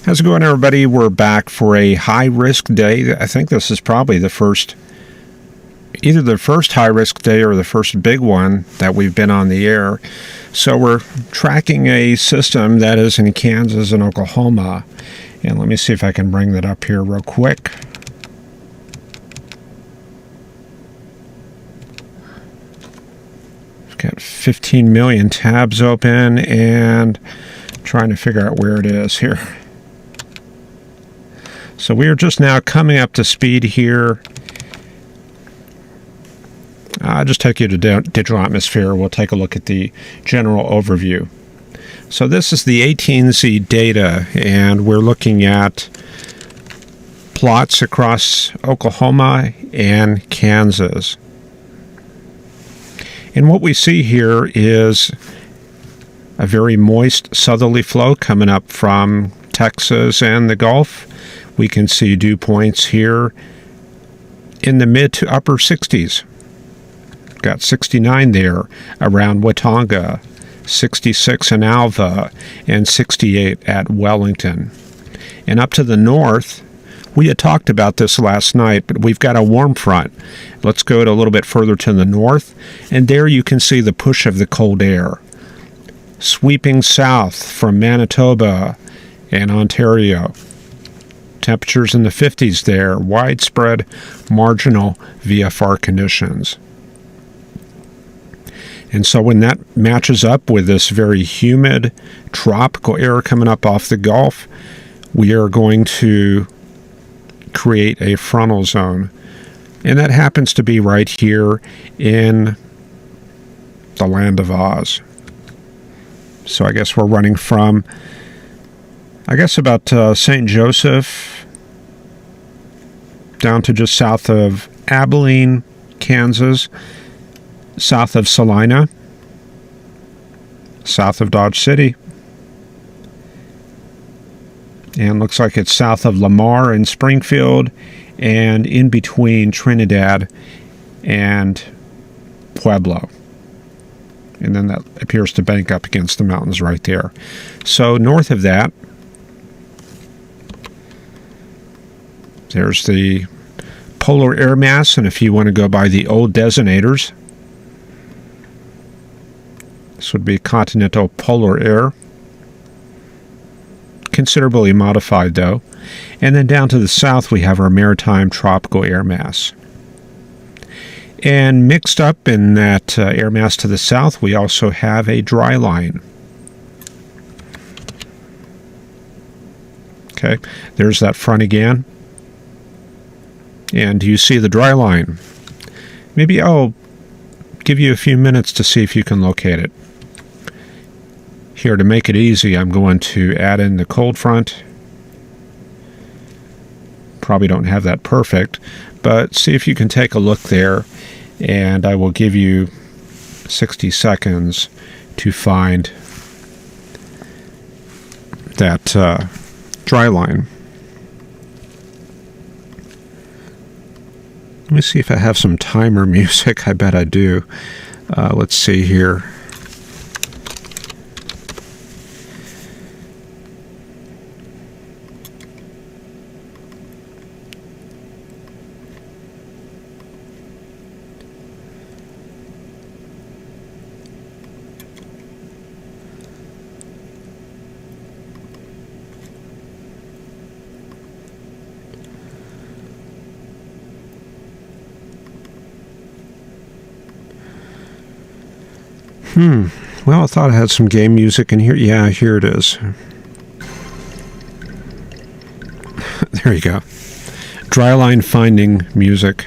How's it going, everybody? We're back for a high-risk day. I think this is probably either the first high-risk day or the first big one that we've been on the air. So we're tracking a system that is in Kansas and Oklahoma. And let me see if I can bring that up here real quick. I've got 15 million tabs open and trying to figure out where it is here. So we are just now coming up to speed here. I'll just take you to digital atmosphere. We'll take a look at the general overview. So this is the 18Z data, and we're looking at plots across Oklahoma and Kansas. And what we see here is a very moist southerly flow coming up from Texas and the Gulf. We can see dew points here in the mid to upper 60s. Got 69 there around Watonga, 66 in Alva, and 68 at Wellington. And up to the north, we had talked about this last night, but we've got a warm front. Let's go a little bit further to the north, and there you can see the push of the cold air sweeping south from Manitoba and Ontario. Temperatures in the 50s there, widespread marginal VFR conditions. And so when that matches up with this very humid tropical air coming up off the Gulf, we are going to create a frontal zone. And that happens to be right here in the land of Oz. So I guess we're running from about St. Joseph down to just south of Abilene, Kansas, south of Salina, south of Dodge City, and looks like it's south of Lamar and Springfield, and in between Trinidad and Pueblo. And then that appears to bank up against the mountains right there. So north of that, there's the polar air mass, and if you want to go by the old designators, this would be continental polar air. Considerably modified, though. And then down to the south, we have our maritime tropical air mass. And mixed up in that air mass to the south, we also have a dry line. Okay, there's that front again. And you see the dry line. Maybe I'll give you a few minutes to see if you can locate it. Here, to make it easy, I'm going to add in the cold front. Probably don't have that perfect, but see if you can take a look there, and I will give you 60 seconds to find that dry line. Let me see if I have some timer music. I bet I do. Let's see here. Well, I thought I had some game music in here. Yeah, here it is. There you go. Dryline finding music.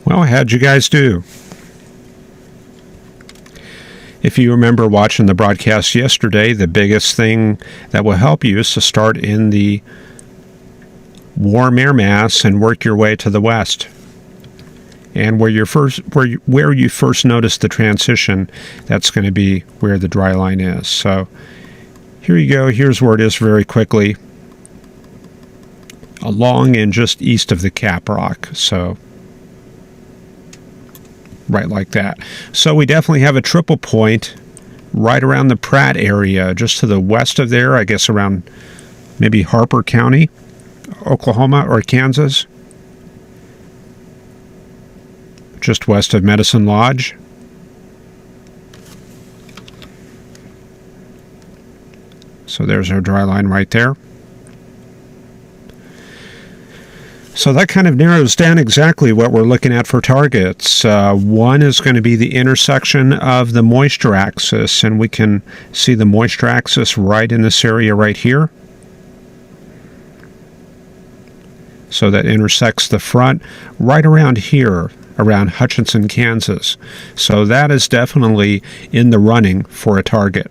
Well, how'd you guys do? If you remember watching the broadcast yesterday, the biggest thing that will help you is to start in the warm air mass and work your way to the west. And where you first notice the transition, that's going to be where the dry line is. So here you go. Here's where it is very quickly, along and just east of the cap rock. So right like that. So we definitely have a triple point right around the Pratt area, just to the west of there, I guess around maybe Harper County, Oklahoma, or Kansas, just west of Medicine Lodge. So there's our dry line right there. So that kind of narrows down exactly what we're looking at for targets. One is going to be the intersection of the moisture axis, and we can see the moisture axis right in this area right here. So that intersects the front right around here, around Hutchinson, Kansas. So that is definitely in the running for a target.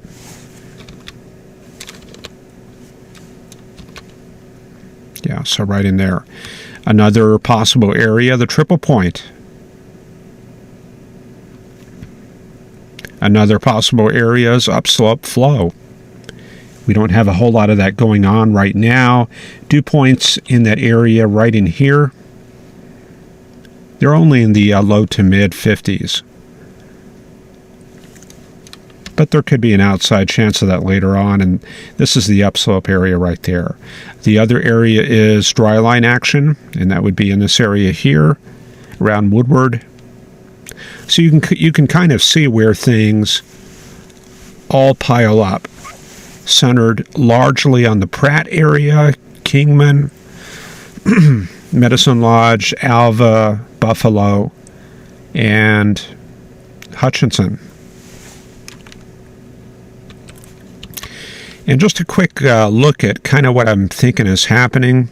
Yeah, so right in there. Another possible area, the triple point. Another possible area is upslope flow. We don't have a whole lot of that going on right now. Dew points in that area right in here, they're only in the low to mid 50s. But there could be an outside chance of that later on, and this is the upslope area right there. The other area is dry line action, and that would be in this area here, around Woodward. So you can kind of see where things all pile up, centered largely on the Pratt area, Kingman, Medicine Lodge, Alva, Buffalo, and Hutchinson. And just a quick look at kind of what I'm thinking is happening.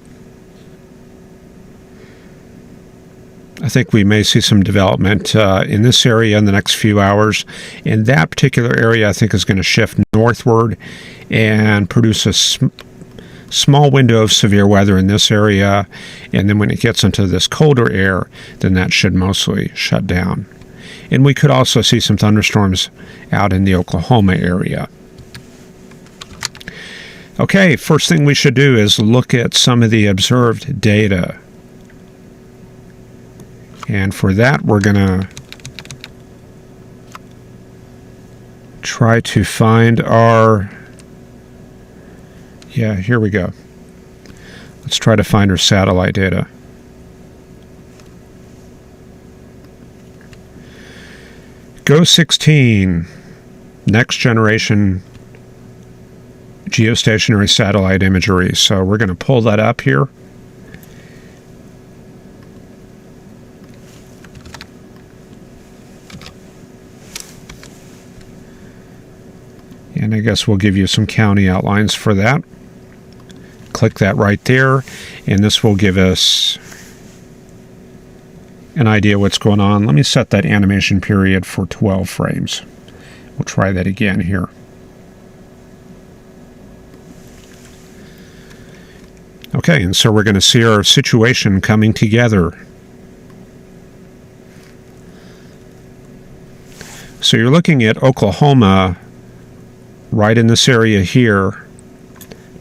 I think we may see some development in this area in the next few hours. And that particular area, I think, is going to shift northward and produce a small window of severe weather in this area. And then when it gets into this colder air, then that should mostly shut down. And we could also see some thunderstorms out in the Oklahoma area. Okay, first thing we should do is look at some of the observed data. And for that, we're going to try to find our... Yeah, here we go. Let's try to find our satellite data. GO-16, next generation geostationary satellite imagery. So we're going to pull that up here. And I guess we'll give you some county outlines for that. Click that right there, and this will give us an idea what's going on. Let me set that animation period for 12 frames. We'll try that again here. Okay, and so we're going to see our situation coming together. So you're looking at Oklahoma right in this area here.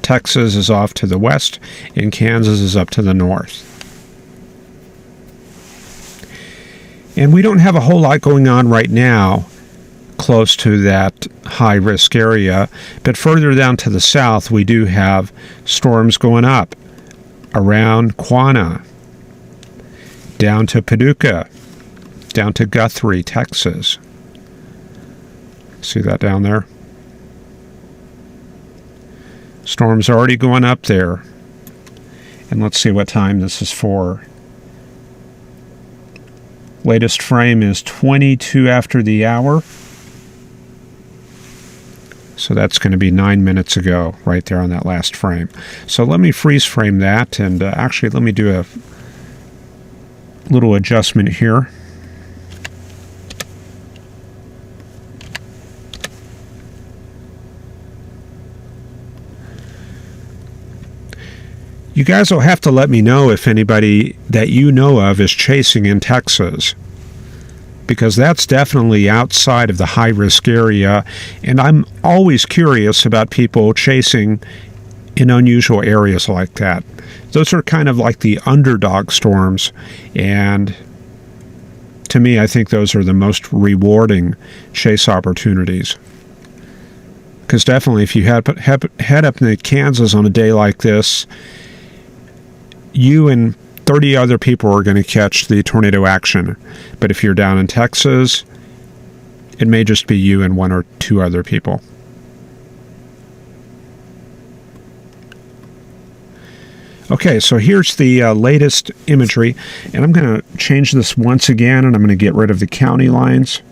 Texas is off to the west, and Kansas is up to the north. And we don't have a whole lot going on right now close to that high-risk area, but further down to the south, we do have storms going up around Quanah, down to Paducah, down to Guthrie, Texas. See that down there? Storms already going up there. And let's see what time this is for. Latest frame is 22 after the hour. So that's going to be 9 minutes ago, right there on that last frame. So let me freeze frame that, and actually let me do a little adjustment here. You guys will have to let me know if anybody that you know of is chasing in Texas, because that's definitely outside of the high-risk area, and I'm always curious about people chasing in unusual areas like that. Those are kind of like the underdog storms, and to me, I think those are the most rewarding chase opportunities. Because definitely, if you head up into Kansas on a day like this, you and 30 other people are going to catch the tornado action. But if you're down in Texas, it may just be you and 1 or 2 other people. Okay, so here's the latest imagery, and I'm going to change this once again, and I'm going to get rid of the county lines.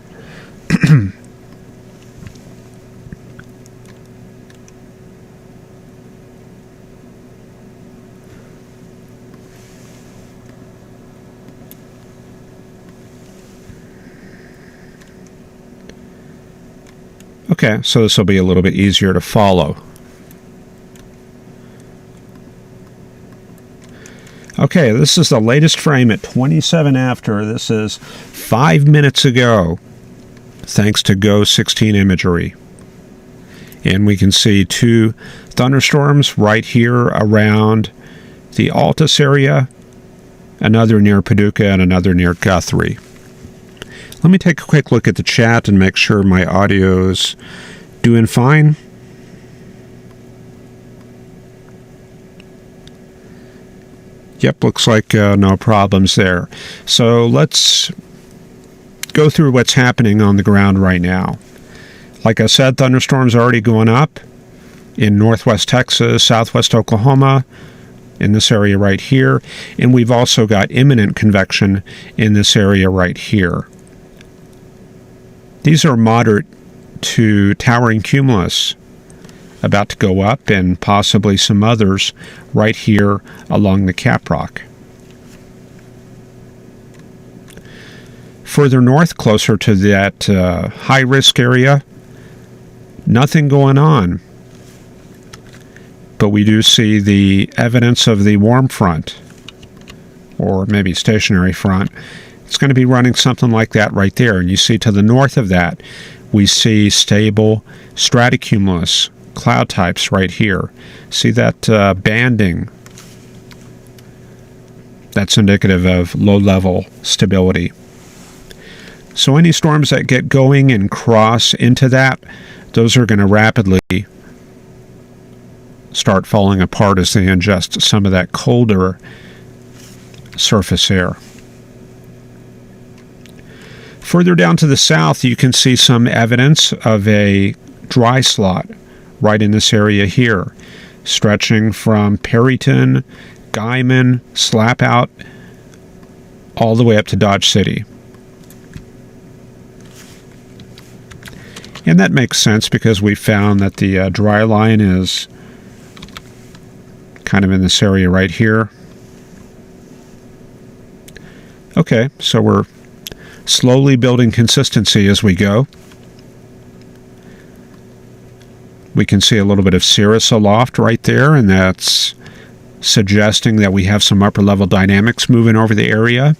Okay, so this will be a little bit easier to follow. Okay, this is the latest frame at 27 after. This is 5 minutes ago, thanks to Go16 imagery. And we can see 2 thunderstorms right here around the Altus area, another near Paducah and another near Guthrie. Let me take a quick look at the chat and make sure my audio's doing fine. Yep, looks like no problems there. So let's go through what's happening on the ground right now. Like I said, thunderstorms are already going up in northwest Texas, southwest Oklahoma, in this area right here. And we've also got imminent convection in this area right here. These are moderate to towering cumulus about to go up, and possibly some others right here along the caprock. Further north, closer to that high-risk area, nothing going on. But we do see the evidence of the warm front, or maybe stationary front. It's going to be running something like that right there. And you see to the north of that, we see stable stratocumulus cloud types right here. See that banding? That's indicative of low-level stability. So any storms that get going and cross into that, those are going to rapidly start falling apart as they ingest some of that colder surface air. Further down to the south, you can see some evidence of a dry slot right in this area here, stretching from Perryton, Guyman, Slapout, all the way up to Dodge City. And that makes sense because we found that the dry line is kind of in this area right here. Okay, so we're slowly building consistency as we go. We can see a little bit of cirrus aloft right there, and that's suggesting that we have some upper-level dynamics moving over the area,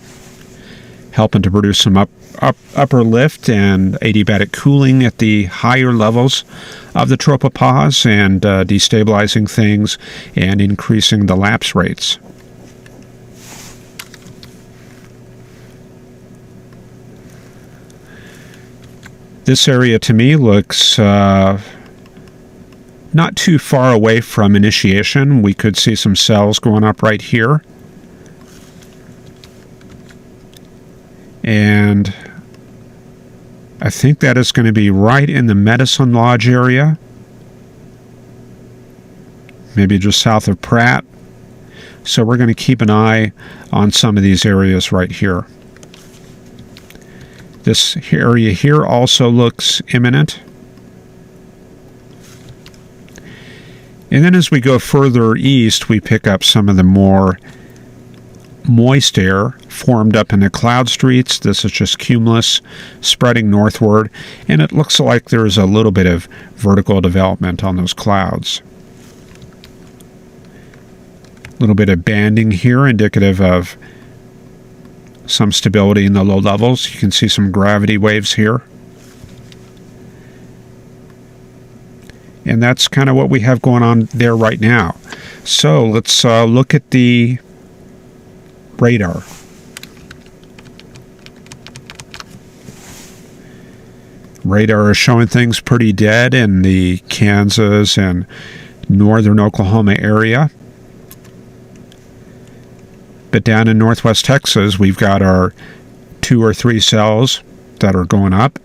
helping to produce some upper lift and adiabatic cooling at the higher levels of the tropopause, and destabilizing things and increasing the lapse rates. This area to me looks not too far away from initiation. We could see some cells going up right here. And I think that is going to be right in the Medicine Lodge area. Maybe just south of Pratt. So we're going to keep an eye on some of these areas right here. This area here also looks imminent. And then as we go further east, we pick up some of the more moist air formed up in the cloud streets. This is just cumulus spreading northward, and it looks like there's a little bit of vertical development on those clouds. little bit of banding here, indicative of some stability in the low levels. You can see some gravity waves here. And that's kind of what we have going on there right now. So let's look at the radar. Radar is showing things pretty dead in the Kansas and northern Oklahoma area. But down in northwest Texas, we've got our 2 or 3 cells that are going up.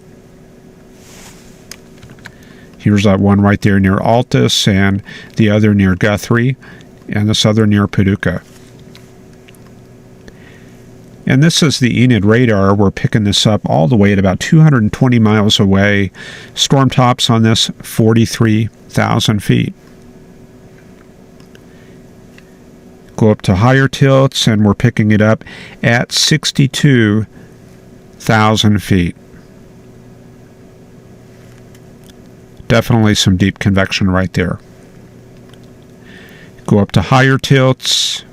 Here's that one right there near Altus, and the other near Guthrie, and this other near Paducah. And this is the Enid radar. We're picking this up all the way at about 220 miles away. Storm tops on this, 43,000 feet. Go up to higher tilts, and we're picking it up at 62,000 feet. Definitely some deep convection right there. Go up to higher tilts.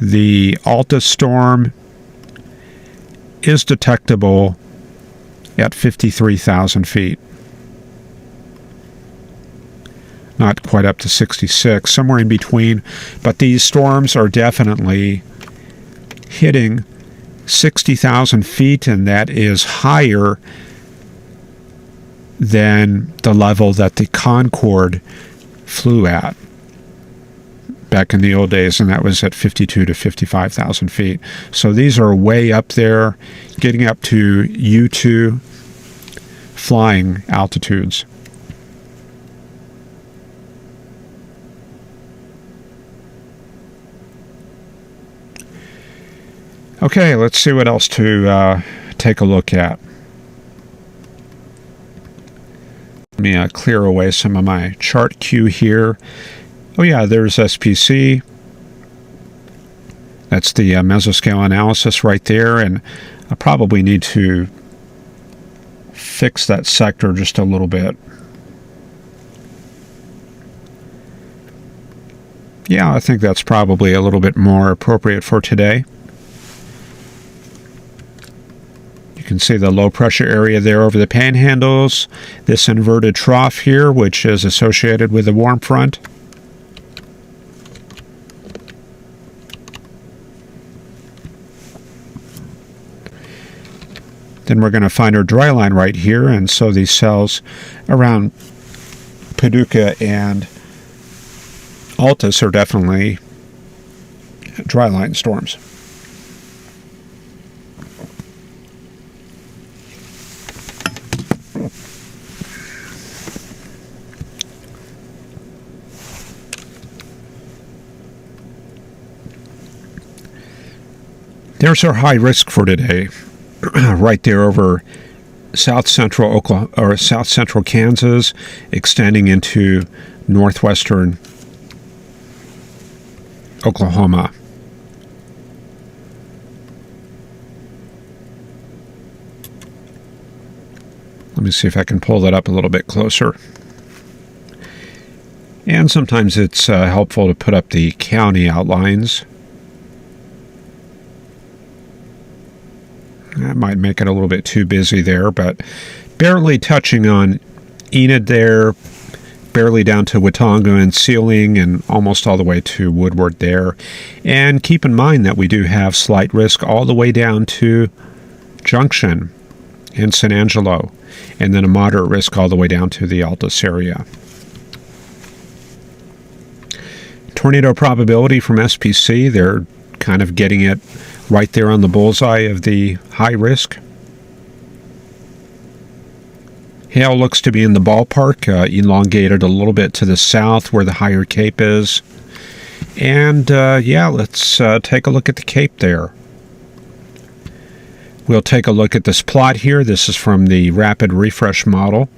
The Alta storm is detectable at 53,000 feet. Not quite up to 66, somewhere in between. But these storms are definitely hitting 60,000 feet, and that is higher than the level that the Concorde flew at back in the old days, and that was at 52 to 55,000 feet. So these are way up there, getting up to U-2 flying altitudes. Okay, let's see what else to take a look at. Let me clear away some of my chart queue here. Oh yeah, there's SPC. That's the mesoscale analysis right there, and I probably need to fix that sector just a little bit. Yeah, I think that's probably a little bit more appropriate for today. You can see the low pressure area there over the panhandles, this inverted trough here, which is associated with the warm front. Then we're going to find our dry line right here, and so these cells around Paducah and Altus are definitely dry line storms. There's our high risk for today, right there over south central Oklahoma or south central Kansas, extending into northwestern Oklahoma. Let me see if I can pull that up a little bit closer. And sometimes it's helpful to put up the county outlines. That might make it a little bit too busy there, but barely touching on Enid there, barely down to Watonga and Sealing, and almost all the way to Woodward there. And keep in mind that we do have slight risk all the way down to Junction in San Angelo, and then a moderate risk all the way down to the Altus area. Tornado probability from SPC, they're kind of getting it right there on the bullseye of the high risk. Hail looks to be in the ballpark, elongated a little bit to the south where the higher cape is. And yeah, let's take a look at the cape there. We'll take a look at this plot here. This is from the rapid refresh model.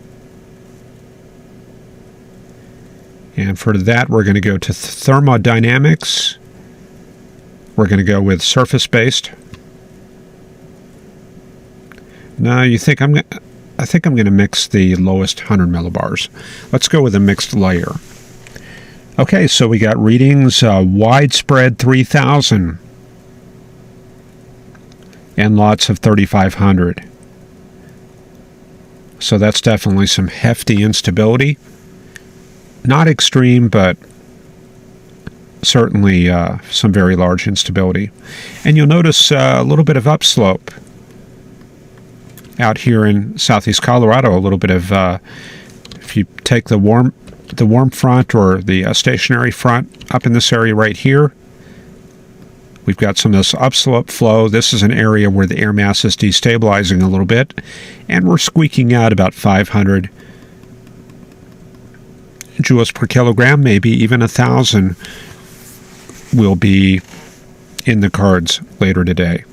And for that, we're going to go to thermodynamics. We're going to go with surface-based. Now, I think I'm going to mix the lowest 100 millibars. Let's go with a mixed layer. Okay, so we got readings widespread 3,000 and lots of 3,500. So that's definitely some hefty instability. Not extreme, but certainly some very large instability. And you'll notice a little bit of upslope out here in southeast Colorado. A little bit of, if you take the warm front or the stationary front up in this area right here, we've got some of this upslope flow. This is an area where the air mass is destabilizing a little bit, and we're squeaking out about 500 joules per kilogram, maybe even 1,000 will be in the cards later today.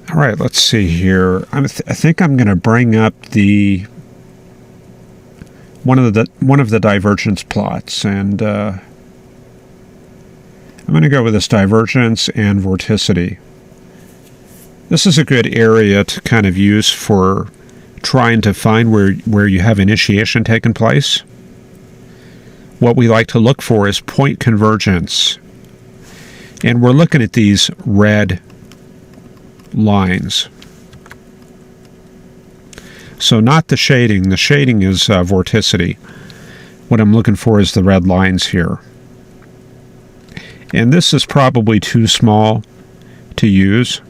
All right, let's see here. I think I'm going to bring up one of the divergence plots, and I'm going to go with this divergence and vorticity. This is a good area to kind of use for trying to find where you have initiation taking place. What we like to look for is point convergence, and we're looking at these red lines. So not the shading. The shading is vorticity. What I'm looking for is the red lines here. And this is probably too small to use.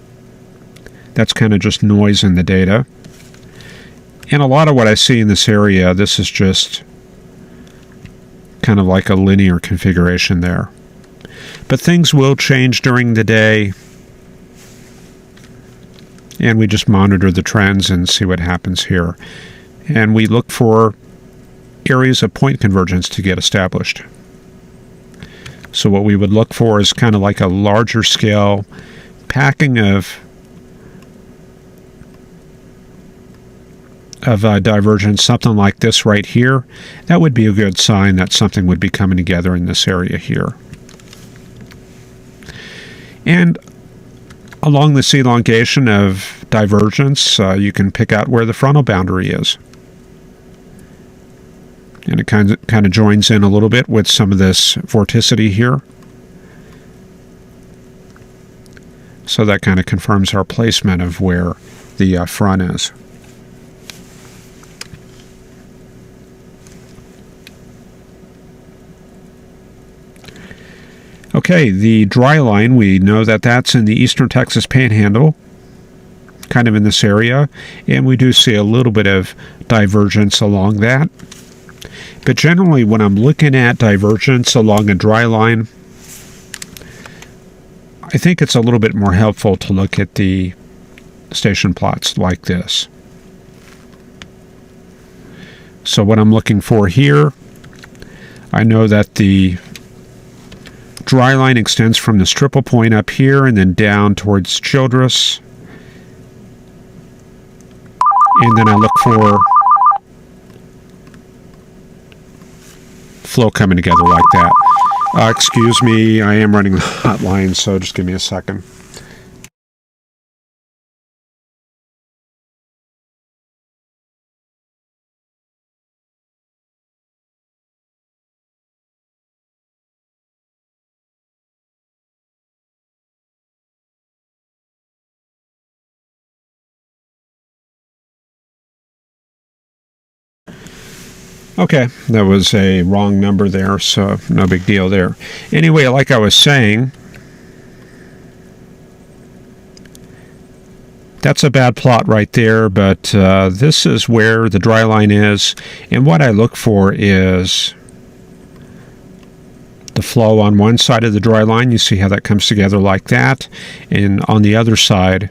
That's kind of just noise in the data. And a lot of what I see in this area, this is just kind of like a linear configuration there. But things will change during the day, and we just monitor the trends and see what happens here. And we look for areas of point convergence to get established. So what we would look for is kind of like a larger scale packing of divergence, something like this right here. That would be a good sign that something would be coming together in this area here. And along this elongation of divergence, you can pick out where the frontal boundary is. And it kind of joins in a little bit with some of this vorticity here. So that kind of confirms our placement of where the front is. Okay, the dry line, we know that that's in the eastern Texas Panhandle, kind of in this area, and we do see a little bit of divergence along that. But generally, when I'm looking at divergence along a dry line, I think it's a little bit more helpful to look at the station plots like this. So what I'm looking for here, I know that the dry line extends from this triple point up here and then down towards Childress. And then I look for flow coming together like that. Excuse me, I am running the hotline, so just give me a second. Okay, that was a wrong number there, so no big deal there. Anyway, like I was saying, that's a bad plot right there, but this is where the dry line is, and what I look for is the flow on one side of the dry line. You see how that comes together like that, and on the other side,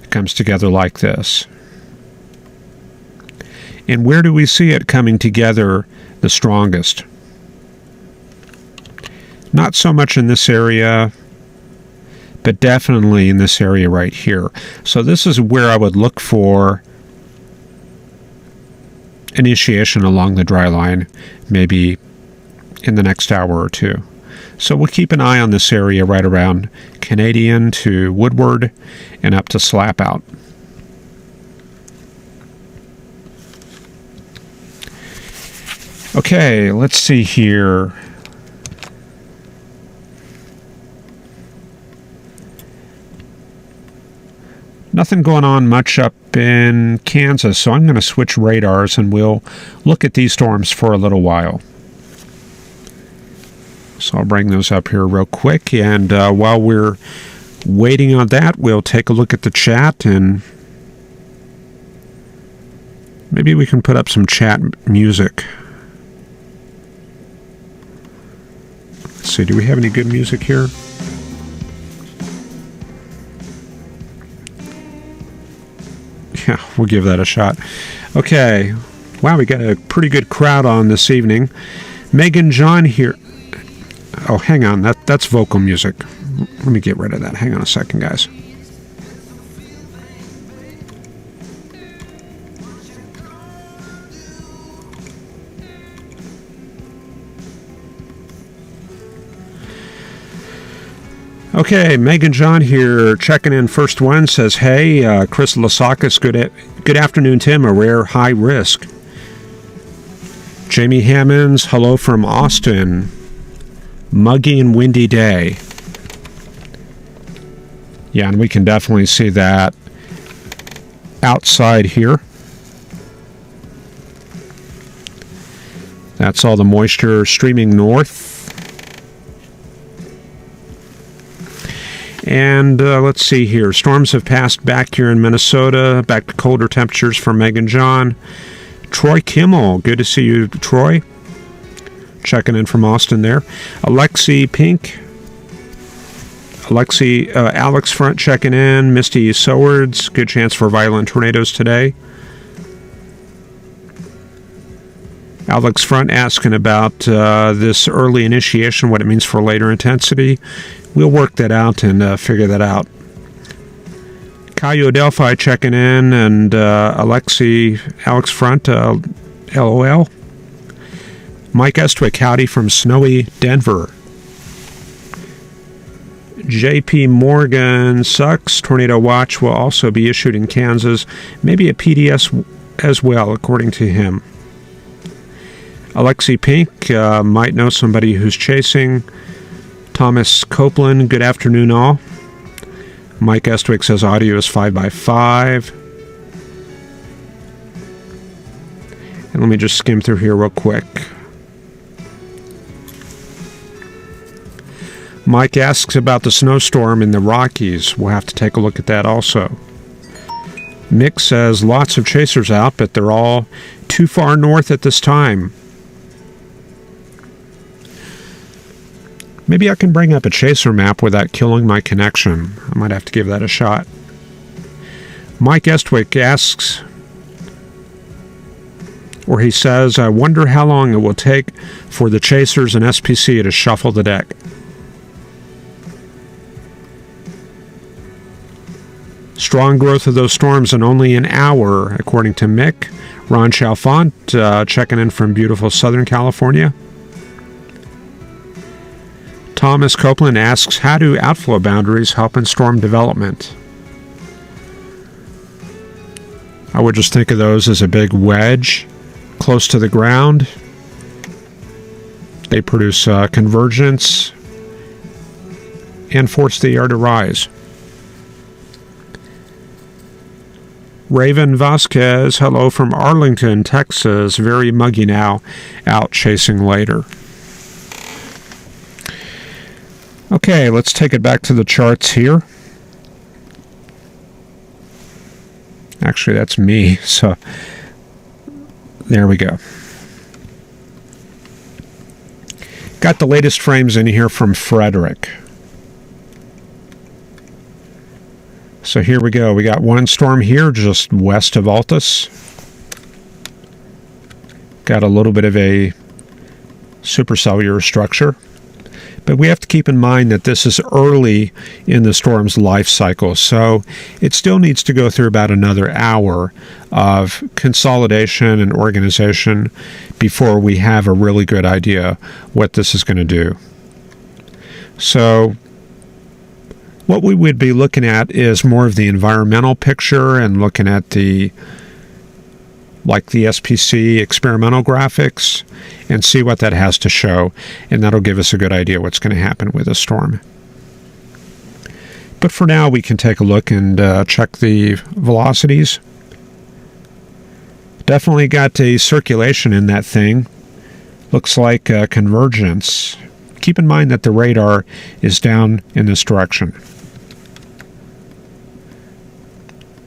it comes together like this. And where do we see it coming together the strongest? Not so much in this area, but definitely in this area right here. So this is where I would look for initiation along the dry line, maybe in the next hour or two. So we'll keep an eye on this area right around Canadian to Woodward and up to Slapout. Okay, let's see here. Nothing going on much up in Kansas, so I'm going to switch radars and we'll look at these storms for a little while. So I'll bring those up here real quick, and while we're waiting on that, we'll take a look at the chat, and maybe we can put up some chat music. Let's see, do we have any good music here? Yeah, we'll give that a shot. Okay. Wow, we got a pretty good crowd on this evening. Megan John here. Oh, hang on. That's vocal music. Let me get rid of that. Hang on a second, guys. Okay, Megan John here, checking in first one, says, hey, Chris Lasakis, good afternoon, Tim, a rare high risk. Jamie Hammonds, hello from Austin. Muggy and windy day. Yeah, and we can definitely see that outside here. That's all the moisture streaming north. And let's see here. Storms have passed back here in Minnesota. Back to colder temperatures for Megan John. Troy Kimmel. Good to see you, Troy. Checking in from Austin there. Alexi Pink. Alex Front checking in. Misty Sowards. Good chance for violent tornadoes today. Alex Front asking about this early initiation, what it means for later intensity. We'll work that out and figure that out. Cayo Delphi checking in, and Alex Front, LOL. Mike Estwick, howdy from snowy Denver. JP Morgan sucks. Tornado watch will also be issued in Kansas. Maybe a PDS as well, according to him. Alexi Pink might know somebody who's chasing. Thomas Copeland, good afternoon all. Mike Estwick says audio is 5x5. And let me just skim through here real quick. Mike asks about the snowstorm in the Rockies. We'll have to take a look at that also. Mick says lots of chasers out, but they're all too far north at this time. Maybe I can bring up a chaser map without killing my connection. I might have to give that a shot. Mike Estwick asks, or he says, I wonder how long it will take for the chasers and SPC to shuffle the deck. Strong growth of those storms in only an hour, according to Mick. Ron Chalfont, checking in from beautiful Southern California. Thomas Copeland asks, how do outflow boundaries help in storm development? I would just think of those as a big wedge close to the ground. They produce convergence and force the air to rise. Raven Vasquez, hello from Arlington, Texas. Very muggy now, out chasing later. Okay, let's take it back to the charts here. Actually, that's me, so there we go. Got the latest frames in here from Frederick. So here we go. We got one storm here just west of Altus. Got a little bit of a supercellular structure. But we have to keep in mind that this is early in the storm's life cycle, so it still needs to go through about another hour of consolidation and organization before we have a really good idea what this is going to do. So what we would be looking at is more of the environmental picture and looking at the SPC experimental graphics and see what that has to show, and that'll give us a good idea what's going to happen with a storm. But for now, we can take a look and check the velocities. Definitely got a circulation in that thing. Looks like convergence. Keep in mind that the radar is down in this direction.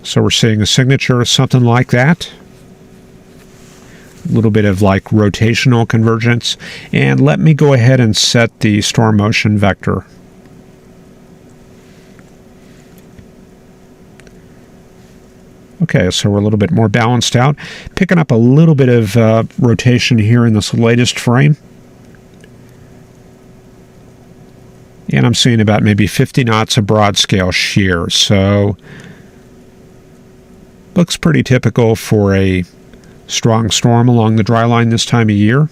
So we're seeing a signature, something like that. A little bit of rotational convergence. And let me go ahead and set the storm motion vector. Okay, so we're a little bit more balanced out. Picking up a little bit of rotation here in this latest frame. And I'm seeing about maybe 50 knots of broad scale shear. So looks pretty typical for a strong storm along the dry line this time of year.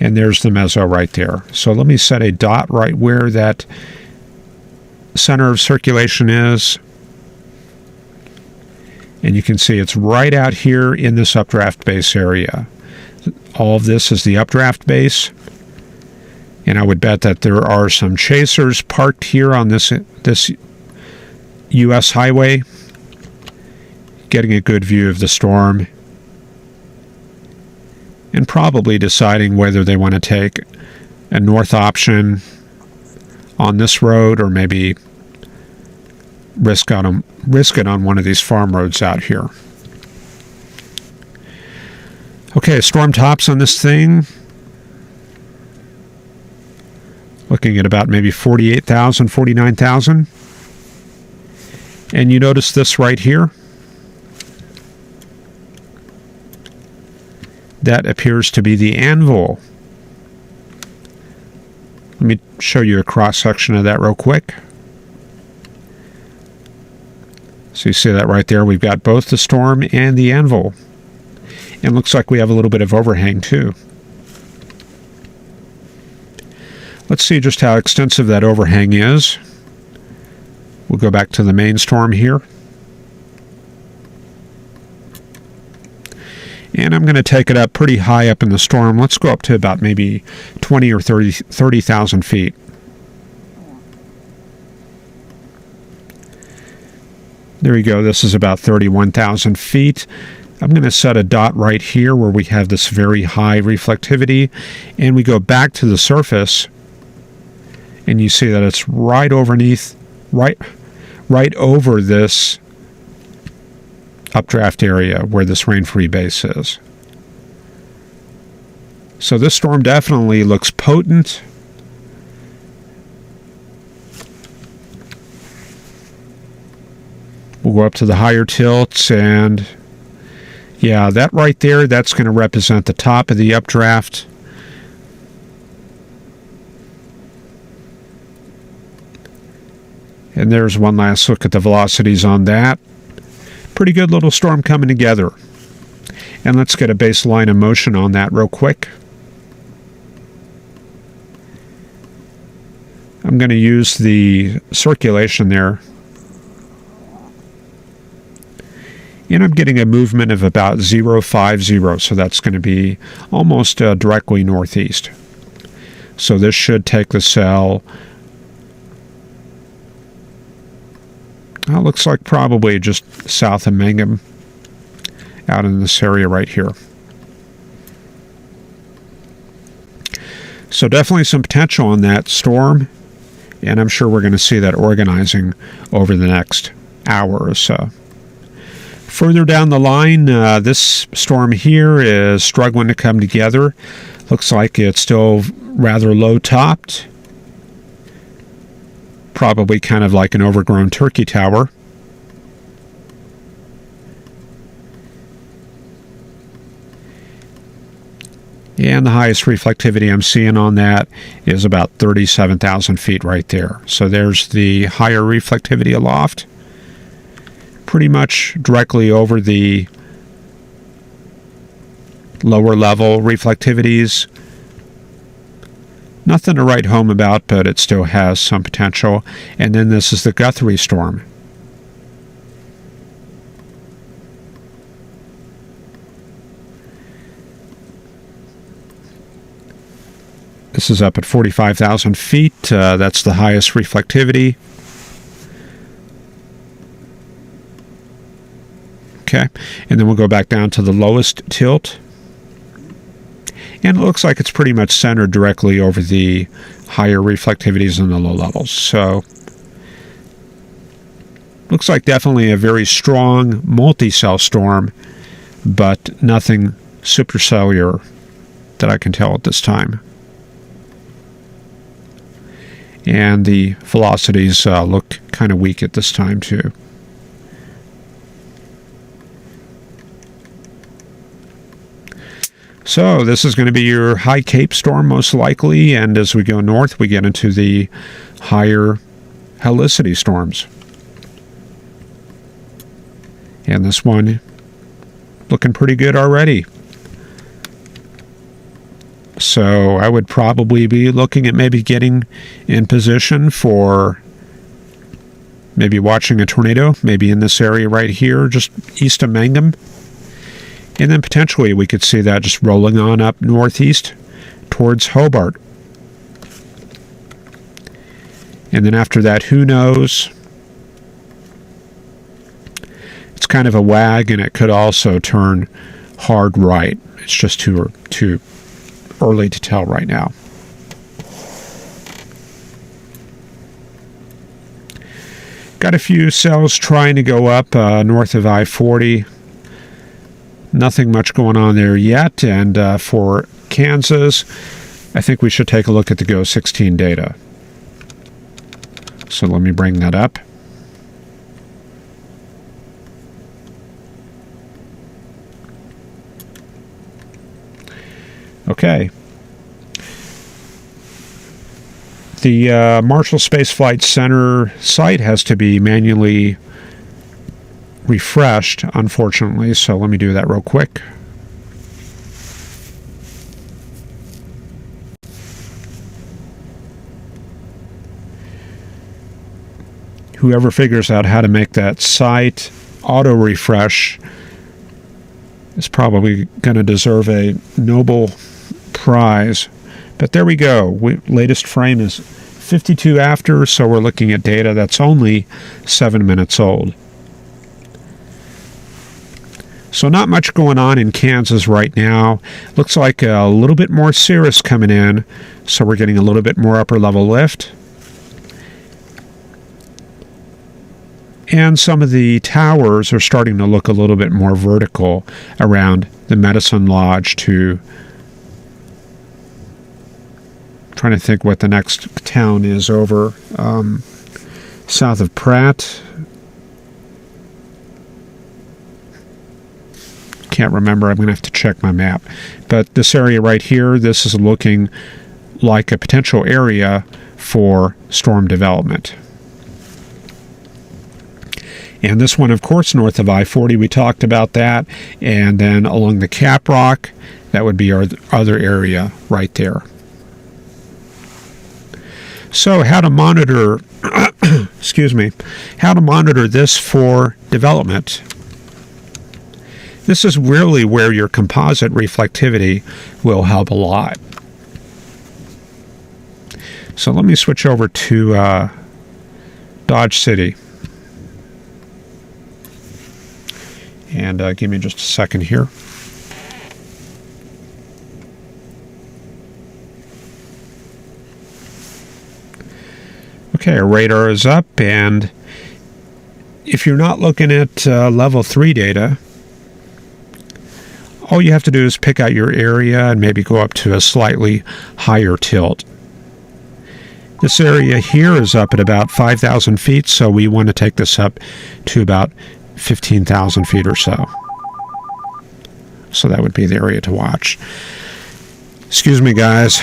And there's the meso right there. So let me set a dot right where that center of circulation is. And you can see it's right out here in this updraft base area. All of this is the updraft base. And I would bet that there are some chasers parked here on this U.S. highway, getting a good view of the storm, and probably deciding whether they want to take a north option on this road or maybe risk it on one of these farm roads out here. Okay, storm tops on this thing. Looking at about maybe 48,000, 49,000. And you notice this right here. That appears to be the anvil. Let me show you a cross-section of that real quick. So you see that right there. We've got both the storm and the anvil. And looks like we have a little bit of overhang too. Let's see just how extensive that overhang is. We'll go back to the main storm here. And I'm going to take it up pretty high up in the storm. Let's go up to about maybe 20 or 30,000 feet. There you go. This is about 31,000 feet. I'm going to set a dot right here where we have this very high reflectivity. And we go back to the surface. And you see that it's right over this updraft area where this rain-free base is. So this storm definitely looks potent. We'll go up to the higher tilts, and yeah, that right there, that's going to represent the top of the updraft. And there's one last look at the velocities on that. Pretty good little storm coming together. And let's get a baseline of motion on that real quick. I'm going to use the circulation there. And I'm getting a movement of about 0.50, so that's going to be almost directly northeast. So this should take the cell. Well, it looks like probably just south of Mangum, out in this area right here. So definitely some potential on that storm, and I'm sure we're going to see that organizing over the next hour or so. Further down the line, this storm here is struggling to come together. Looks like it's still rather low-topped. Probably kind of like an overgrown turkey tower. And the highest reflectivity I'm seeing on that is about 37,000 feet right there. So there's the higher reflectivity aloft. Pretty much directly over the lower level reflectivities. Nothing to write home about, but it still has some potential. And then this is the Guthrie storm. This is up at 45,000 feet. That's the highest reflectivity. Okay, and then we'll go back down to the lowest tilt. And it looks like it's pretty much centered directly over the higher reflectivities and the low levels. So, looks like definitely a very strong multi-cell storm, but nothing supercellular that I can tell at this time. And the velocities look kind of weak at this time too. So this is going to be your high Cape storm most likely, and as we go north we get into the higher helicity storms. And this one looking pretty good already. So I would probably be looking at maybe getting in position for maybe watching a tornado, maybe in this area right here, just east of Mangum. And then potentially we could see that just rolling on up northeast towards Hobart. And then after that, who knows? It's kind of a wag, and it could also turn hard right. It's just too early to tell right now. Got a few cells trying to go up north of I-40. Nothing much going on there yet. And for Kansas, I think we should take a look at the GO16 data. So let me bring that up. Okay. The Marshall Space Flight Center site has to be manually refreshed, unfortunately, so let me do that real quick. Whoever figures out how to make that site auto refresh is probably going to deserve a Nobel Prize. But there we go. Latest frame is 52 after, so we're looking at data that's only 7 minutes old. So not much going on in Kansas right now. Looks like a little bit more cirrus coming in, so we're getting a little bit more upper level lift. And some of the towers are starting to look a little bit more vertical around the Medicine Lodge to... Trying to think what the next town is over south of Pratt. Can't remember. I'm going to have to check my map. But this area right here, this is looking like a potential area for storm development. And this one, of course, north of I-40, we talked about that. And then along the Cap Rock, that would be our other area right there. So how to monitor, excuse me, how to monitor this for development. This is really where your composite reflectivity will help a lot. So let me switch over to Dodge City. And give me just a second here. Okay, our radar is up, and if you're not looking at level 3 data, all you have to do is pick out your area and maybe go up to a slightly higher tilt. This area here is up at about 5,000 feet, so we want to take this up to about 15,000 feet or so. So that would be the area to watch. Excuse me, guys.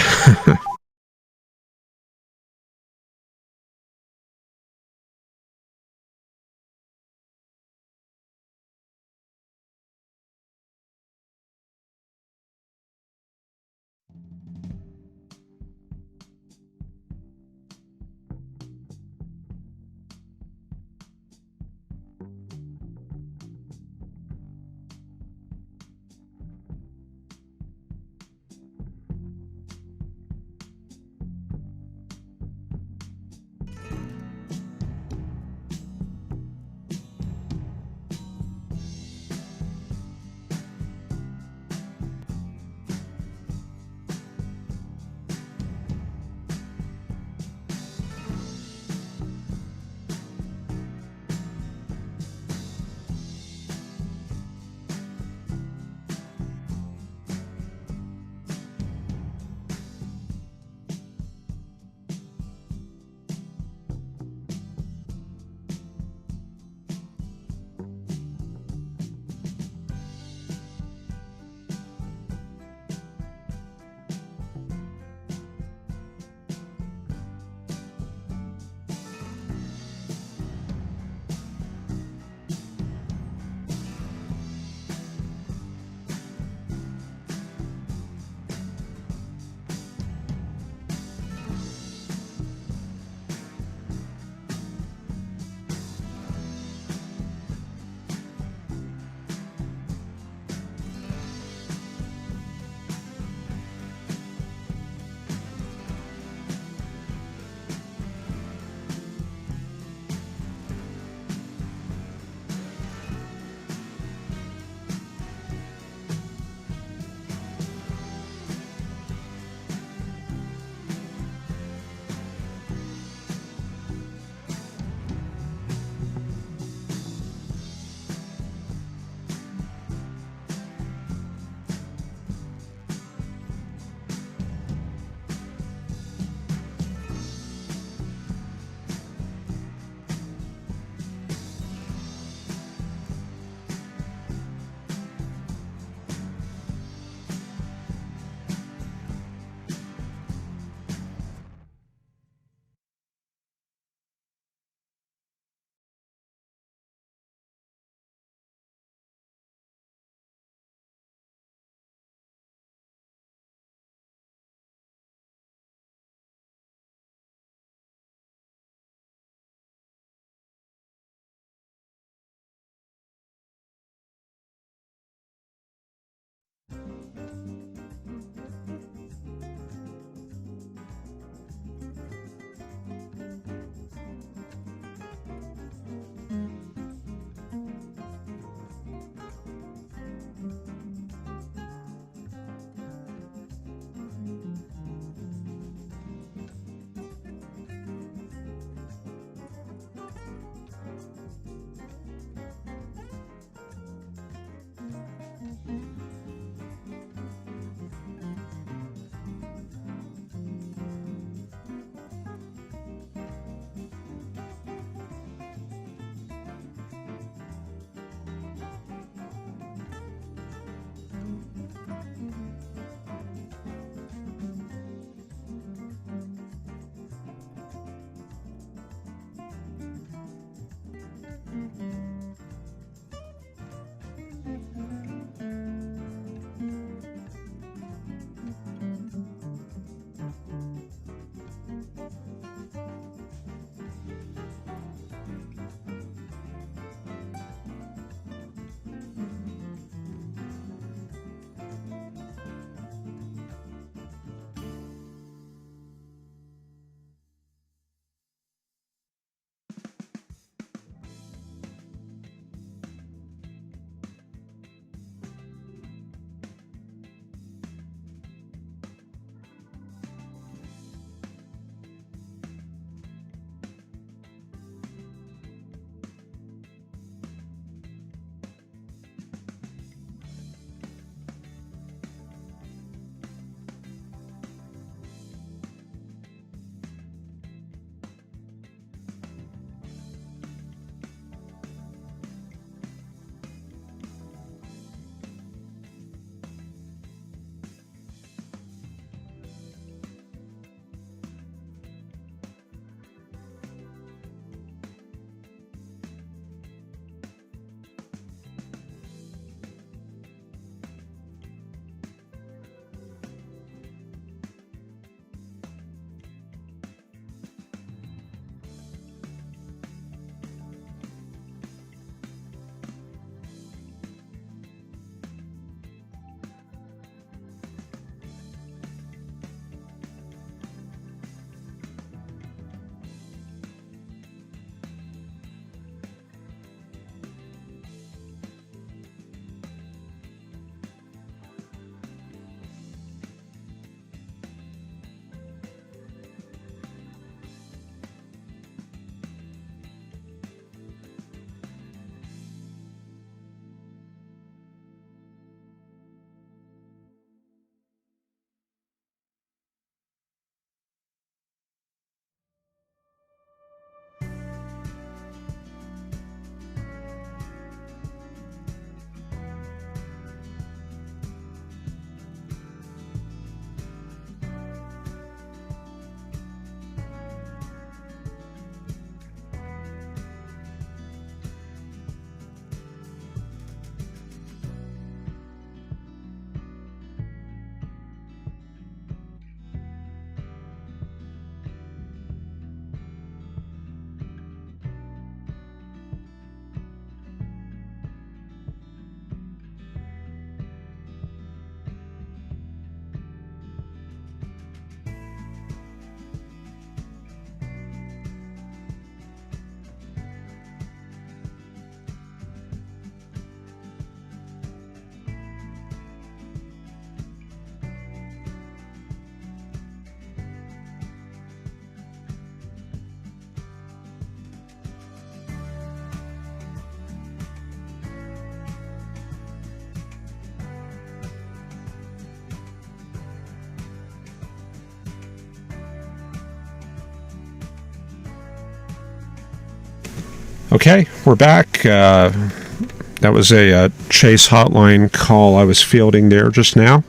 Okay, we're back. That was a Chase hotline call I was fielding there just now.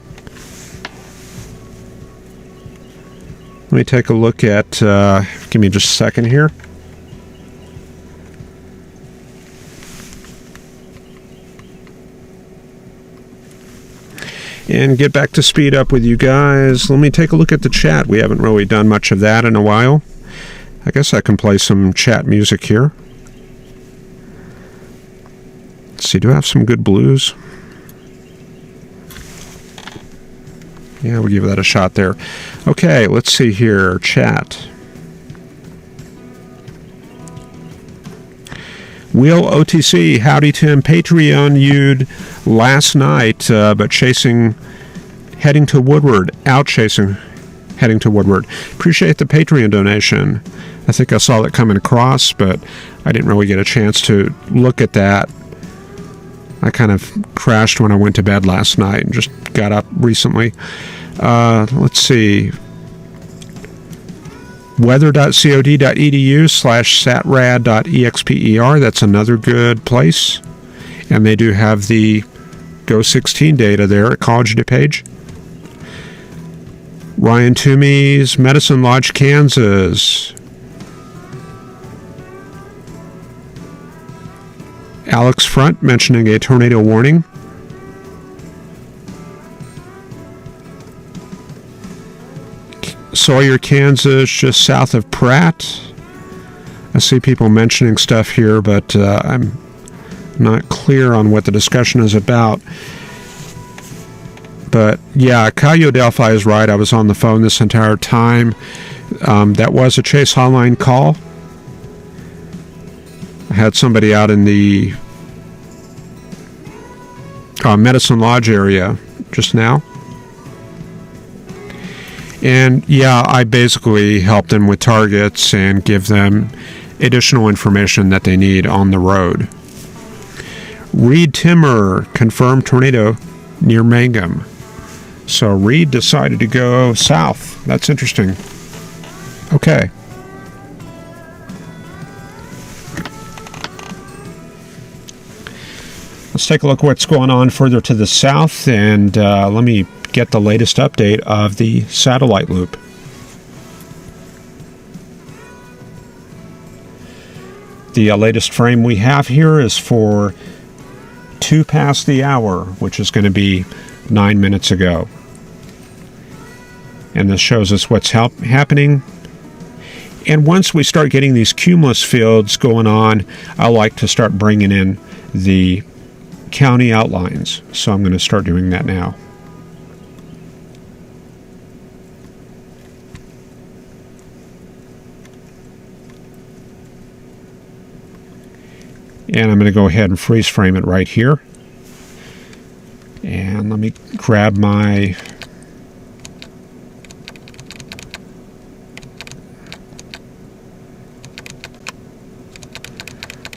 Let me take a look at, give me just a second here. And get back to speed up with you guys. Let me take a look at the chat. We haven't really done much of that in a while. I guess I can play some chat music here. Let's see, do I have some good blues? Yeah, we'll give that a shot there. Okay, let's see here. Chat. Will OTC, howdy Tim, Patreon you'd last night, but heading to Woodward, heading to Woodward. Appreciate the Patreon donation. I think I saw that coming across, but I didn't really get a chance to look at that. I kind of crashed when I went to bed last night and just got up recently. Let's see. weather.cod.edu/satrad.exper. That's another good place. And they do have the Go 16 data there at College DuPage. Ryan Toomey's Medicine Lodge, Kansas. Alex Front mentioning a tornado warning. Sawyer, Kansas, just south of Pratt. I see people mentioning stuff here, but I'm not clear on what the discussion is about. But yeah, Cayo Delphi is right. I was on the phone this entire time. That was a Chase hotline call. I had somebody out in the Medicine Lodge area just now. And yeah, I basically help them with targets and give them additional information that they need on the road. Reed Timmer, confirmed tornado near Mangum. So Reed decided to go south. That's interesting. Okay. Let's take a look at what's going on further to the south, and let me get the latest update of the satellite loop. The latest frame we have here is for 2 past the hour, which is going to be 9 minutes ago. And this shows us what's happening. And once we start getting these cumulus fields going on, I like to start bringing in the county outlines. So I'm going to start doing that now. And I'm going to go ahead and freeze frame it right here. And let me grab my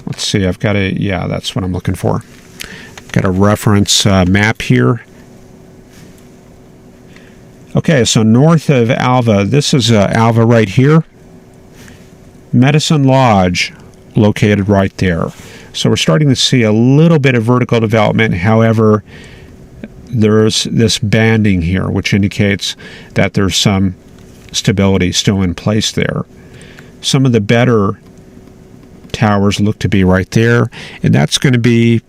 let's see, I've got that's what I'm looking for. Got a reference map here. Okay, so north of Alva, this is Alva right here. Medicine Lodge located right there. So we're starting to see a little bit of vertical development. However, there's this banding here, which indicates that there's some stability still in place there. Some of the better towers look to be right there, and that's going to be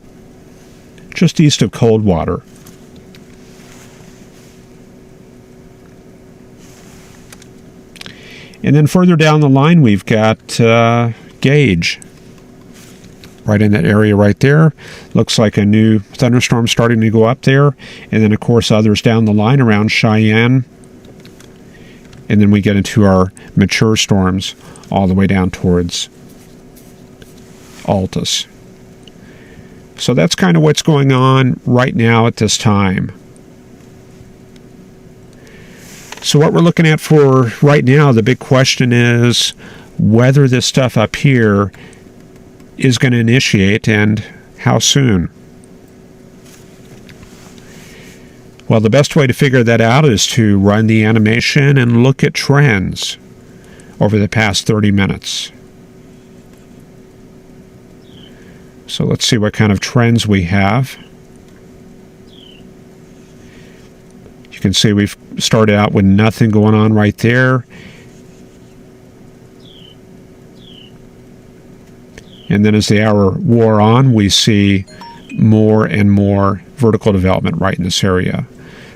just east of Coldwater. And then further down the line, we've got Gage. Right in that area right there. Looks like a new thunderstorm starting to go up there. And then, of course, others down the line around Cheyenne. And then we get into our mature storms all the way down towards Altus. So that's kind of what's going on right now at this time. So what we're looking at for right now, the big question is whether this stuff up here is going to initiate and how soon. Well, the best way to figure that out is to run the animation and look at trends over the past 30 minutes. So let's see what kind of trends we have. You can see we've started out with nothing going on right there. And then as the hour wore on, we see more and more vertical development right in this area.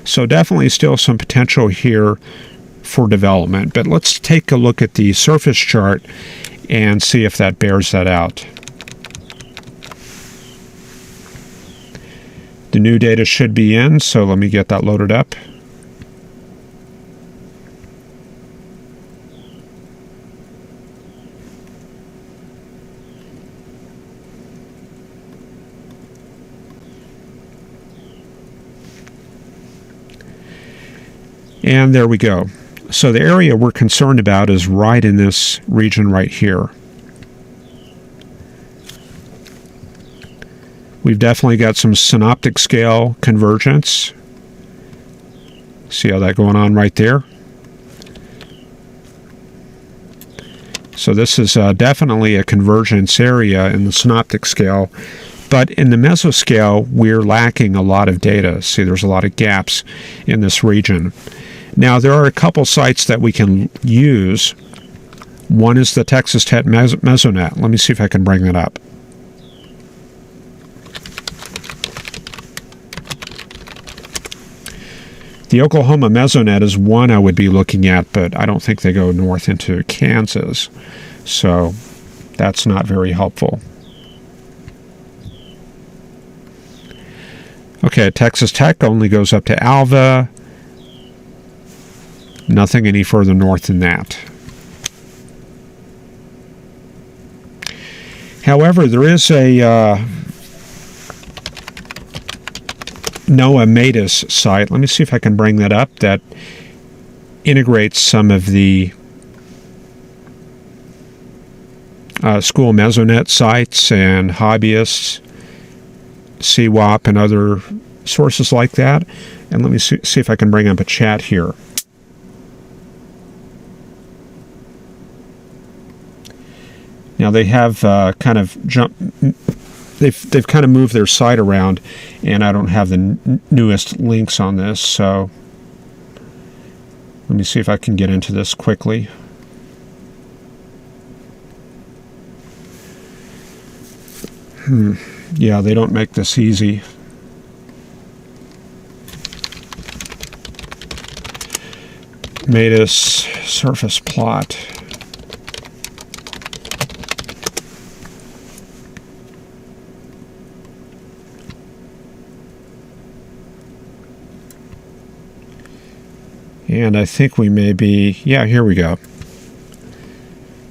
So definitely still some potential here for development. But let's take a look at the surface chart and see if that bears that out. The new data should be in, so let me get that loaded up. And there we go. So the area we're concerned about is right in this region right here. We've definitely got some synoptic scale convergence. See how that going on right there? So this is definitely a convergence area in the synoptic scale. But in the mesoscale, we're lacking a lot of data. See, there's a lot of gaps in this region. Now, there are a couple sites that we can use. One is the Texas Tech Mesonet. Let me see if I can bring that up. The Oklahoma Mesonet is one I would be looking at, but I don't think they go north into Kansas. So that's not very helpful. Okay, Texas Tech only goes up to Alva. Nothing any further north than that. However, there is a NOAA MATIS site. Let me see if I can bring that up. That integrates some of the school Mesonet sites and hobbyists, CWAP, and other sources like that. And let me see if I can bring up a chat here. Now they have kind of they've kind of moved their site around, and I don't have the newest links on this, so let me see if I can get into this quickly. Yeah, they don't make this easy. MATIS surface plot. And I think we may be, yeah, here we go.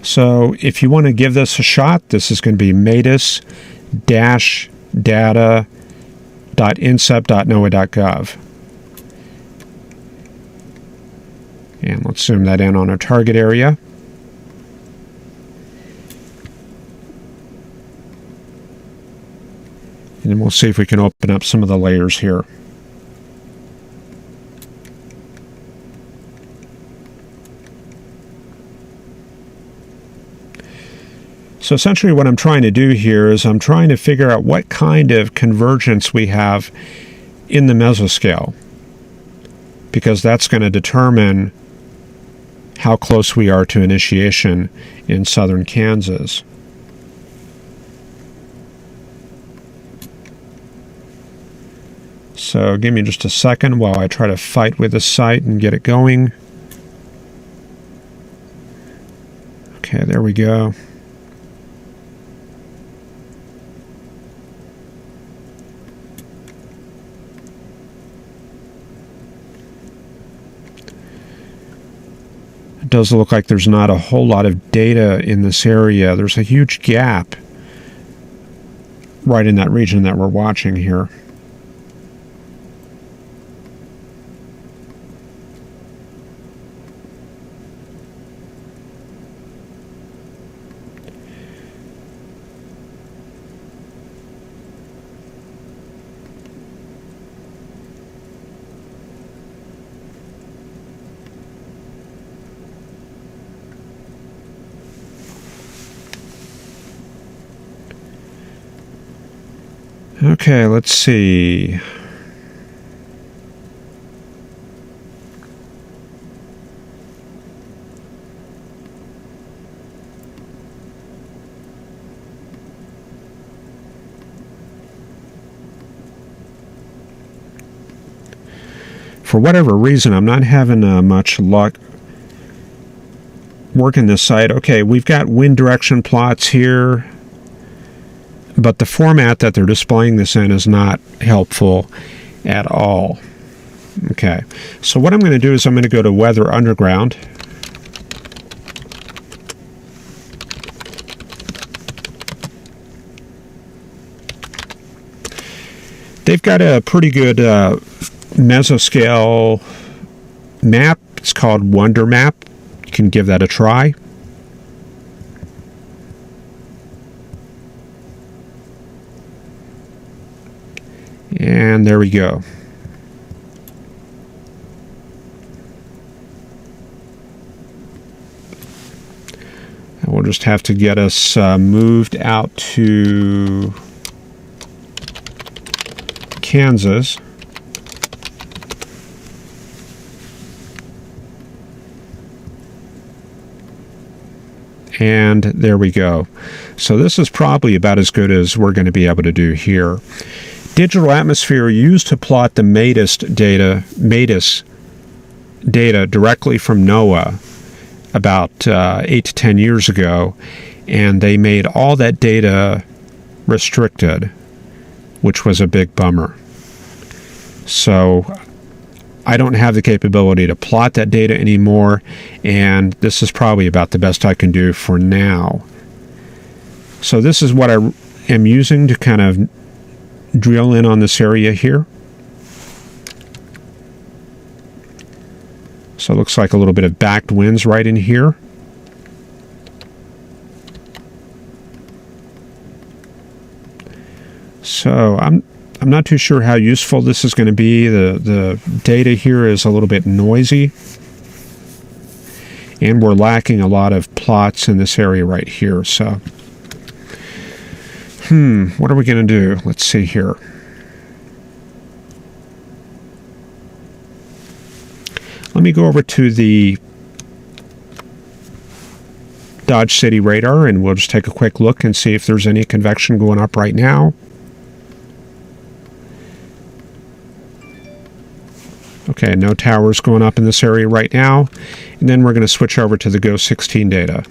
So if you want to give this a shot, this is going to be matis-data.incep.noaa.gov. And let's zoom that in on our target area. And then we'll see if we can open up some of the layers here. So essentially what I'm trying to do here is I'm trying to figure out what kind of convergence we have in the mesoscale, because that's going to determine how close we are to initiation in southern Kansas. So give me just a second while I try to fight with this site and get it going. Okay, there we go. It does look like there's not a whole lot of data in this area. There's a huge gap right in that region that we're watching here. Okay, let's see. For whatever reason, I'm not having much luck working this site. Okay, we've got wind direction plots here, but the format that they're displaying this in is not helpful at all. Okay, so what I'm going to do is I'm going to go to Weather Underground. They've got a pretty good Mesoscale map. It's called Wonder Map. You can give that a try. And there we go. And we'll just have to get us moved out to Kansas. And there we go. So this is probably about as good as we're going to be able to do here. Digital atmosphere used to plot the MATIS data directly from NOAA about 8 to 10 years ago, and they made all that data restricted, which was a big bummer. So I don't have the capability to plot that data anymore, and this is probably about the best I can do for now. So this is what I am using to kind of drill in on this area here. So it looks like a little bit of backed winds right in here. So I'm not too sure how useful this is going to be. The data here is a little bit noisy, and we're lacking a lot of plots in this area right here. So what are we going to do? Let's see here. Let me go over to the Dodge City radar, and we'll just take a quick look and see if there's any convection going up right now. Okay, no towers going up in this area right now. And then we're going to switch over to the GO16 data.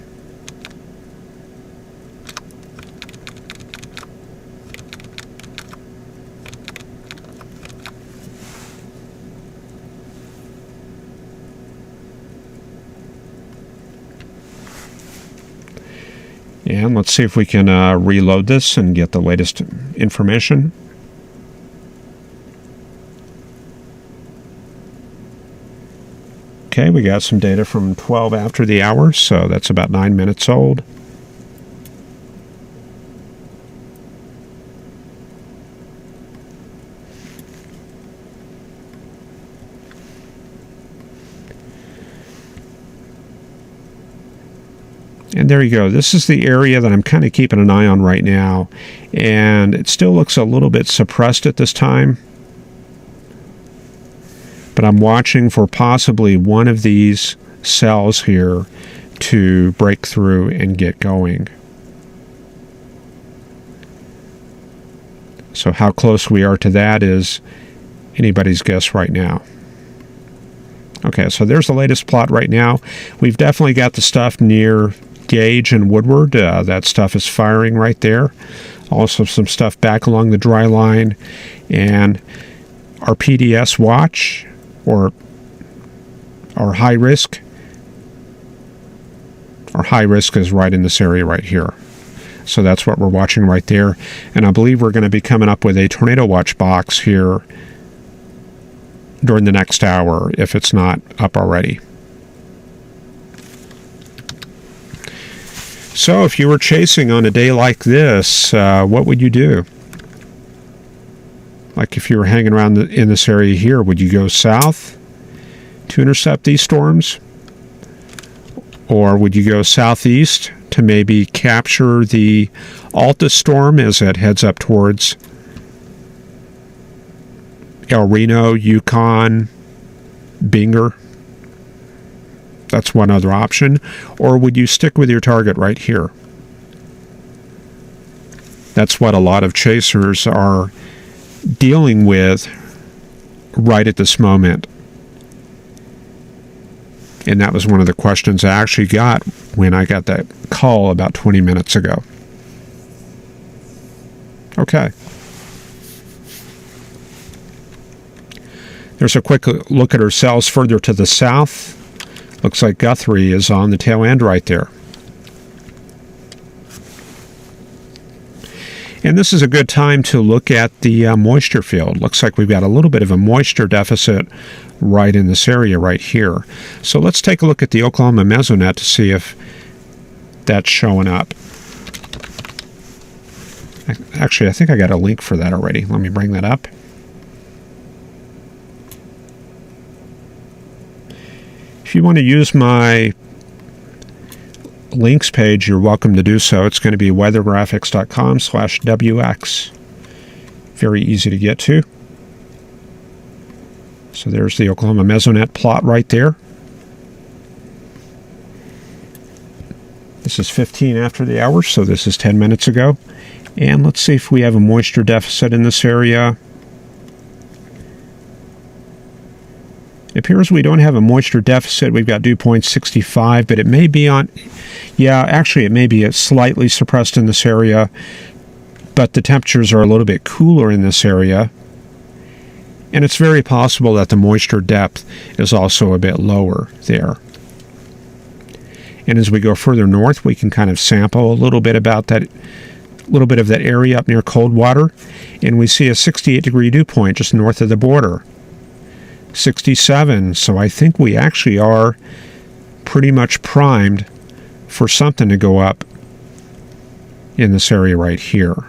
And let's see if we can reload this and get the latest information. Okay, we got some data from 12 after the hour, so that's about 9 minutes old. And there you go. This is the area that I'm kind of keeping an eye on right now, and it still looks a little bit suppressed at this time. But I'm watching for possibly one of these cells here to break through and get going. So how close we are to that is anybody's guess right now. Okay, so there's the latest plot right now. We've definitely got the stuff near Gage and Woodward. That stuff is firing right there. Also some stuff back along the dry line. And our PDS watch, or our high risk is right in this area right here. So that's what we're watching right there. And I believe we're going to be coming up with a tornado watch box here during the next hour, if it's not up already. So if you were chasing on a day like this, what would you do? Like if you were hanging around in this area here, would you go south to intercept these storms? Or would you go southeast to maybe capture the Alta storm as it heads up towards El Reno, Yukon, Binger. That's one other option. Or would you stick with your target right here? That's what a lot of chasers are dealing with right at this moment. And that was one of the questions I actually got when I got that call about 20 minutes ago. Okay. There's a quick look at our cells further to the south. Looks like Guthrie is on the tail end right there. And this is a good time to look at the moisture field. Looks like we've got a little bit of a moisture deficit right in this area right here. So let's take a look at the Oklahoma Mesonet to see if that's showing up. Actually, I think I got a link for that already. Let me bring that up. If you want to use my links page, you're welcome to do so. It's going to be weathergraphics.com/WX. Very easy to get to. So there's the Oklahoma Mesonet plot right there. This is 15 after the hour, so this is 10 minutes ago. And let's see if we have a moisture deficit in this area. It appears we don't have a moisture deficit. We've got dew point 65, but it may be on... Yeah, actually it may be slightly suppressed in this area, but the temperatures are a little bit cooler in this area. And it's very possible that the moisture depth is also a bit lower there. And as we go further north, we can kind of sample a little bit about that, little bit of that area up near Coldwater, and we see a 68-degree dew point just north of the border. 67, so I think we actually are pretty much primed for something to go up in this area right here.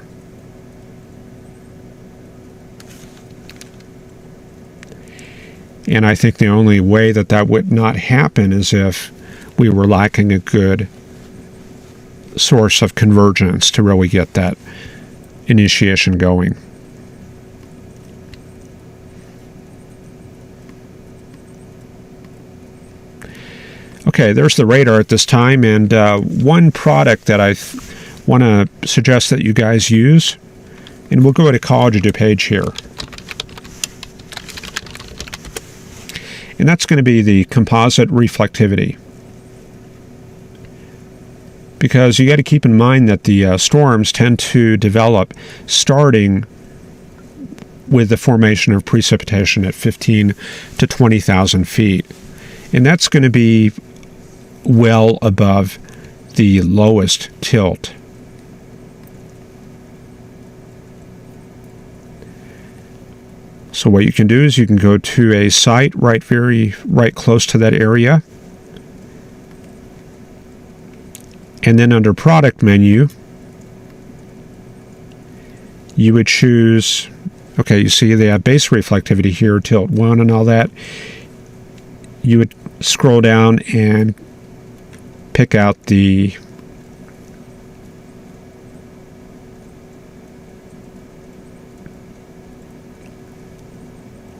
And I think the only way that that would not happen is if we were lacking a good source of convergence to really get that initiation going. Okay, there's the radar at this time, and one product that I want to suggest that you guys use, and we'll go to College of DuPage here. And that's going to be the composite reflectivity. Because you got to keep in mind that the storms tend to develop starting with the formation of precipitation at 15 to 20,000 feet. And that's going to be well above the lowest tilt. So what you can do is you can go to a site right close to that area, and then under product menu you would choose, okay, you see they have base reflectivity here, tilt 1 and all that. You would scroll down and pick out the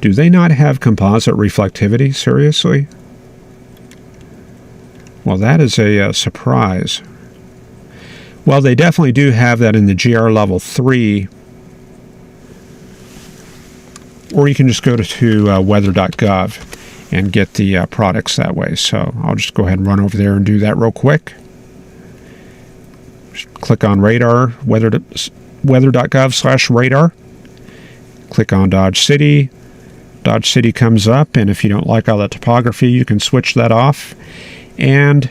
do they not have composite reflectivity? Seriously? Well, that is a surprise. Well, they definitely do have that in the GR level 3. Or you can just go to weather.gov and get the products that way. So I'll just go ahead and run over there and do that real quick. Just click on radar, weather.gov/radar. Click on Dodge City. Dodge City comes up, and if you don't like all that topography, you can switch that off. And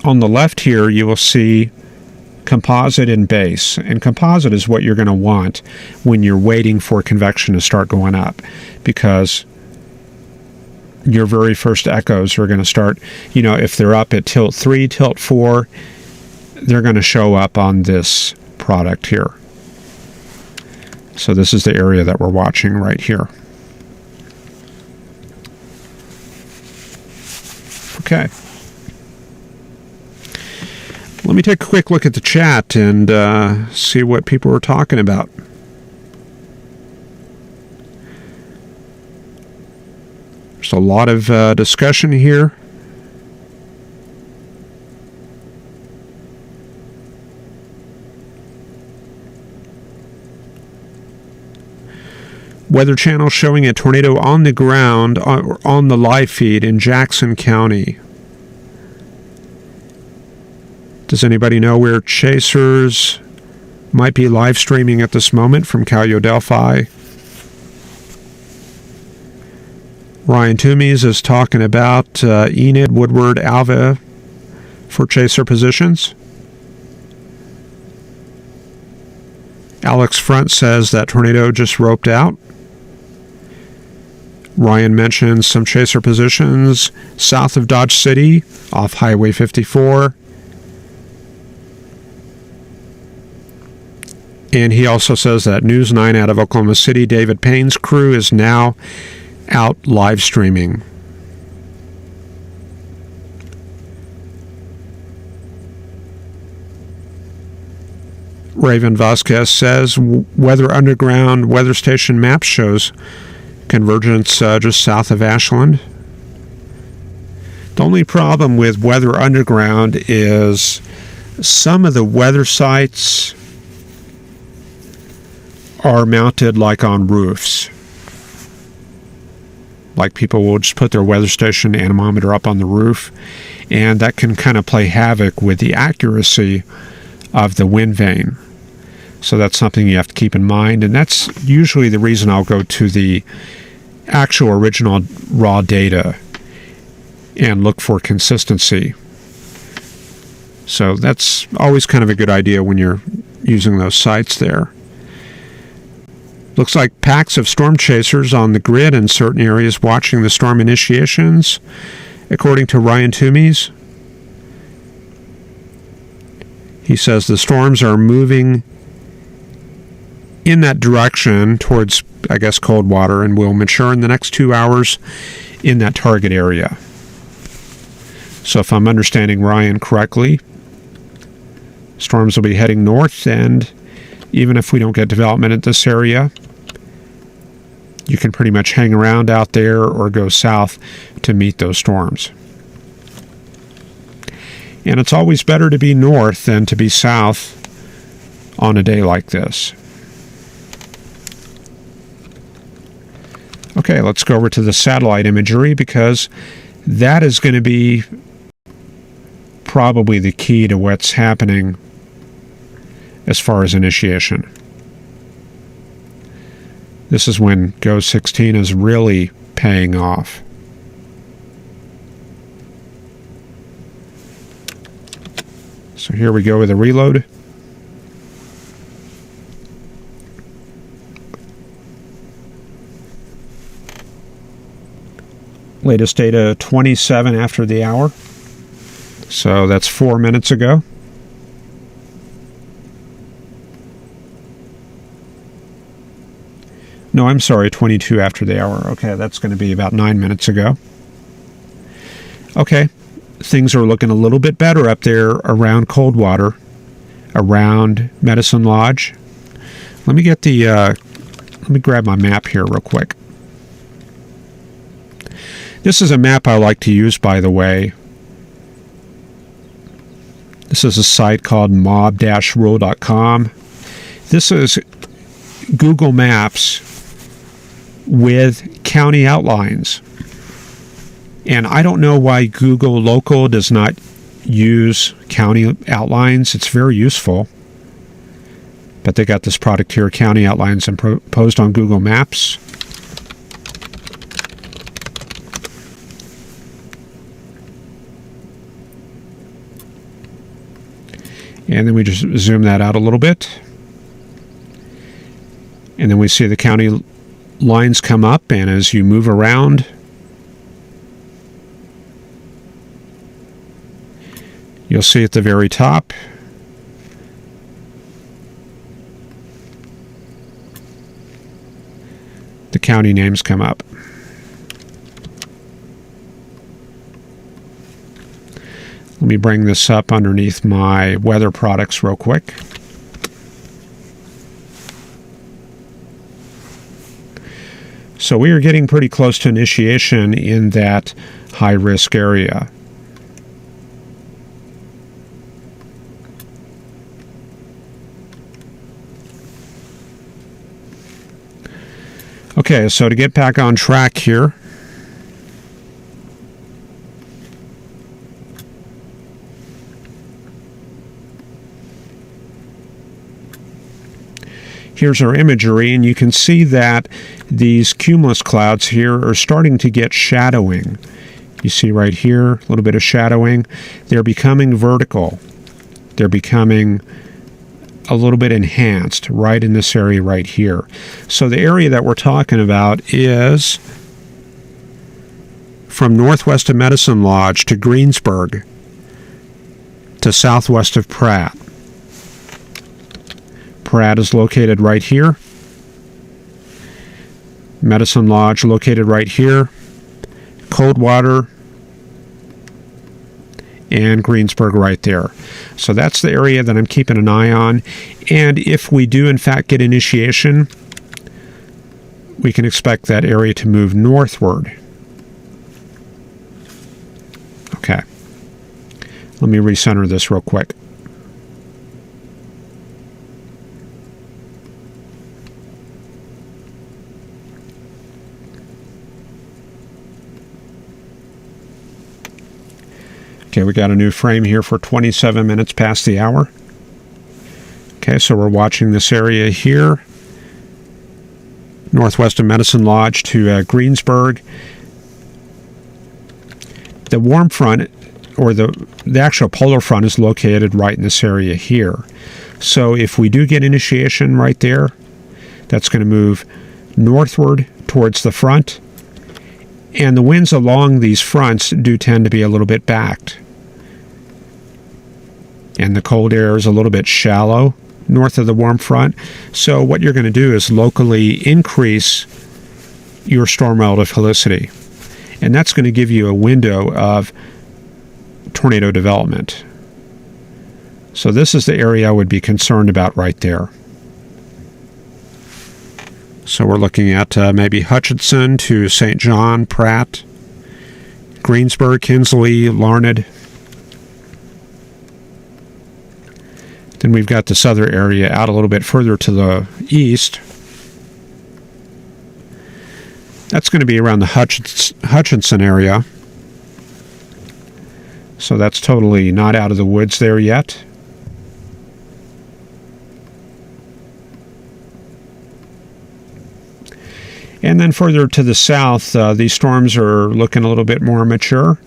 on the left here, you will see composite and base. And composite is what you're going to want when you're waiting for convection to start going up, because your very first echoes are going to start, if they're up at tilt 3, tilt 4, they're going to show up on this product here. So this is the area that we're watching right here. Okay. Let me take a quick look at the chat and see what people were talking about. There's a lot of discussion here. Weather Channel showing a tornado on the ground on the live feed in Jackson County. Does anybody know where chasers might be live streaming at this moment from Cayo Delphi? Ryan Toomeys is talking about Enid, Woodward, Alva for chaser positions. Alex Front says that tornado just roped out. Ryan mentions some chaser positions south of Dodge City off Highway 54. And he also says that News 9 out of Oklahoma City, David Payne's crew, is now out live streaming. Raven Vasquez says Weather Underground weather station map shows convergence just south of Ashland. The only problem with Weather Underground is some of the weather sites are mounted like on roofs. Like people will just put their weather station anemometer up on the roof, and that can kind of play havoc with the accuracy of the wind vane. So that's something you have to keep in mind, and that's usually the reason I'll go to the actual original raw data and look for consistency. So that's always kind of a good idea when you're using those sites there. Looks like packs of storm chasers on the grid in certain areas watching the storm initiations, according to Ryan Toomeys. He says the storms are moving in that direction towards, I guess, Coldwater, and will mature in the next 2 hours in that target area. So if I'm understanding Ryan correctly, storms will be heading north, and even if we don't get development at this area, you can pretty much hang around out there or go south to meet those storms. And it's always better to be north than to be south on a day like this. Okay, let's go over to the satellite imagery, because that is going to be probably the key to what's happening as far as initiation. This is when Go 16 is really paying off. So here we go with a reload. Latest data 27 after the hour. So that's 4 minutes ago. No, I'm sorry, 22 after the hour. Okay, that's going to be about 9 minutes ago. Okay, things are looking a little bit better up there around Coldwater, around Medicine Lodge. Let me get the, let me grab my map here real quick. This is a map I like to use, by the way. This is a site called mob-rule.com. This is Google Maps with county outlines. And I don't know why Google Local does not use county outlines. It's very useful. But they got this product here, county outlines, imposed on Google Maps. And then we just zoom that out a little bit. And then we see the county lines come up, and as you move around, you'll see at the very top the county names come up. Let me bring this up underneath my weather products real quick. So we are getting pretty close to initiation in that high-risk area. Okay, so to get back on track here, here's our imagery, and you can see that these cumulus clouds here are starting to get shadowing. You see right here, a little bit of shadowing. They're becoming vertical. They're becoming a little bit enhanced right in this area right here. So the area that we're talking about is from northwest of Medicine Lodge to Greensburg to southwest of Pratt. Pratt is located right here. Medicine Lodge located right here. Coldwater and Greensburg right there. So that's the area that I'm keeping an eye on. And if we do in fact get initiation, we can expect that area to move northward. Okay. Let me recenter this real quick. Okay, we got a new frame here for 27 minutes past the hour. Okay, so we're watching this area here, northwest of Medicine Lodge to Greensburg. The warm front, or the actual polar front, is located right in this area here. So if we do get initiation right there, that's going to move northward towards the front. And the winds along these fronts do tend to be a little bit backed. And the cold air is a little bit shallow north of the warm front. So what you're going to do is locally increase your storm relative helicity. And that's going to give you a window of tornado development. So this is the area I would be concerned about right there. So we're looking at maybe Hutchinson to St. John, Pratt, Greensburg, Kinsley, Larned. Then we've got this other area out a little bit further to the east. That's going to be around the Hutchinson area. So that's totally not out of the woods there yet. And then further to the south, these storms are looking a little bit more mature.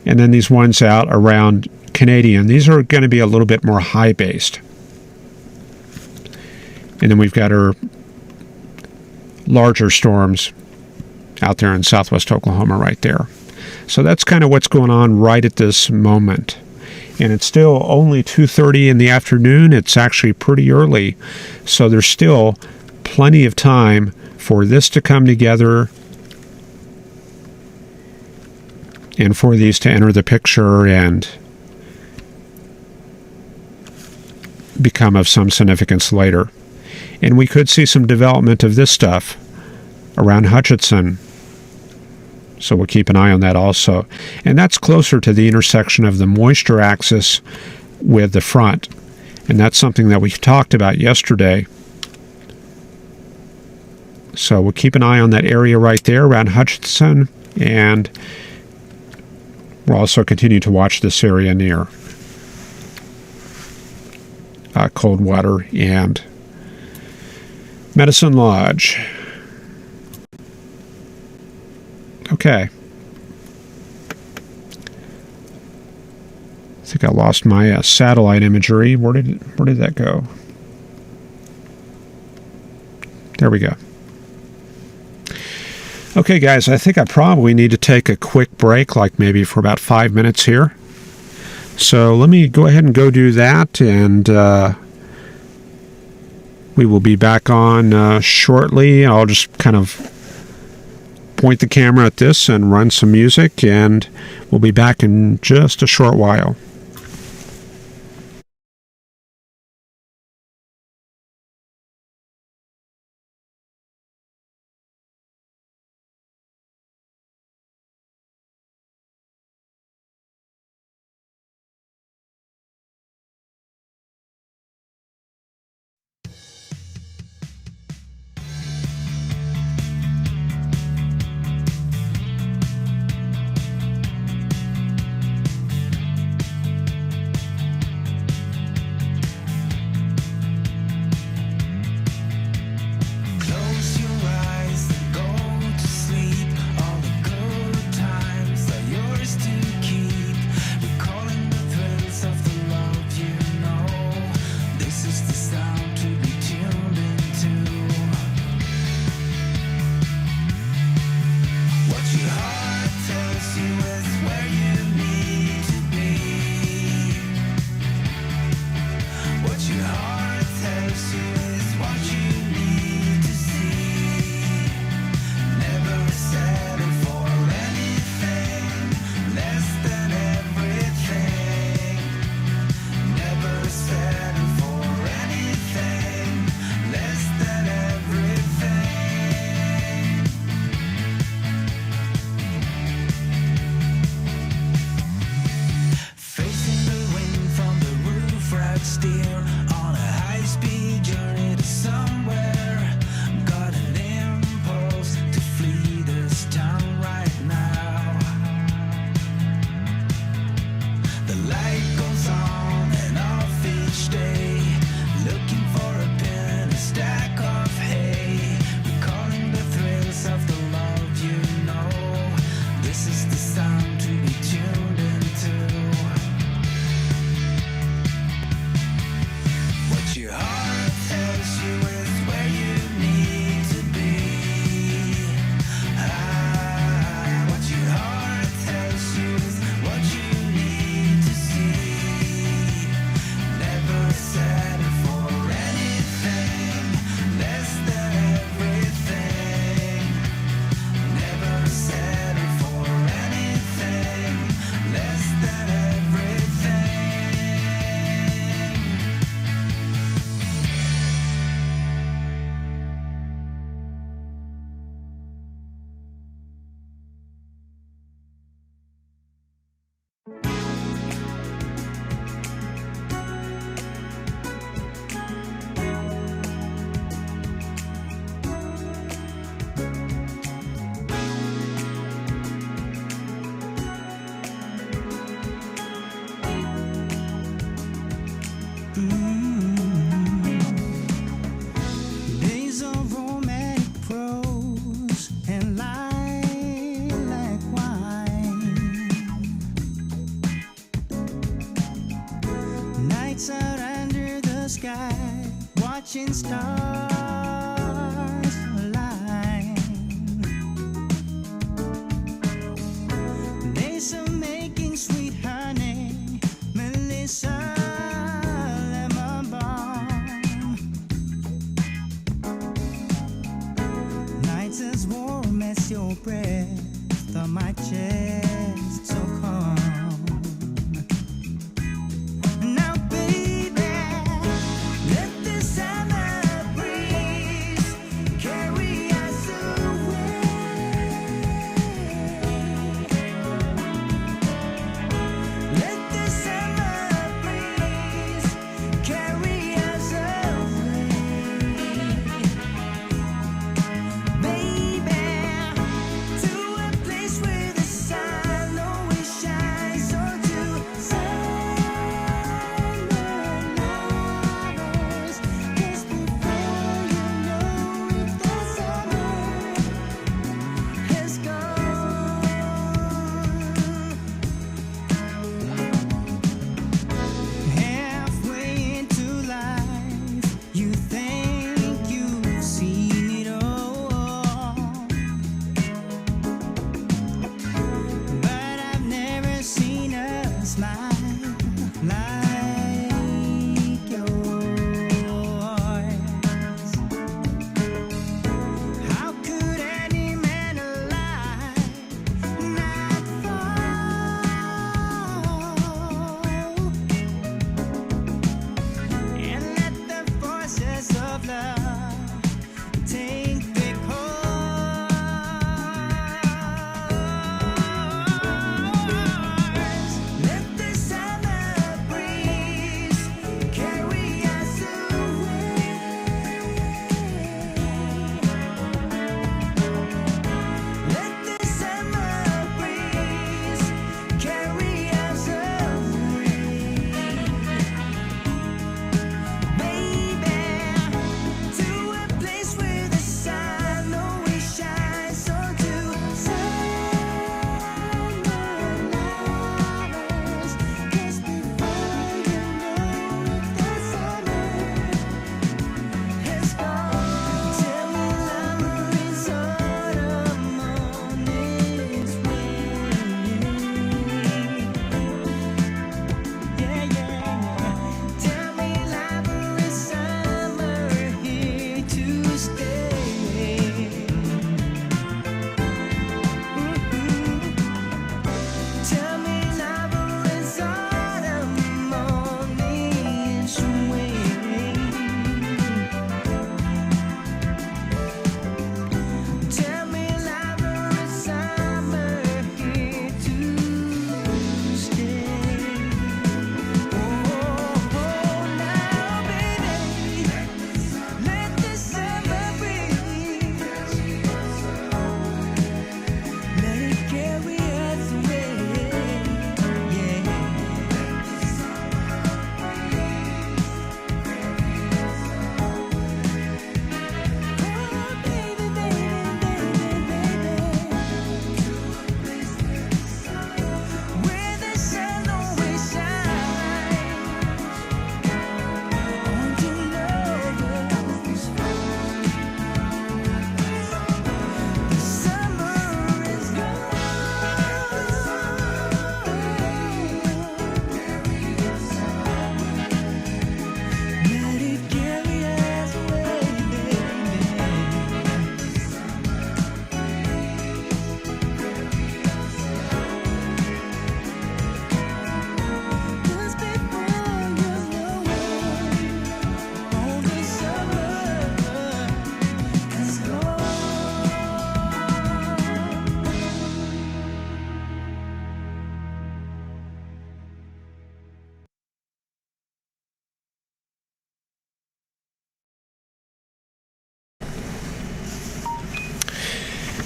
And then these ones out around Canadian, these are going to be a little bit more high-based. And then we've got our larger storms out there in southwest Oklahoma right there. So that's kind of what's going on right at this moment. And it's still only 2:30 in the afternoon. It's actually pretty early. So there's still plenty of time for this to come together and for these to enter the picture and become of some significance later. And we could see some development of this stuff around Hutchinson. So we'll keep an eye on that also. And that's closer to the intersection of the moisture axis with the front. And that's something that we talked about yesterday. So we'll keep an eye on that area right there around Hutchinson, and we'll also continue to watch this area near Coldwater and Medicine Lodge. Okay. I think I lost my satellite imagery. Where did that go? There we go. Okay, guys, I think I probably need to take a quick break, like maybe for about 5 minutes here. So let me go ahead and go do that, and we will be back on shortly. I'll just kind of point the camera at this and run some music, and we'll be back in just a short while. steer on a high-speed journey to somewhere. Got an impulse to flee this town right now. The light goes on and off each day, looking for a pin, a stack of hay, recalling the thrills of the love you know. This is the sound to be tuned into. What your heart tells you is where you need to be. What your heart tells you is what you need to see. Never settle for anything less than everything. Never settle for anything less than everything. Days of romantic prose and lilac wine. Nights out under the sky, watching stars align. Days of making sweet honey, Melissa lemon balm. Nights as warm as your breath on my chest, so calm. Now baby, let the summer breeze carry us away. Let the summer breeze carry us away. Baby, to a place where the sun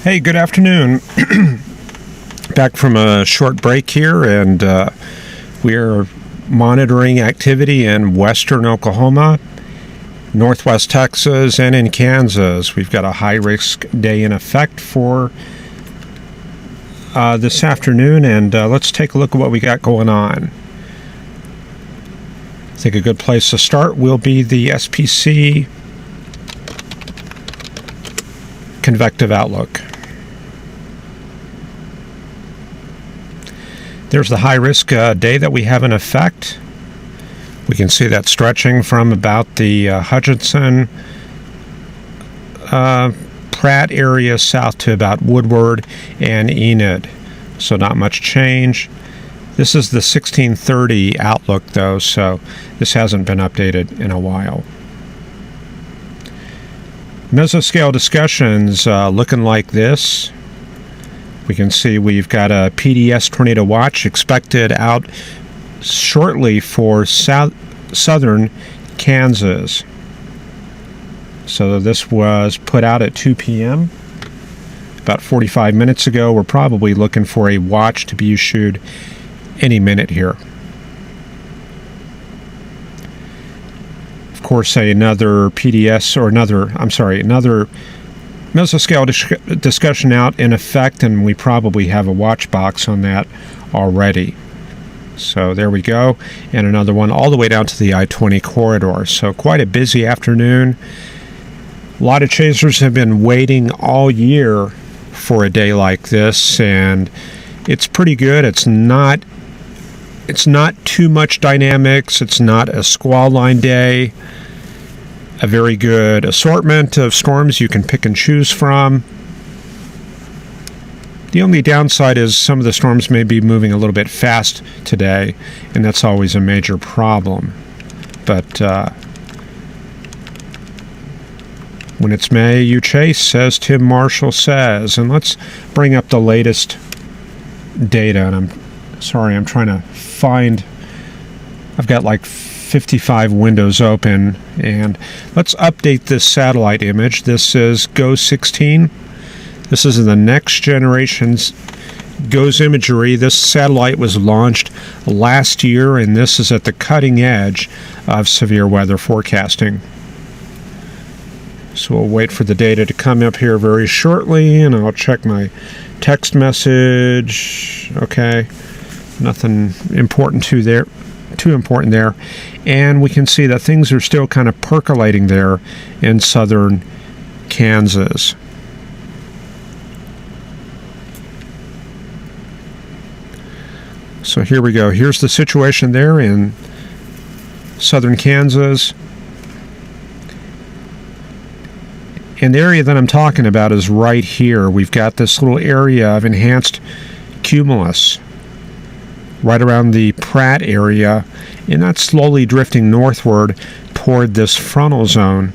Hey, good afternoon. Back from a short break here, and we're monitoring activity in western Oklahoma, northwest Texas, and in Kansas. We've got a high-risk day in effect for this afternoon, and let's take a look at what we got going on. I think a good place to start will be the SPC Convective outlook. There's the high-risk day that we have in effect. We can see that stretching from about the Hutchinson, Pratt area south to about Woodward and Enid. So not much change. This is the 1630 outlook, though, so this hasn't been updated in a while. Mesoscale discussions looking like this. We can see we've got a PDS tornado watch expected out shortly for southern Kansas. So this was put out at 2 p.m. about 45 minutes ago. We're probably looking for a watch to be issued any minute here. Of course, another PDS or another Mesoscale discussion out in effect, and we probably have a watch box on that already. So there we go, and another one all the way down to the I-20 corridor. So quite a busy afternoon. A lot of chasers have been waiting all year for a day like this, and it's pretty good. It's not too much dynamics. It's not a squall line day. A very good assortment of storms you can pick and choose from. The only downside is some of the storms may be moving a little bit fast today, and that's always a major problem. But when it's May, you chase, as Tim Marshall says. And let's bring up the latest data. And I'm sorry, I'm trying to find... I've got like 55 windows open, and let's update this satellite image. This is GO-16. This is the next generation's GOES imagery. This satellite was launched last year, and this is at the cutting edge of severe weather forecasting. So we'll wait for the data to come up here very shortly, and I'll check my text message. Okay, nothing important too important there. And we can see that things are still kind of percolating there in southern Kansas. So here we go. Here's the situation there in southern Kansas. And the area that I'm talking about is right here. We've got this little area of enhanced cumulus right around the Pratt area, and that's slowly drifting northward toward this frontal zone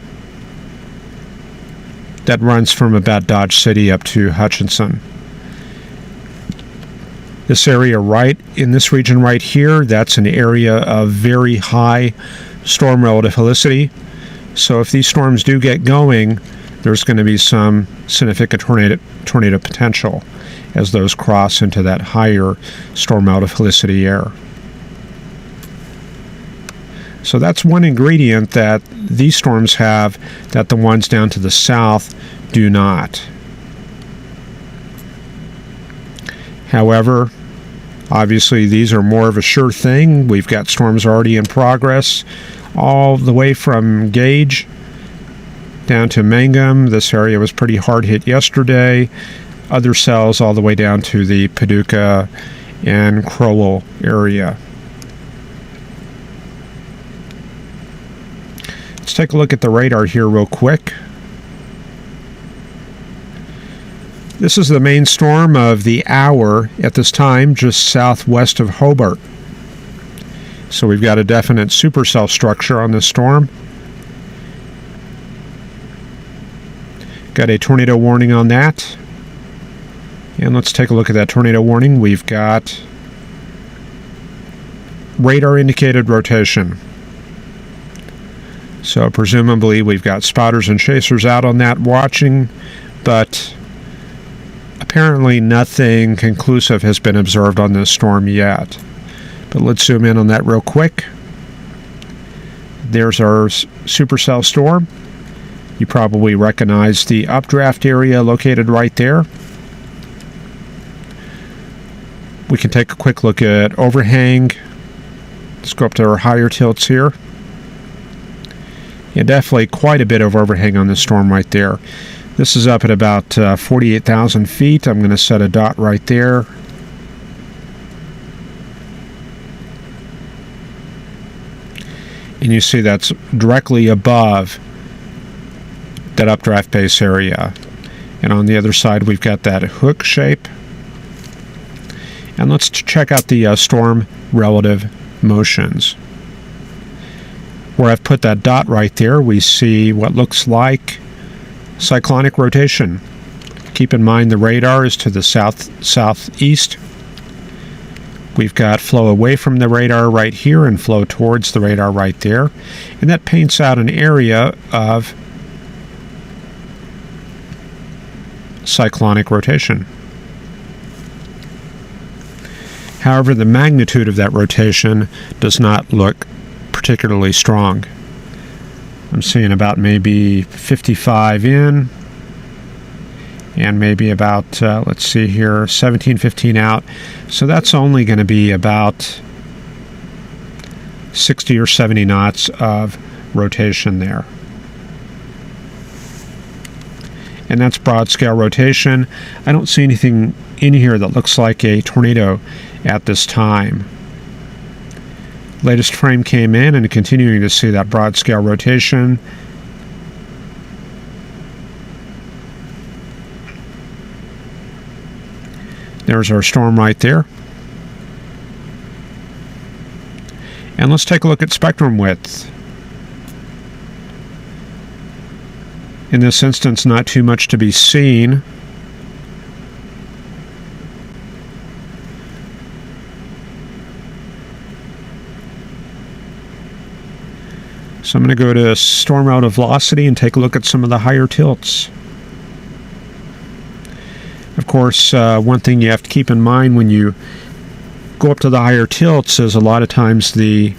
that runs from about Dodge City up to Hutchinson. This area right in this region right here, that's an area of very high storm relative helicity. So if these storms do get going, there's going to be some significant tornado potential as those cross into that higher storm relative helicity air. So that's one ingredient that these storms have that the ones down to the south do not. However, obviously these are more of a sure thing. We've got storms already in progress all the way from Gage down to Mangum. This area was pretty hard hit yesterday. Other cells all the way down to the Paducah and Crowell area. Let's take a look at the radar here real quick. This is the main storm of the hour at this time, just southwest of Hobart. So we've got a definite supercell structure on this storm. Got a tornado warning on that. And let's take a look at that tornado warning. We've got radar indicated rotation. So presumably we've got spotters and chasers out on that watching, but Apparently nothing conclusive has been observed on this storm yet. But let's zoom in on that real quick. There's our supercell storm. You probably recognize the updraft area located right there. We can take a quick look at overhang. Let's go up to our higher tilts here. Yeah, definitely quite a bit of overhang on this storm right there. This is up at about 48,000 feet. I'm going to set a dot right there. And you see that's directly above that updraft base area. And on the other side, we've got that hook shape. And let's check out the storm relative motions. Where I've put that dot right there, we see what looks like cyclonic rotation. Keep in mind the radar is to the southeast. We've got flow away from the radar right here and flow towards the radar right there. And that paints out an area of cyclonic rotation. However, the magnitude of that rotation does not look particularly strong. I'm seeing about maybe 55 in and maybe about, let's see here, 17, 15 out. So that's only going to be about 60 or 70 knots of rotation there. And that's broad scale rotation. I don't see anything in here that looks like a tornado at this time. Latest frame came in and continuing to see that broad scale rotation. There's our storm right there. And let's take a look at spectrum width. In this instance, not too much to be seen. So I'm going to go to storm relative velocity and take a look at some of the higher tilts. Of course, one thing you have to keep in mind when you go up to the higher tilts is a lot of times the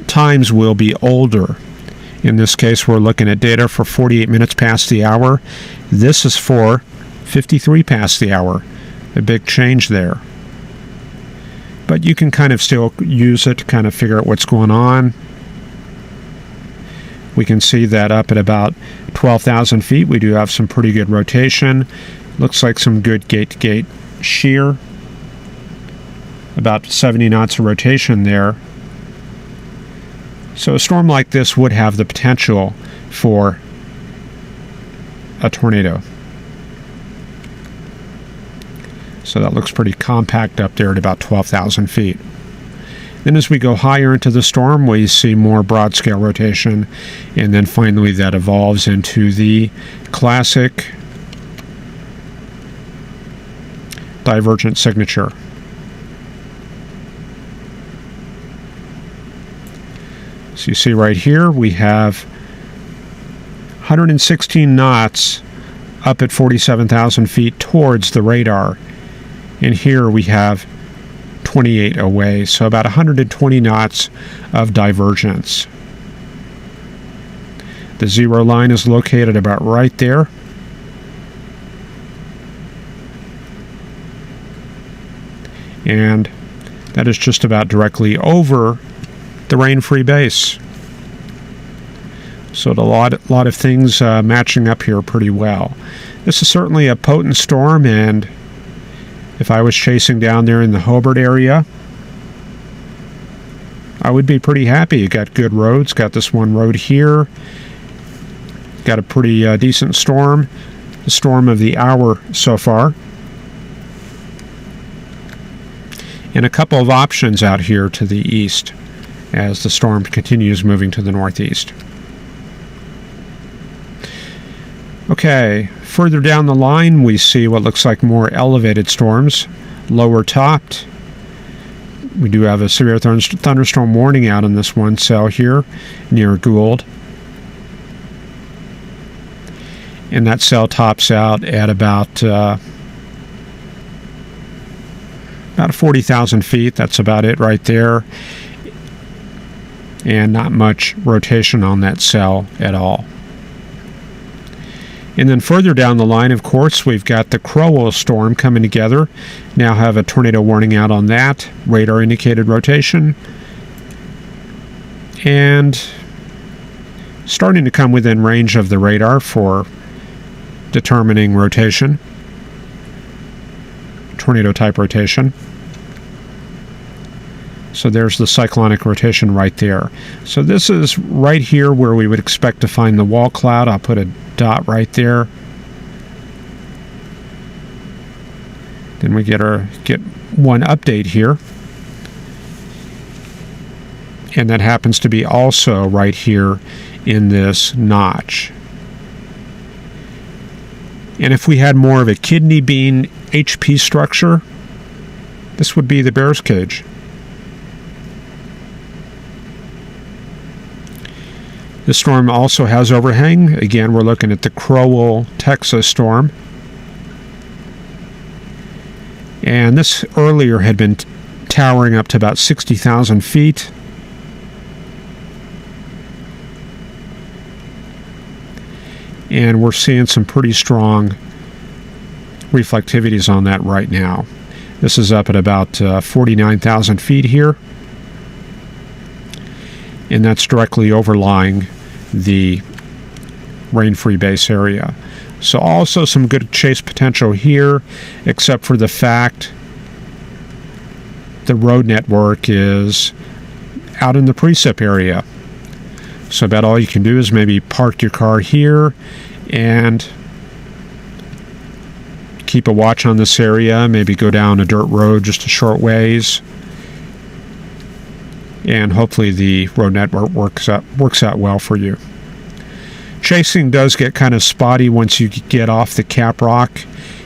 times will be older. In this case, we're looking at data for 48 minutes past the hour. This is for 53 past the hour. A big change there. But you can kind of still use it to kind of figure out what's going on. We can see that up at about 12,000 feet, we do have some pretty good rotation. Looks like some good gate-to-gate shear. About 70 knots of rotation there. So a storm like this would have the potential for a tornado. So that looks pretty compact up there at about 12,000 feet. Then as we go higher into the storm, we see more broad scale rotation, and then finally that evolves into the classic divergent signature. So you see right here we have 116 knots up at 47,000 feet towards the radar, and here we have 28 away, so about 120 knots of divergence. The zero line is located about right there. And that is just about directly over the rain-free base. So a lot of things matching up here pretty well. This is certainly a potent storm, and if I was chasing down there in the Hobart area, I would be pretty happy. You got good roads, got this one road here, got a pretty decent storm, the storm of the hour so far. And a couple of options out here to the east as the storm continues moving to the northeast. Okay, further down the line we see what looks like more elevated storms, lower topped. We do have a severe thunderstorm warning out on this one cell here near Gould. And that cell tops out at about 40,000 feet. That's about it right there. And not much rotation on that cell at all. And then further down the line, of course, we've got the Crowell storm coming together. Now have a tornado warning out on that. Radar indicated rotation. And starting to come within range of the radar for determining rotation. Tornado type rotation. So there's the cyclonic rotation right there. So this is right here where we would expect to find the wall cloud. I'll put a dot right there. Then we get one update here. And that happens to be also right here in this notch. And if we had more of a kidney bean HP structure, this would be the Bear's Cage. This storm also has overhang. Again, we're looking at the Crowell, Texas storm. And this earlier had been towering up to about 60,000 feet. And we're seeing some pretty strong reflectivities on that right now. This is up at about 49,000 feet here. And that's directly overlying the rain-free base area. So also some good chase potential here, except for the fact the road network is out in the precip area. So about all you can do is maybe park your car here and keep a watch on this area, maybe go down a dirt road just a short ways, and hopefully the road network works out well for you. Chasing does get kind of spotty once you get off the cap rock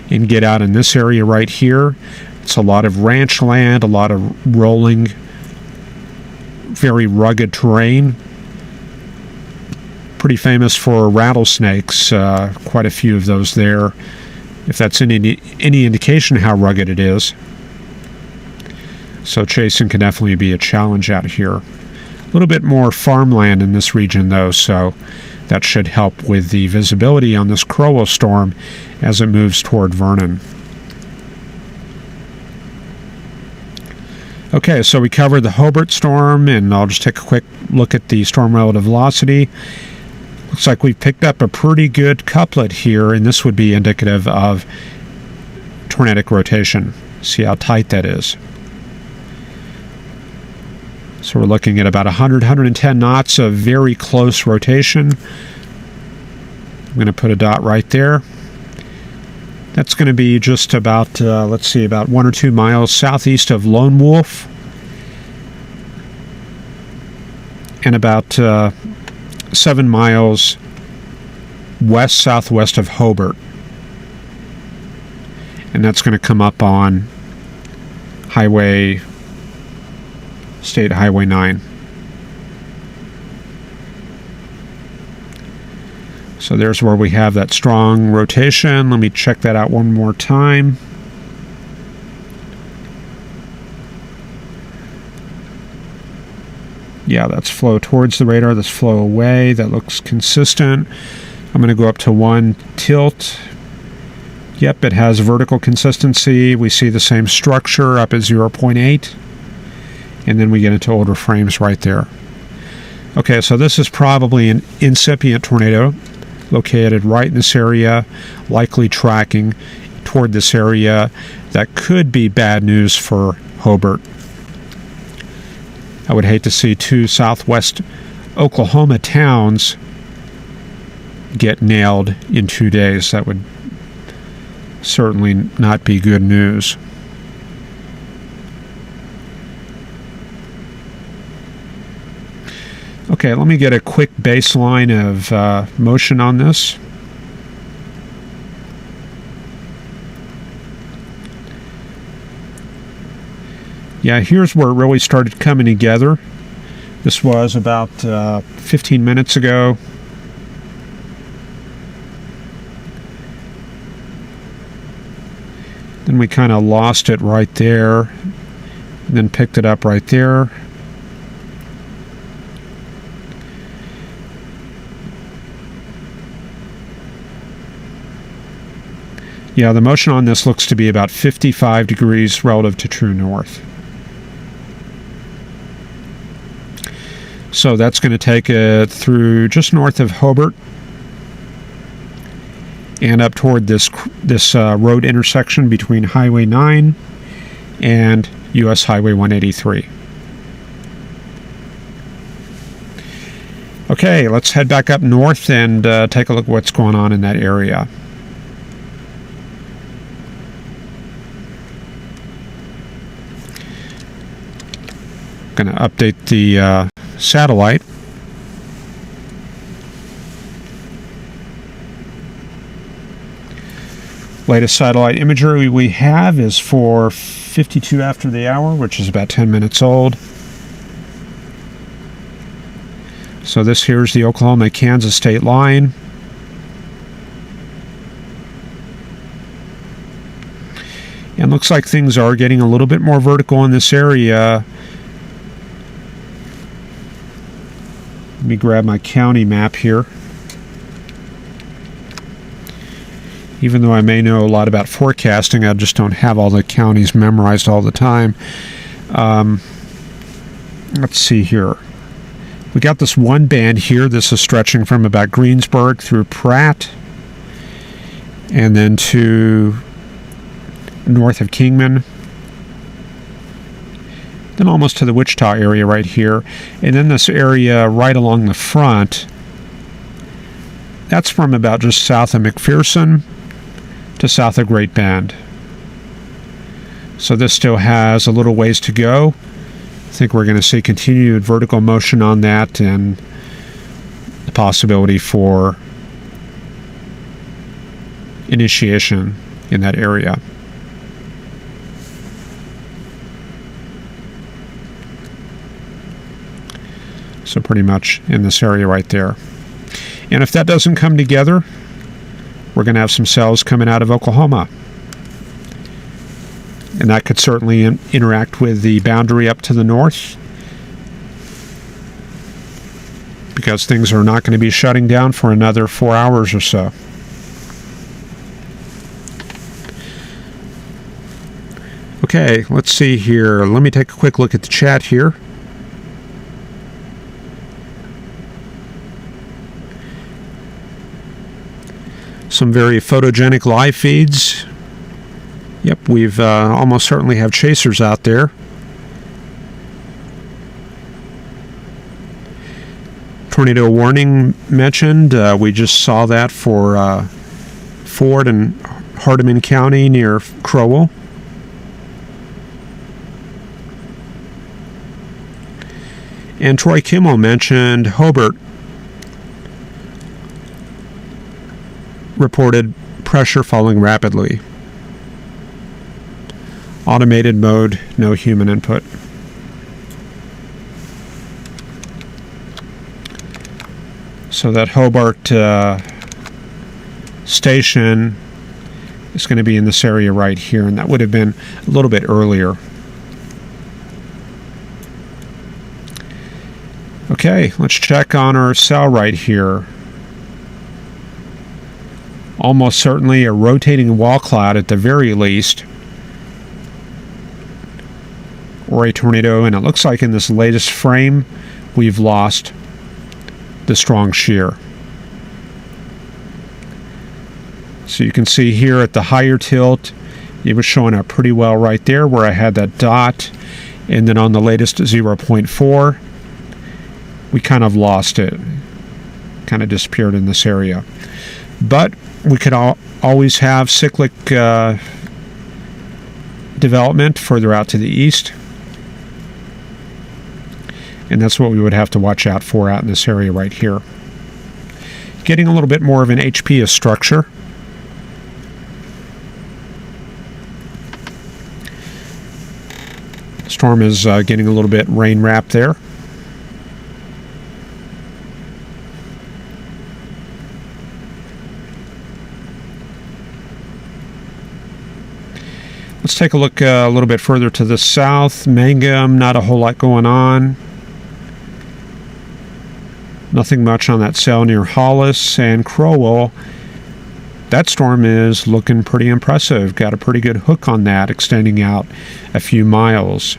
and get out in this area right here. It's a lot of ranch land, a lot of rolling, very rugged terrain. Pretty famous for rattlesnakes, quite a few of those there, if that's any indication how rugged it is. So chasing can definitely be a challenge out here. A little bit more farmland in this region though, so that should help with the visibility on this Crowell storm as it moves toward Vernon. Okay, so we covered the Hobart storm, and I'll just take a quick look at the storm relative velocity. Looks like we've picked up a pretty good couplet here, and this would be indicative of tornadic rotation. See how tight that is. So we're looking at about 110 knots of very close rotation. I'm going to put a dot right there. That's going to be just about, about 1 or 2 miles southeast of Lone Wolf, and about 7 miles west-southwest of Hobart. And that's going to come up on State Highway 9. So there's where we have that strong rotation. Let me check that out one more time. Yeah, that's flow towards the radar, that's flow away. That looks consistent. I'm going to go up to 1 tilt. Yep, it has vertical consistency. We see the same structure up at 0.8. And then we get into older frames right there. Okay, so this is probably an incipient tornado located right in this area, likely tracking toward this area. That could be bad news for Hobart. I would hate to see 2 southwest Oklahoma towns get nailed in 2 days. That would certainly not be good news. Okay, let me get a quick baseline of motion on this. Yeah, here's where it really started coming together. This was about 15 minutes ago. Then we kind of lost it right there, and then picked it up right there. Yeah, the motion on this looks to be about 55 degrees relative to true north. So that's going to take it through just north of Hobart and up toward this road intersection between Highway 9 and US Highway 183. Okay, let's head back up north and take a look at what's going on in that area. Going to update the satellite. Latest satellite imagery we have is for 52 after the hour, which is about 10 minutes old. So this here is the Oklahoma-Kansas state line. And looks like things are getting a little bit more vertical in this area. Let me grab my county map here. Even though I may know a lot about forecasting, I just don't have all the counties memorized all the time. Let's see here. We got this one band here. This is stretching from about Greensburg through Pratt and then to north of Kingman. Then almost to the Wichita area right here. And then this area right along the front, that's from about just south of McPherson to south of Great Bend. So this still has a little ways to go. I think we're going to see continued vertical motion on that and the possibility for initiation in that area. So pretty much in this area right there. And if that doesn't come together, we're going to have some cells coming out of Oklahoma. And that could certainly interact with the boundary up to the north, because things are not going to be shutting down for another 4 hours or so. Okay, let's see here. Let me take a quick look at the chat here. Some very photogenic live feeds. Yep, we've almost certainly have chasers out there. Tornado warning mentioned. We just saw that for Ford and Hardeman County near Crowell. And Troy Kimmel mentioned Hobart reported pressure falling rapidly. Automated mode, no human input. So that Hobart station is going to be in this area right here, and that would have been a little bit earlier. Okay, let's check on our cell right here. Almost certainly a rotating wall cloud at the very least, or a tornado, and it looks like in this latest frame we've lost the strong shear. So you can see here at the higher tilt it was showing up pretty well right there where I had that dot, and then on the latest 0.4 we kind of lost it, kind of disappeared in this area. But we could always have cyclic development further out to the east, and that's what we would have to watch out for out in this area right here. Getting a little bit more of an HP structure. Storm is getting a little bit rain wrapped there. Let's take a look a little bit further to the south. Mangum, not a whole lot going on. Nothing much on that cell near Hollis. And Crowell, that storm is looking pretty impressive. Got a pretty good hook on that, extending out a few miles.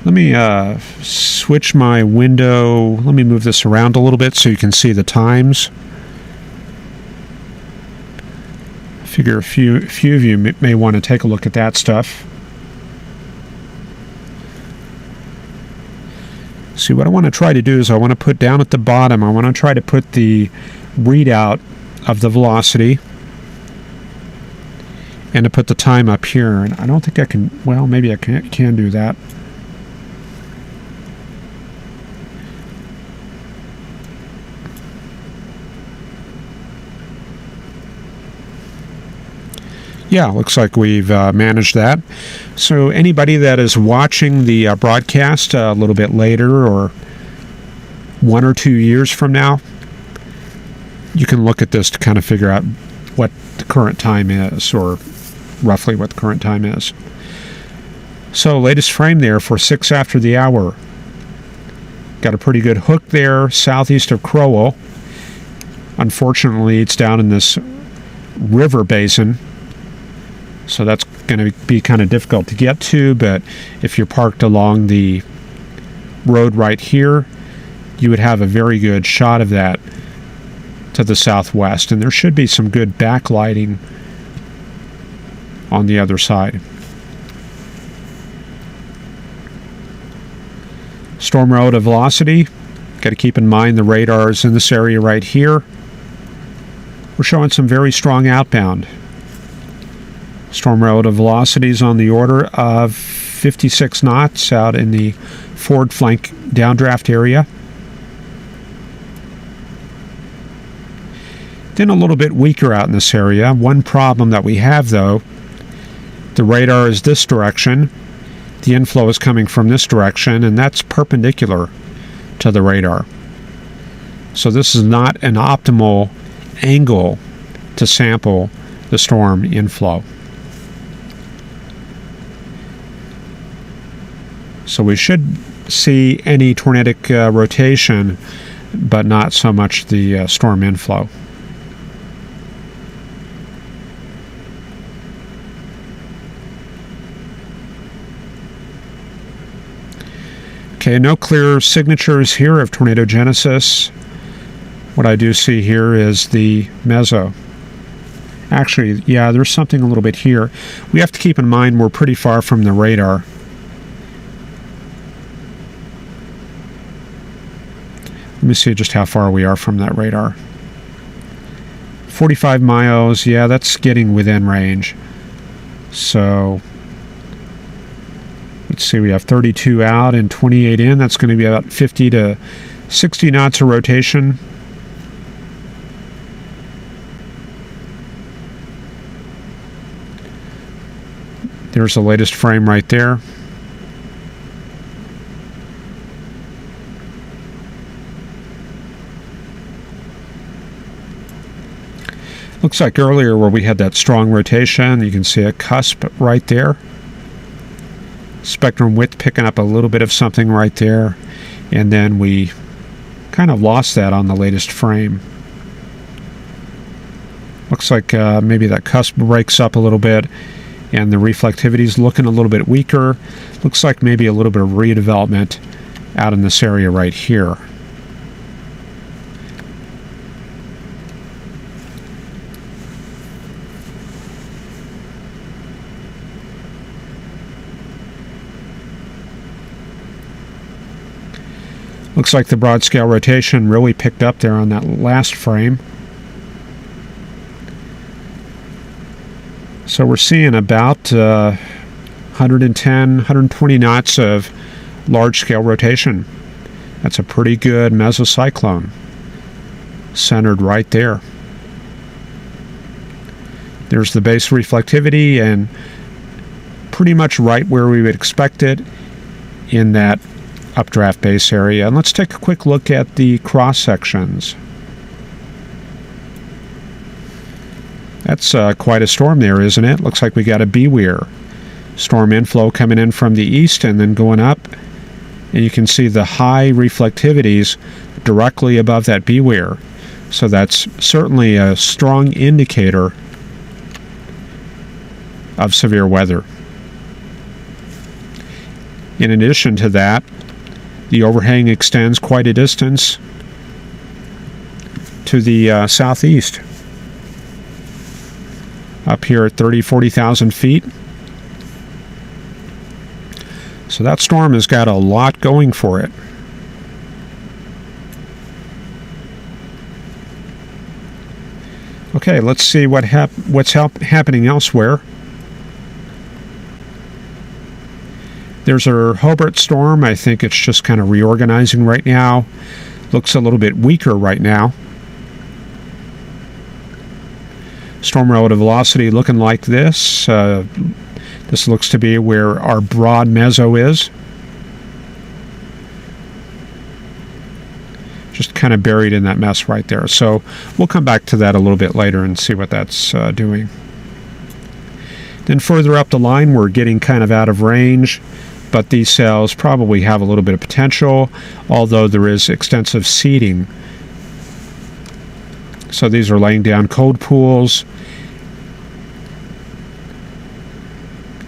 Let me switch my window. Let me move this around a little bit so you can see the times. I figure a few of you may want to take a look at that stuff. See, what I want to try to do is I want to put down at the bottom, I want to try to put the readout of the velocity and to put the time up here. And I don't think I can, well, maybe I can do that. Yeah, looks like we've managed that. So anybody that is watching the broadcast a little bit later or 1 or 2 years from now, you can look at this to kind of figure out what the current time is, or roughly what the current time is. So latest frame there for 6 after the hour. Got a pretty good hook there southeast of Crowell. Unfortunately, it's down in this river basin, so that's going to be kind of difficult to get to, but if you're parked along the road right here, you would have a very good shot of that to the southwest, and there should be some good backlighting on the other side. Storm relative velocity, got to keep in mind the radar is in this area right here. We're showing some very strong outbound. Storm relative velocity is on the order of 56 knots out in the forward flank downdraft area. Then a little bit weaker out in this area. One problem that we have, though, the radar is this direction. The inflow is coming from this direction, and that's perpendicular to the radar. So this is not an optimal angle to sample the storm inflow. So we should see any tornadic rotation, but not so much the storm inflow. Okay, no clear signatures here of tornadogenesis. What I do see here is the meso. Actually, yeah, there's something a little bit here. We have to keep in mind we're pretty far from the radar. Let me see just how far we are from that radar. 45 miles, yeah, that's getting within range. So, let's see, we have 32 out and 28 in. That's going to be about 50 to 60 knots of rotation. There's the latest frame right there. Looks like earlier where we had that strong rotation, you can see a cusp right there. Spectrum width picking up a little bit of something right there, and then we kind of lost that on the latest frame. Looks like maybe that cusp breaks up a little bit, and the reflectivity is looking a little bit weaker. Looks like maybe a little bit of redevelopment out in this area right here. Looks like the broad scale rotation really picked up there on that last frame. So we're seeing about 110, 120 knots of large scale rotation. That's a pretty good mesocyclone centered right there. There's the base reflectivity, and pretty much right where we would expect it in that updraft base area. And let's take a quick look at the cross sections. That's quite a storm there, isn't it? Looks like we got a beware. Storm inflow coming in from the east and then going up. And you can see the high reflectivities directly above that beware. So that's certainly a strong indicator of severe weather. In addition to that, the overhang extends quite a distance to the southeast. Up here at 40,000 feet. So that storm has got a lot going for it. Okay, let's see what's happening elsewhere. There's our Hobart storm. I think it's just kind of reorganizing right now. Looks a little bit weaker right now. Storm relative velocity looking like this. This looks to be where our broad meso is. Just kind of buried in that mess right there. So we'll come back to that a little bit later and see what that's doing. Then further up the line, we're getting kind of out of range, but these cells probably have a little bit of potential, although there is extensive seeding. So these are laying down cold pools.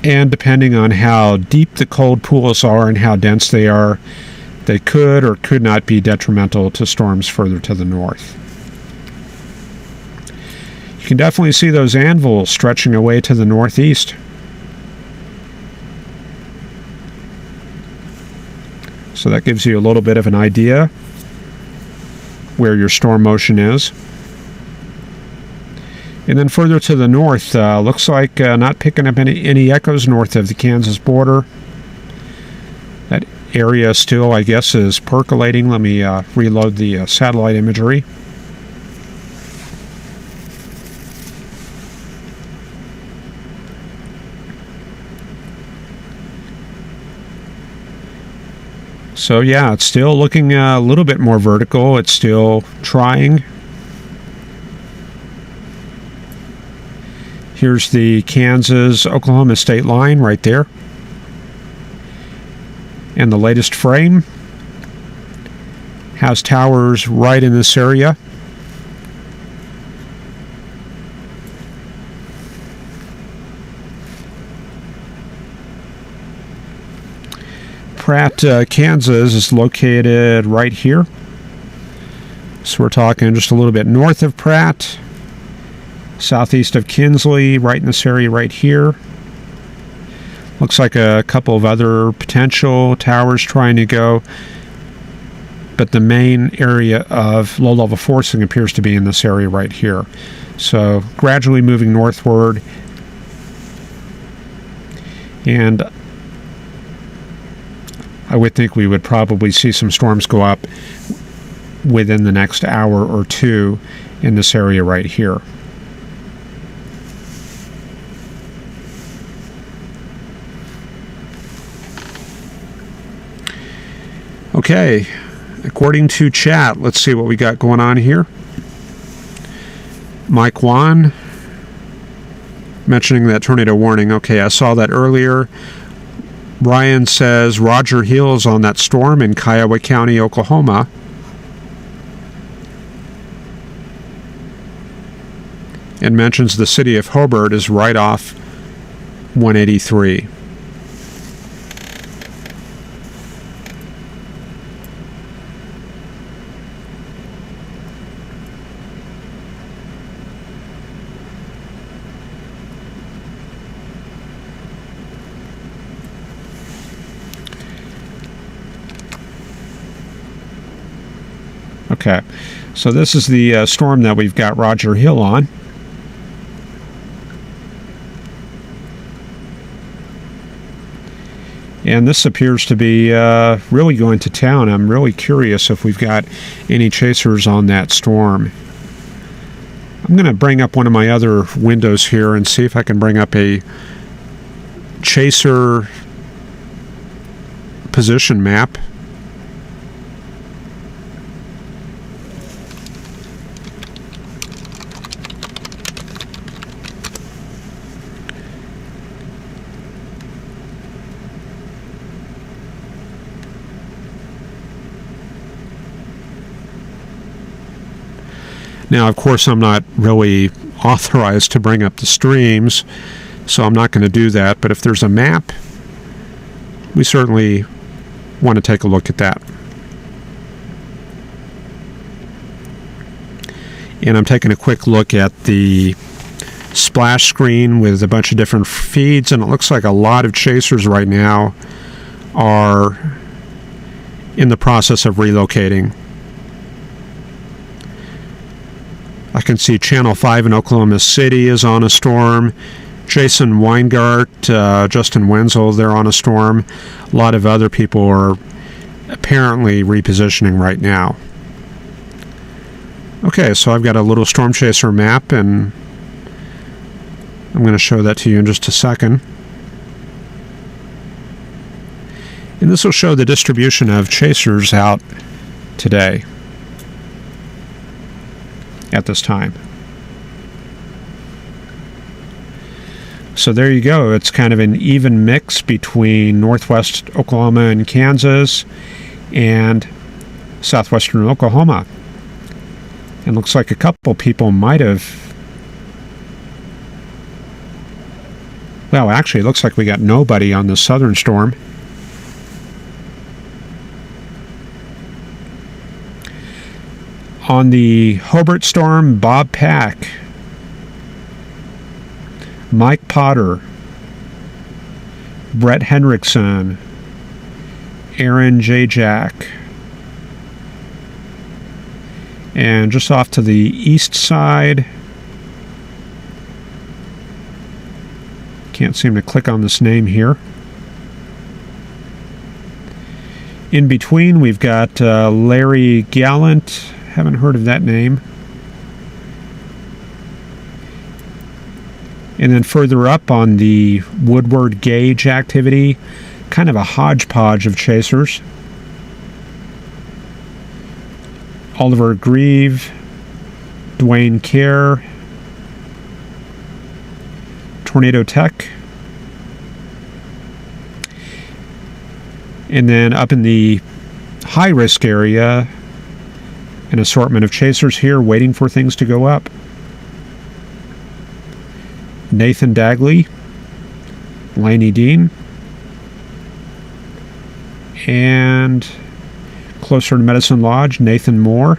And depending on how deep the cold pools are and how dense they are, they could or could not be detrimental to storms further to the north. You can definitely see those anvils stretching away to the northeast. So that gives you a little bit of an idea where your storm motion is. And then further to the north, looks like not picking up any echoes north of the Kansas border. That area still, I guess, is percolating. Let me reload the satellite imagery. So yeah, it's still looking a little bit more vertical. It's still trying. Here's the Kansas-Oklahoma state line right there. And the latest frame has towers right in this area. Pratt, Kansas is located right here. So we're talking just a little bit north of Pratt. Southeast of Kinsley, right in this area right here. Looks like a couple of other potential towers trying to go, but the main area of low-level forcing appears to be in this area right here. So gradually moving northward, and I would think we would probably see some storms go up within the next hour or two in this area right here. Okay, according to chat, let's see what we got going on here. Mike Wan mentioning that tornado warning. Okay, I saw that earlier. Brian says Roger Hill is on that storm in Kiowa County, Oklahoma. And mentions the city of Hobart is right off 183. Okay, so this is the storm that we've got Roger Hill on. And this appears to be really going to town. I'm really curious if we've got any chasers on that storm. I'm going to bring up one of my other windows here and see if I can bring up a chaser position map. Now, of course, I'm not really authorized to bring up the streams, so I'm not going to do that. But if there's a map, we certainly want to take a look at that. And I'm taking a quick look at the splash screen with a bunch of different feeds, and it looks like a lot of chasers right now are in the process of relocating. I can see Channel 5 in Oklahoma City is on a storm. Jason Weingart, Justin Wenzel, they're on a storm. A lot of other people are apparently repositioning right now. Okay, so I've got a little storm chaser map, and I'm going to show that to you in just a second. And this will show the distribution of chasers out today at this time. So there you go. It's kind of an even mix between northwest Oklahoma and Kansas and southwestern Oklahoma. And looks like a couple people might have... Well, actually, it looks like we got nobody on the southern storm. On the Hobart storm, Bob Pack, Mike Potter, Brett Hendrickson, Aaron J. Jack. And just off to the east side, can't seem to click on this name here. In between, we've got Larry Gallant. Haven't heard of that name. And then further up on the Woodward Gauge activity, kind of a hodgepodge of chasers. Oliver Grieve, Dwayne Kerr, Tornado Tech. And then up in the high-risk area, an assortment of chasers here waiting for things to go up. Nathan Dagley, Laney Dean, and closer to Medicine Lodge, Nathan Moore.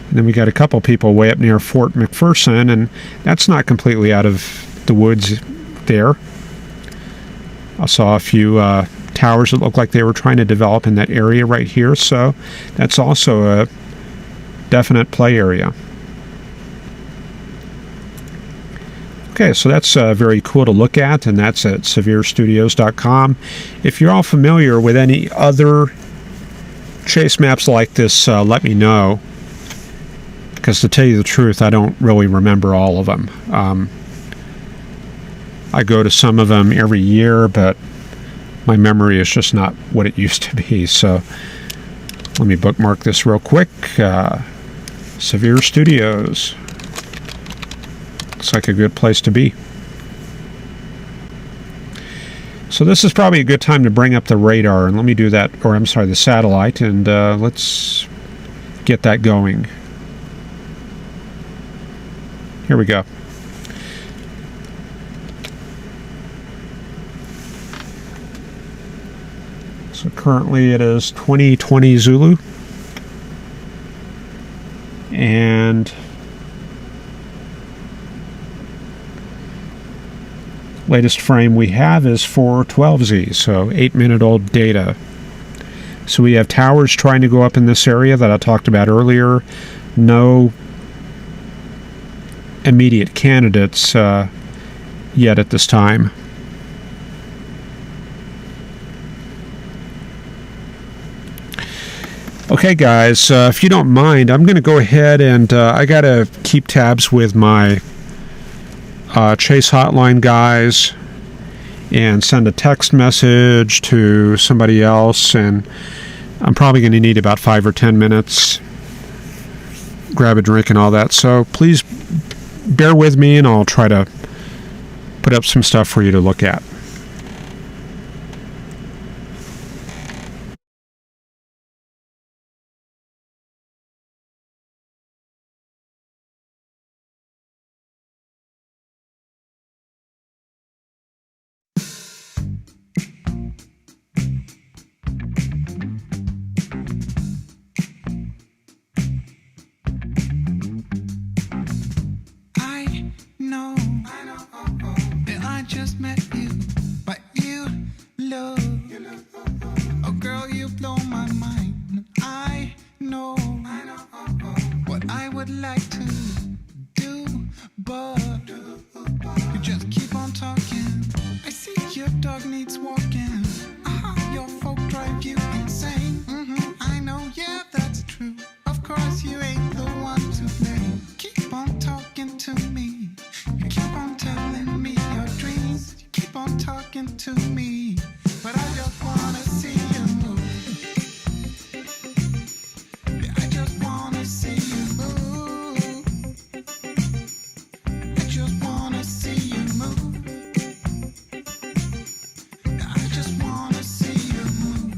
And then we got a couple people way up near Fort McPherson, and that's not completely out of the woods there. I saw a few towers that looked like they were trying to develop in that area right here, so that's also a definite play area. Okay, so that's very cool to look at, and that's at severestudios.com. If you're all familiar with any other chase maps like this, let me know, because to tell you the truth, I don't really remember all of them. I go to some of them every year, but my memory is just not what it used to be. So let me bookmark this real quick. Severe Studios. Looks like a good place to be. So this is probably a good time to bring up the radar, and let me do that, or I'm sorry, the satellite, and let's get that going. Here we go. So currently it is 2020 Zulu, and latest frame we have is 412Z, so 8-minute-old data. So we have towers trying to go up in this area that I talked about earlier. No immediate candidates yet at this time. Okay, guys, if you don't mind, I'm going to go ahead and I got to keep tabs with my Chase Hotline guys and send a text message to somebody else, and I'm probably going to need about 5 or 10 minutes, grab a drink and all that, so please bear with me and I'll try to put up some stuff for you to look at. just met you, but you look. Oh, girl, you blow my mind. I know what I would like to do, but you just keep on talking. I see your dog needs walking. Your folk drive you insane. I know, yeah, that's true. Of course, you ain't the one to blame. Keep on talking to me. You keep on telling me your dreams. You keep on talking to me, but I just wanna see you move. Yeah, I just wanna see you move. I just wanna see you move. Yeah, I just wanna see you move.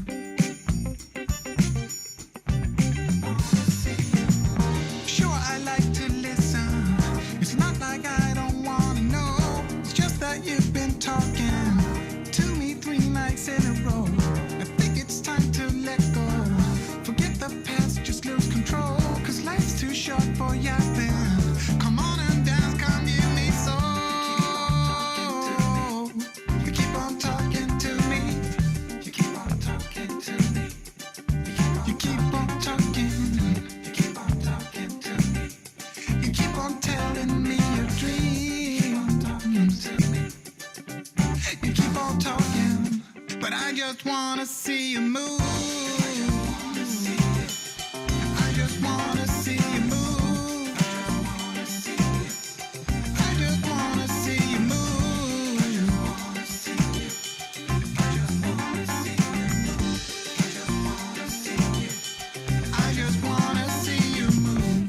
Sure, I like to listen. It's not like I don't wanna know. It's just that you've been talking to me 3 nights in a row. I think it's time to let go. Forget the past, just lose control. 'Cause life's too short for yapping. Come on and dance, come give me soul. You keep on talking to me. You keep on talking to me. You keep on talking. You keep on talking to me. You keep on telling me your dreams. You keep on talking, but I just wanna see you move. I just wanna see you move. I just wanna see you move. I just wanna see you move.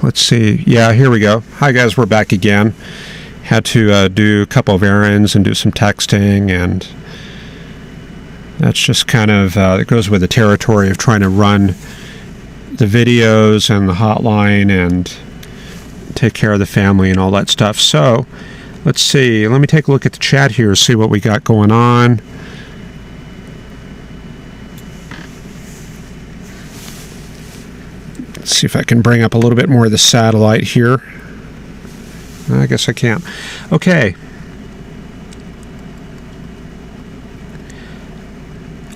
let's see. Yeah, here we go. Hi guys, we're back again. Had to do a couple of errands and do some texting, and that's just kind of, it goes with the territory of trying to run the videos and the hotline and take care of the family and all that stuff. So, let's see. Let me take a look at the chat here, see what we got going on. Let's see if I can bring up a little bit more of the satellite here. I guess I can't. Okay.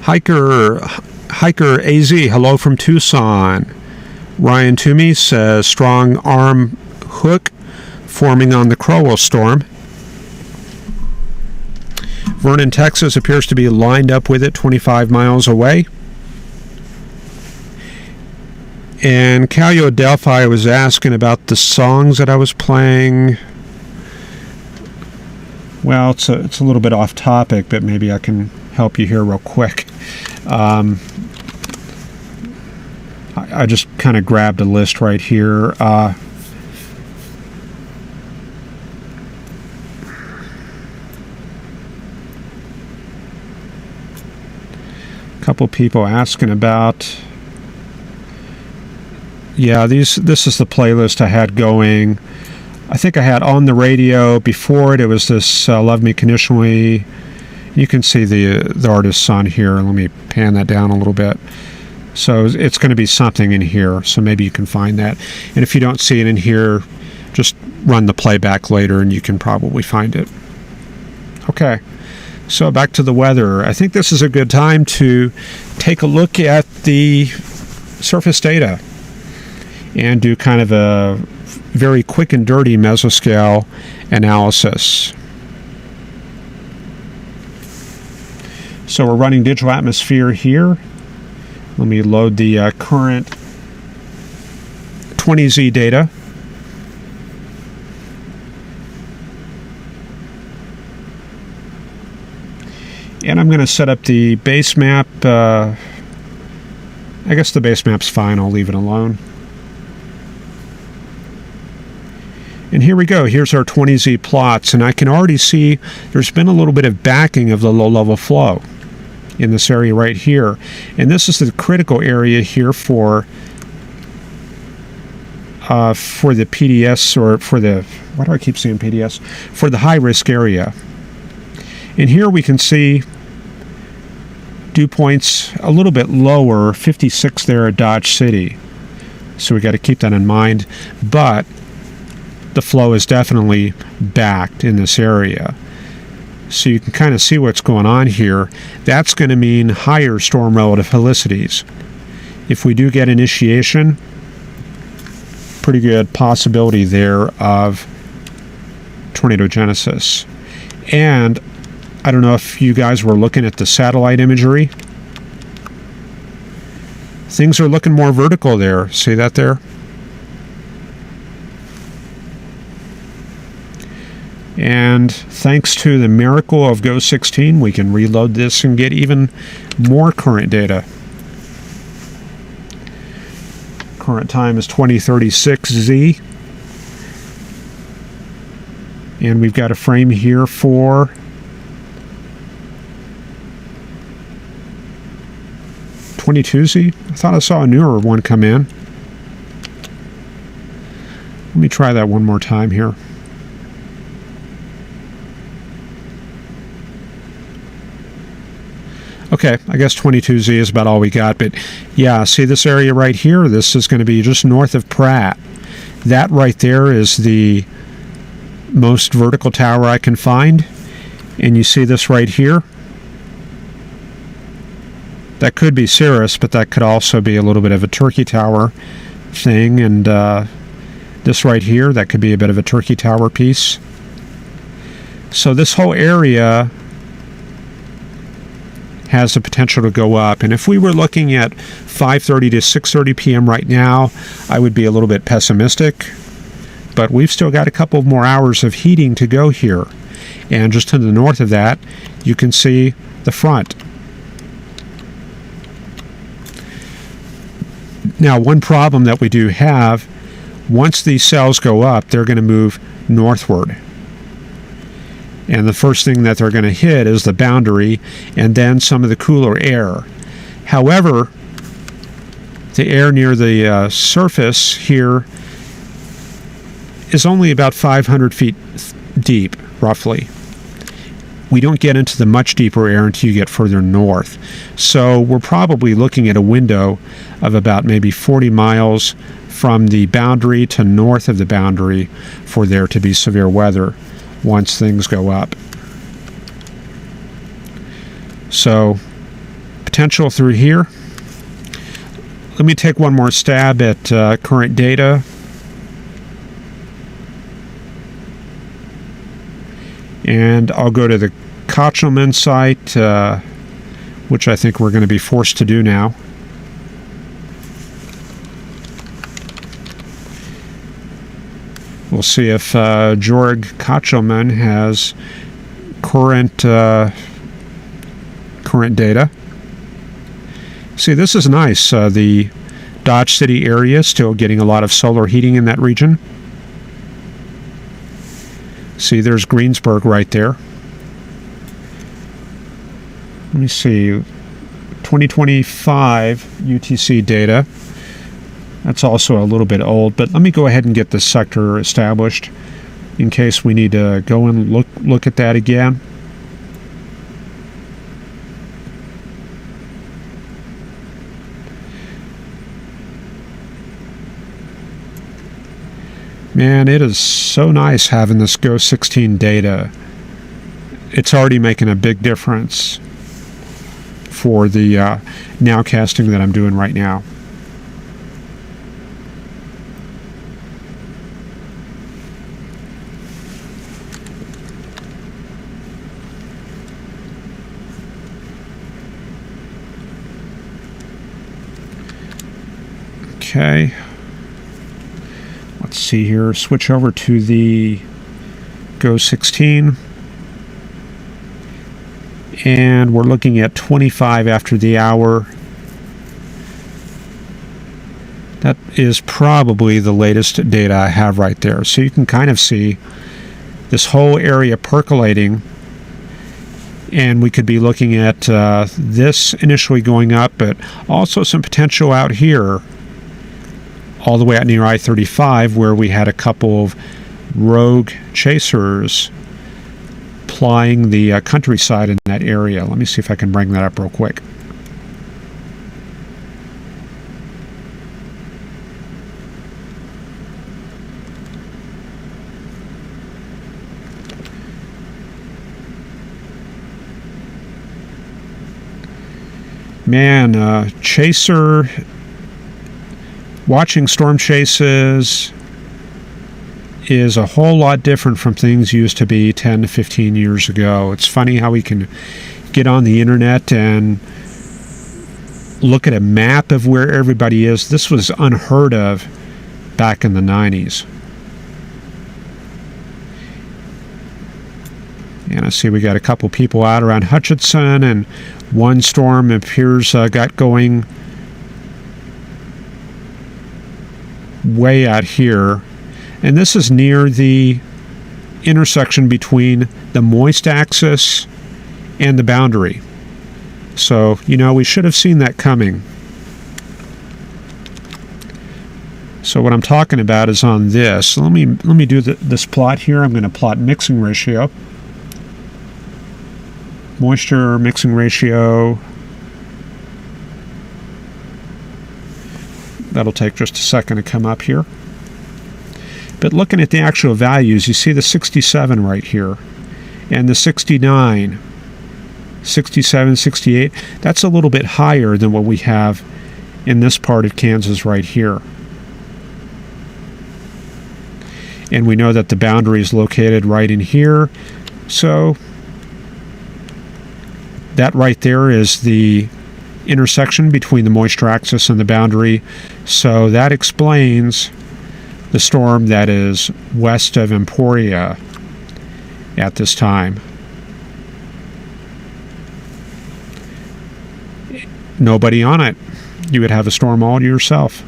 Hiker AZ, hello from Tucson. Ryan Toomey says, strong arm hook forming on the Crowell storm. Vernon, Texas appears to be lined up with it 25 miles away. And Calio Delphi was asking about the songs that I was playing. Well, it's a little bit off topic, but maybe I can help you here real quick. I just kind of grabbed a list right here. A couple people asking about. Yeah, this is the playlist I had going. I think I had on the radio before it. It was this "Love Me Conditionally." You can see the artists on here. Let me pan that down a little bit. So it's going to be something in here. So maybe you can find that. And if you don't see it in here, just run the playback later, and you can probably find it. Okay. So back to the weather. I think this is a good time to take a look at the surface data and do kind of a very quick and dirty mesoscale analysis. So we're running digital atmosphere here. Let me load the current 20Z data. And I'm going to set up the base map. I guess the base map's fine. I'll leave it alone. And here we go. Here's our 20Z plots, and I can already see there's been a little bit of backing of the low-level flow in this area right here. And this is the critical area here for the PDS, or for the, why do I keep saying PDS? For the high-risk area. And here we can see dew points a little bit lower, 56 there at Dodge City. So we got to keep that in mind. But the flow is definitely backed in this area. So you can kind of see what's going on here. That's going to mean higher storm relative helicities. If we do get initiation, pretty good possibility there of tornadogenesis. And I don't know if you guys were looking at the satellite imagery. Things are looking more vertical there. See that there? And thanks to the miracle of Go16, we can reload this and get even more current data. Current time is 2036Z. And we've got a frame here for .22Z. I thought I saw a newer one come in. Let me try that one more time here. Okay, I guess 22Z is about all we got, but yeah, see this area right here? This is going to be just north of Pratt. That right there is the most vertical tower I can find. And you see this right here? That could be Cirrus, but that could also be a little bit of a turkey tower thing. And this right here, that could be a bit of a turkey tower piece. So this whole area has the potential to go up. And if we were looking at 5:30 to 6:30 p.m. right now, I would be a little bit pessimistic. But we've still got a couple more hours of heating to go here. And just to the north of that, you can see the front. Now, one problem that we do have, Once these cells go up, they're going to move northward. And the first thing that they're going to hit is the boundary and then some of the cooler air. However, the air near the surface here is only about 500 feet deep, roughly. We don't get into the much deeper air until you get further north. So we're probably looking at a window of about maybe 40 miles from the boundary to north of the boundary for there to be severe weather once things go up. So, potential through here. Let me take one more stab at current data. And I'll go to the Kochelman site, which I think we're going to be forced to do now. We'll see if Georg Kochelman has current data. See, this is nice. The Dodge City area still getting a lot of solar heating in that region. See, there's Greensburg right there. Let me see. 2025 UTC data. That's also a little bit old, but let me go ahead and get this sector established in case we need to go and look at that again. Man, it is so nice having this GO16 data. It's already making a big difference for the nowcasting that I'm doing right now. Okay. Let's see here. Switch over to the GO16. And we're looking at 25 after the hour. That is probably the latest data I have right there. So you can kind of see this whole area percolating. And we could be looking at this initially going up, but also some potential out here, all the way out near I-35, where we had a couple of rogue chasers plying the countryside in that area. Let me see if I can bring that up real quick. Man, chaser... Watching storm chases is a whole lot different from things used to be 10 to 15 years ago. It's funny how we can get on the internet and look at a map of where everybody is. This was unheard of back in the 90s. And I see we got a couple people out around Hutchinson, and one storm appears got going way out here, and this is near the intersection between the moist axis and the boundary. So, you know, we should have seen that coming. So what I'm talking about is on this. So let me do this plot here. I'm going to plot mixing ratio, moisture mixing ratio. That'll take just a second to come up here. But looking at the actual values, you see the 67 right here, and the 69, 67, 68. That's a little bit higher than what we have in this part of Kansas right here. And we know that the boundary is located right in here. So that right there is the intersection between the moisture axis and the boundary. So that explains the storm that is west of Emporia at this time. Nobody on it. You would have a storm all to yourself.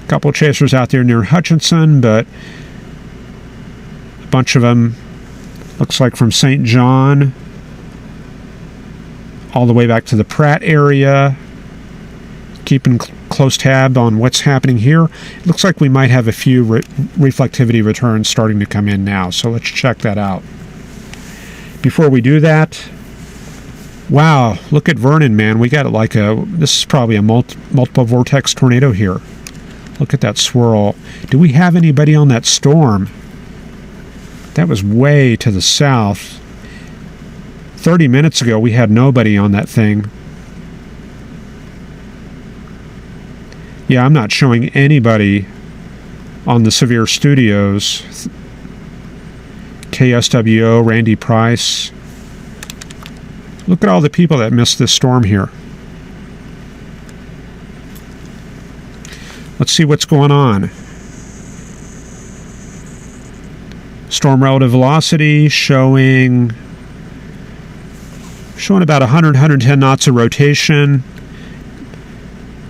A couple chasers out there near Hutchinson, but a bunch of them looks like from St. John all the way back to the Pratt area. Keeping close tab on what's happening here. It looks like we might have a few reflectivity returns starting to come in now, so let's check that out. Before we do that, wow, look at Vernon, man. We got like this is probably a multiple vortex tornado here. Look at that swirl. Do we have anybody on that storm? That was way to the south. 30 minutes ago, we had nobody on that thing. Yeah, I'm not showing anybody on the Severe Studios. KSWO, Randy Price. Look at all the people that missed this storm here. Let's see what's going on. Storm relative velocity showing about 110 knots of rotation.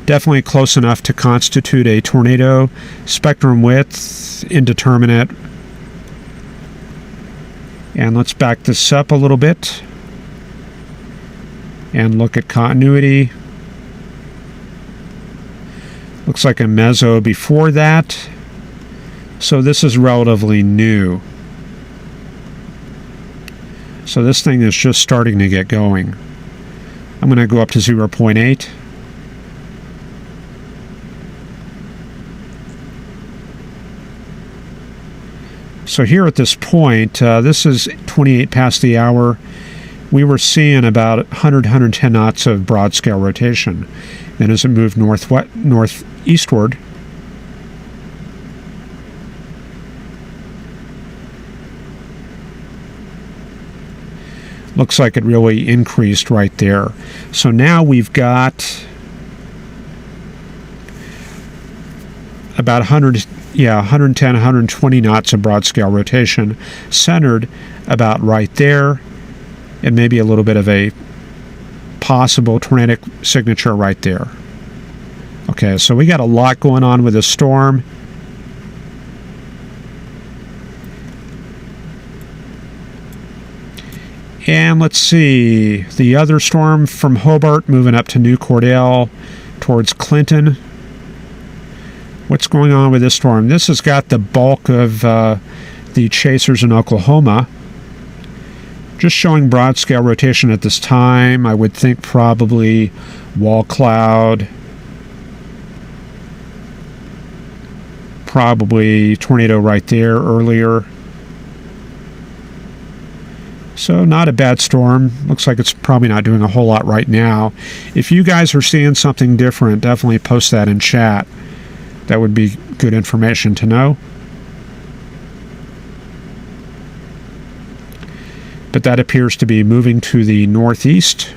Definitely close enough to constitute a tornado. Spectrum width, indeterminate. And let's back this up a little bit and look at continuity. Looks like a meso before that. So this is relatively new. So this thing is just starting to get going. I'm going to go up to 0.8. So here at this point, this is 28 past the hour. We were seeing about 110 knots of broad scale rotation. Then as it moved northeastward, looks like it really increased right there. So now we've got about 110, 120 knots of broad scale rotation, centered about right there, and maybe a little bit of a possible tornadic signature right there. Okay, so we got a lot going on with this storm. And let's see, the other storm from Hobart moving up to New Cordell towards Clinton. What's going on with this storm? This has got the bulk of the chasers in Oklahoma. Just showing broad scale rotation at this time. I would think probably wall cloud. Probably tornado right there earlier. So not a bad storm. Looks like it's probably not doing a whole lot right now. If you guys are seeing something different, definitely post that in chat. That would be good information to know. But that appears to be moving to the northeast.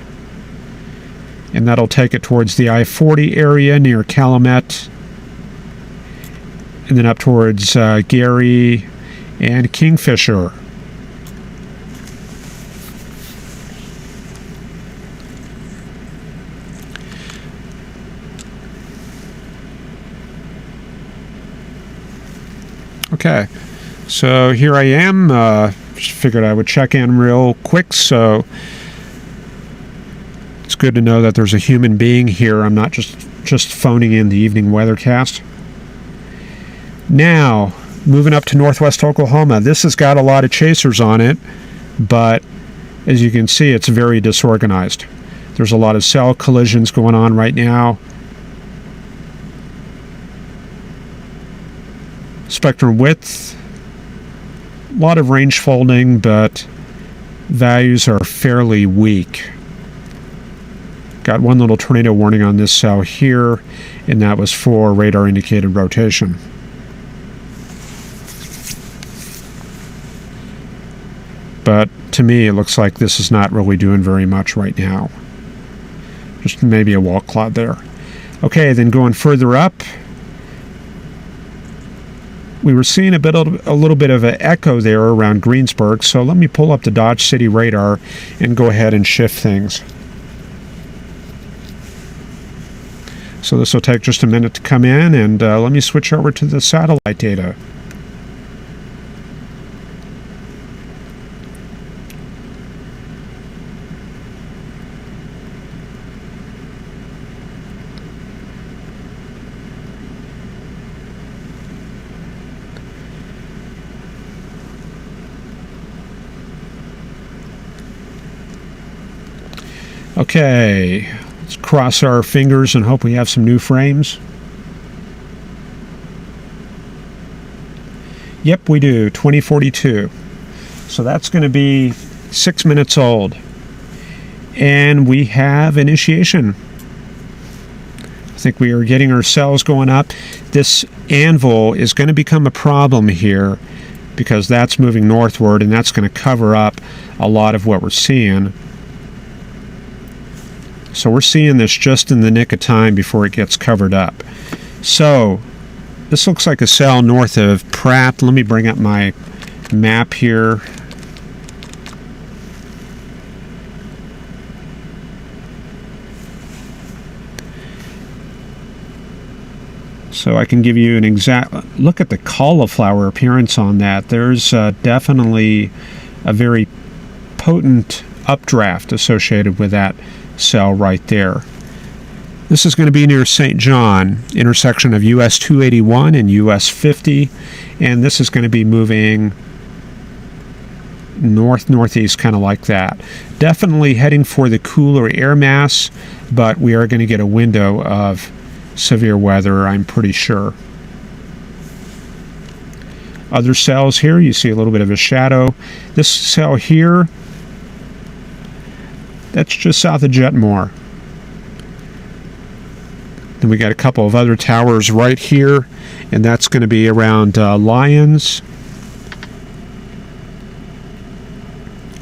And that'll take it towards the I-40 area near Calumet. And then up towards Gary and Kingfisher. Okay, so here I am. Just figured I would check in real quick, so it's good to know that there's a human being here. I'm not just phoning in the evening weathercast. Now, moving up to northwest Oklahoma. This has got a lot of chasers on it, but as you can see, it's very disorganized. There's a lot of cell collisions going on right now. Spectrum width, a lot of range folding, but values are fairly weak. Got one little tornado warning on this cell here, and that was for radar indicated rotation. But to me, it looks like this is not really doing very much right now. Just maybe a wall cloud there. Okay, then going further up, we were seeing a little bit of an echo there around Greensburg, so let me pull up the Dodge City radar and go ahead and shift things. So this will take just a minute to come in, and let me switch over to the satellite data. Okay, let's cross our fingers and hope we have some new frames. Yep, we do, 2042. So that's going to be 6 minutes old. And we have initiation. I think we are getting our cells going up. This anvil is going to become a problem here because that's moving northward, and that's going to cover up a lot of what we're seeing. So we're seeing this just in the nick of time before it gets covered up. So this looks like a cell north of Pratt. Let me bring up my map here. So I can give you an exact look at the cauliflower appearance on that. There's definitely a very potent updraft associated with that cell right there. This is going to be near St. John, intersection of US 281 and US 50, and this is going to be moving north-northeast, kind of like that. Definitely heading for the cooler air mass, but we are going to get a window of severe weather, I'm pretty sure. Other cells here, you see a little bit of a shadow. This cell here, that's just south of Jetmore. Then we got a couple of other towers right here, and that's going to be around Lyons,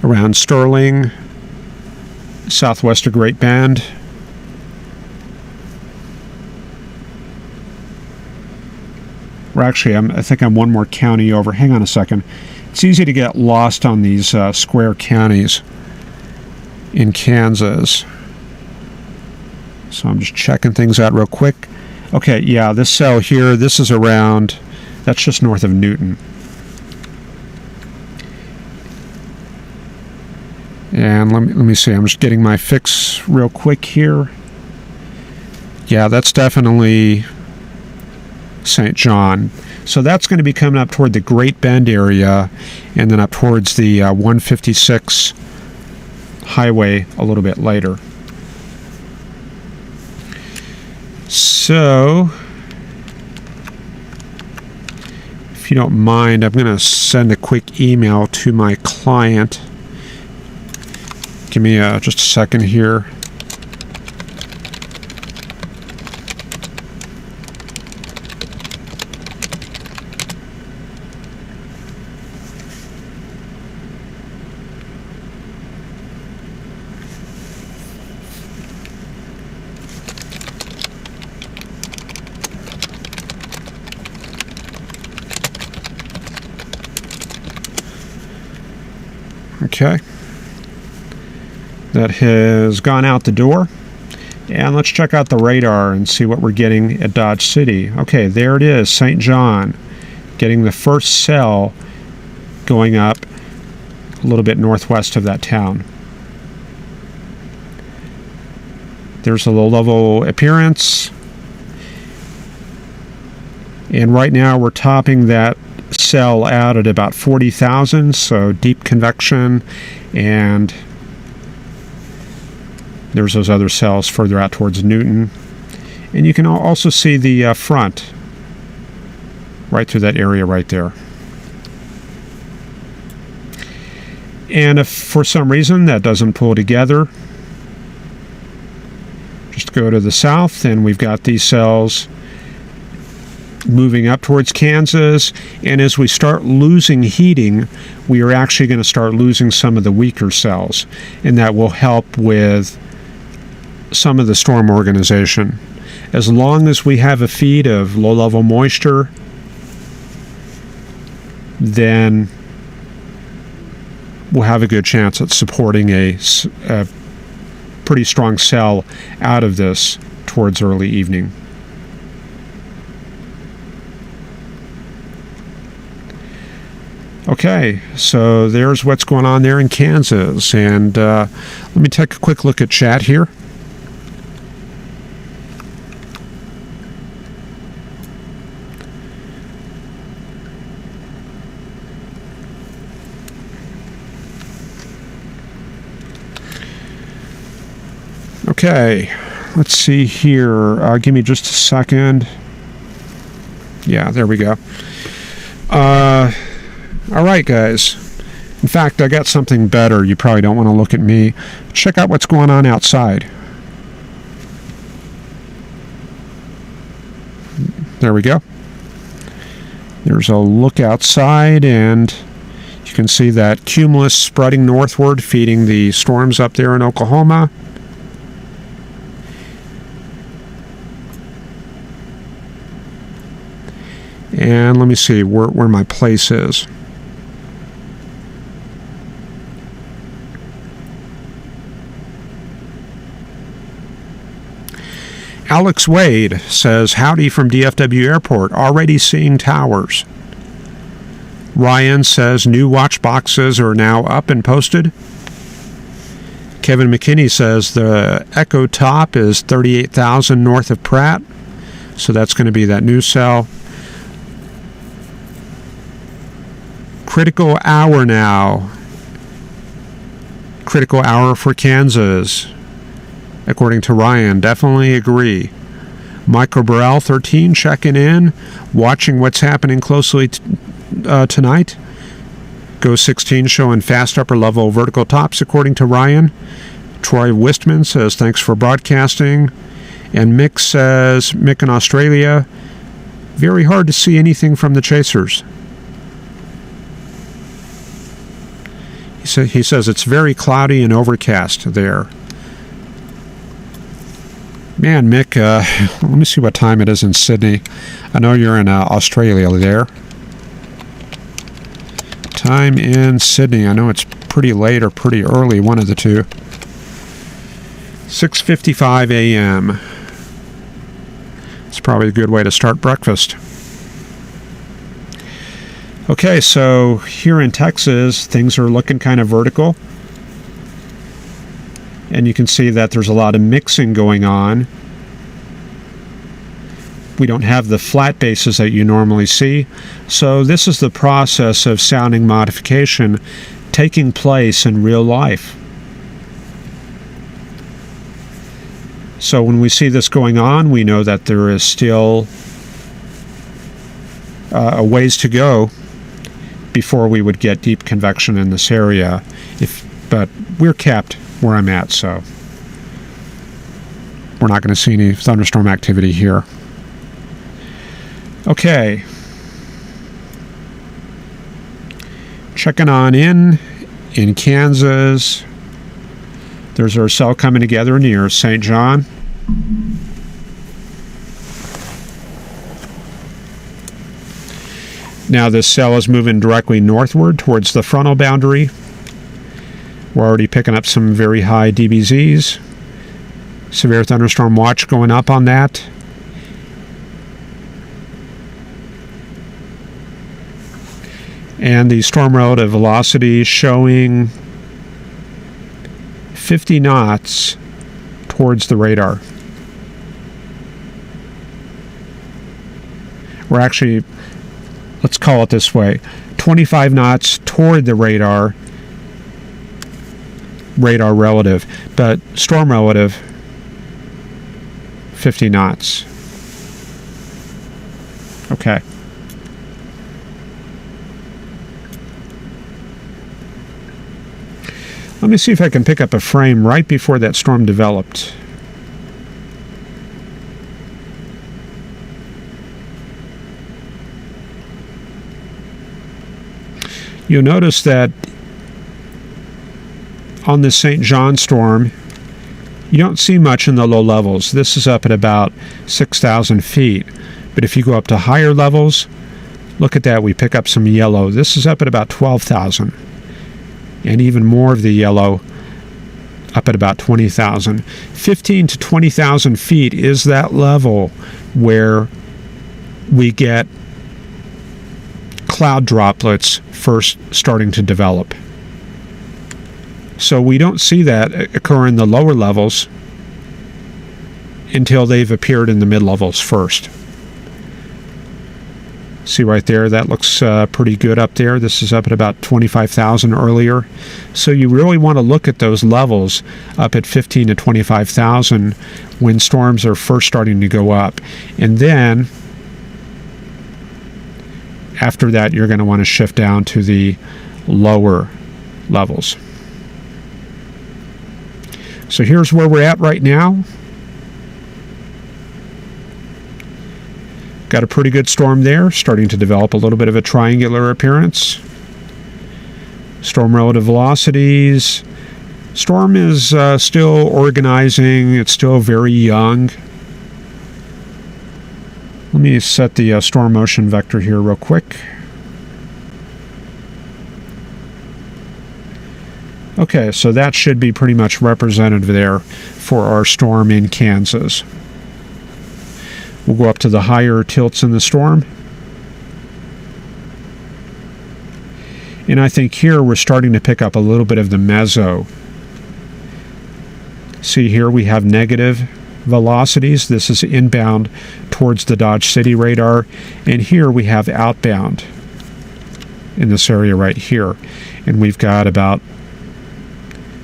around Sterling, southwest of Great Bend. Or actually, I think I'm one more county over. Hang on a second. It's easy to get lost on these square counties in Kansas. So I'm just checking things out real quick. Okay, yeah, this cell here, this is around, that's just north of Newton. And let me see, I'm just getting my fix real quick here. Yeah, that's definitely St. John. So that's going to be coming up toward the Great Bend area and then up towards the 156 highway a little bit later. So, if you don't mind, I'm going to send a quick email to my client. Give me just a second here. Okay, that has gone out the door, and let's check out the radar and see what we're getting at Dodge City. Okay, there it is, St. John, getting the first cell going up a little bit northwest of that town. There's a low-level appearance, and right now we're topping that cell out at about 40,000, so deep convection, and there's those other cells further out towards Newton. And you can also see the front right through that area right there. And if for some reason that doesn't pull together, just go to the south and we've got these cells moving up towards Kansas, and as we start losing heating, we are actually going to start losing some of the weaker cells, and that will help with some of the storm organization. As long as we have a feed of low-level moisture, then we'll have a good chance at supporting a pretty strong cell out of this towards early evening. Okay, so there's what's going on there in Kansas. And let me take a quick look at chat here. Okay, let's see here. Give me just a second. Yeah, there we go. All right, guys. In fact, I got something better. You probably don't want to look at me. Check out what's going on outside. There we go. There's a look outside, and you can see that cumulus spreading northward, feeding the storms up there in Oklahoma. And let me see where my place is. Alex Wade says, howdy from DFW Airport, already seeing towers. Ryan says, new watch boxes are now up and posted. Kevin McKinney says, the Echo Top is 38,000 north of Pratt. So that's going to be that new cell. Critical hour now. Critical hour for Kansas. According to Ryan, definitely agree. Michael Burrell, 13, checking in, watching what's happening closely tonight. Go 16, showing fast upper level vertical tops, according to Ryan. Troy Wistman says, thanks for broadcasting. And Mick says, Mick in Australia, very hard to see anything from the chasers. He says it's very cloudy and overcast there. Man, Mick, let me see what time it is in Sydney. I know you're in Australia there. Time in Sydney. I know it's pretty late or pretty early, one of the two. 6:55 a.m. It's probably a good way to start breakfast. Okay, so here in Texas, things are looking kind of vertical. And you can see that there's a lot of mixing going on. We don't have the flat bases that you normally see. So this is the process of sounding modification taking place in real life. So when we see this going on, we know that there is still a ways to go before we would get deep convection in this area. But we're capped where I'm at, so we're not going to see any thunderstorm activity here. Okay. Checking on in Kansas. There's our cell coming together near St. John. Now this cell is moving directly northward towards the frontal boundary. We're already picking up some very high DBZs. Severe thunderstorm watch going up on that. And the storm relative velocity showing 50 knots towards the radar. We're actually, let's call it this way, 25 knots toward the radar relative, but storm relative 50 knots. Okay. Let me see if I can pick up a frame right before that storm developed. You'll notice that on the St. John storm, you don't see much in the low levels. This is up at about 6,000 feet. But if you go up to higher levels, look at that, we pick up some yellow. This is up at about 12,000. And even more of the yellow up at about 20,000. 15 to 20,000 feet is that level where we get cloud droplets first starting to develop. So we don't see that occur in the lower levels until they've appeared in the mid-levels first. See right there, that looks pretty good up there. This is up at about 25,000 earlier. So you really want to look at those levels up at 15 to 25,000 when storms are first starting to go up. And then after that, you're going to want to shift down to the lower levels. So here's where we're at right now. Got a pretty good storm there, starting to develop a little bit of a triangular appearance. Storm relative velocities. Storm is still organizing. It's still very young. Let me set the storm motion vector here real quick. Okay, so that should be pretty much representative there for our storm in Kansas. We'll go up to the higher tilts in the storm. And I think here we're starting to pick up a little bit of the meso. See here we have negative velocities. This is inbound towards the Dodge City radar. And here we have outbound in this area right here. And we've got about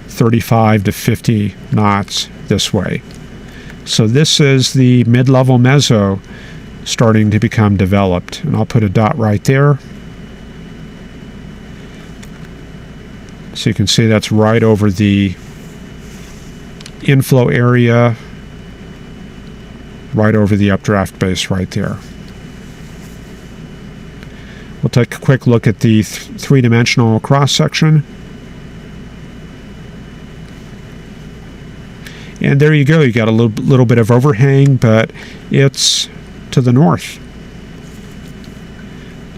35 to 50 knots this way. So this is the mid-level meso starting to become developed. And I'll put a dot right there. So you can see that's right over the inflow area, right over the updraft base right there. We'll take a quick look at the three-dimensional cross-section. And there you go. You got a little bit of overhang, but it's to the north.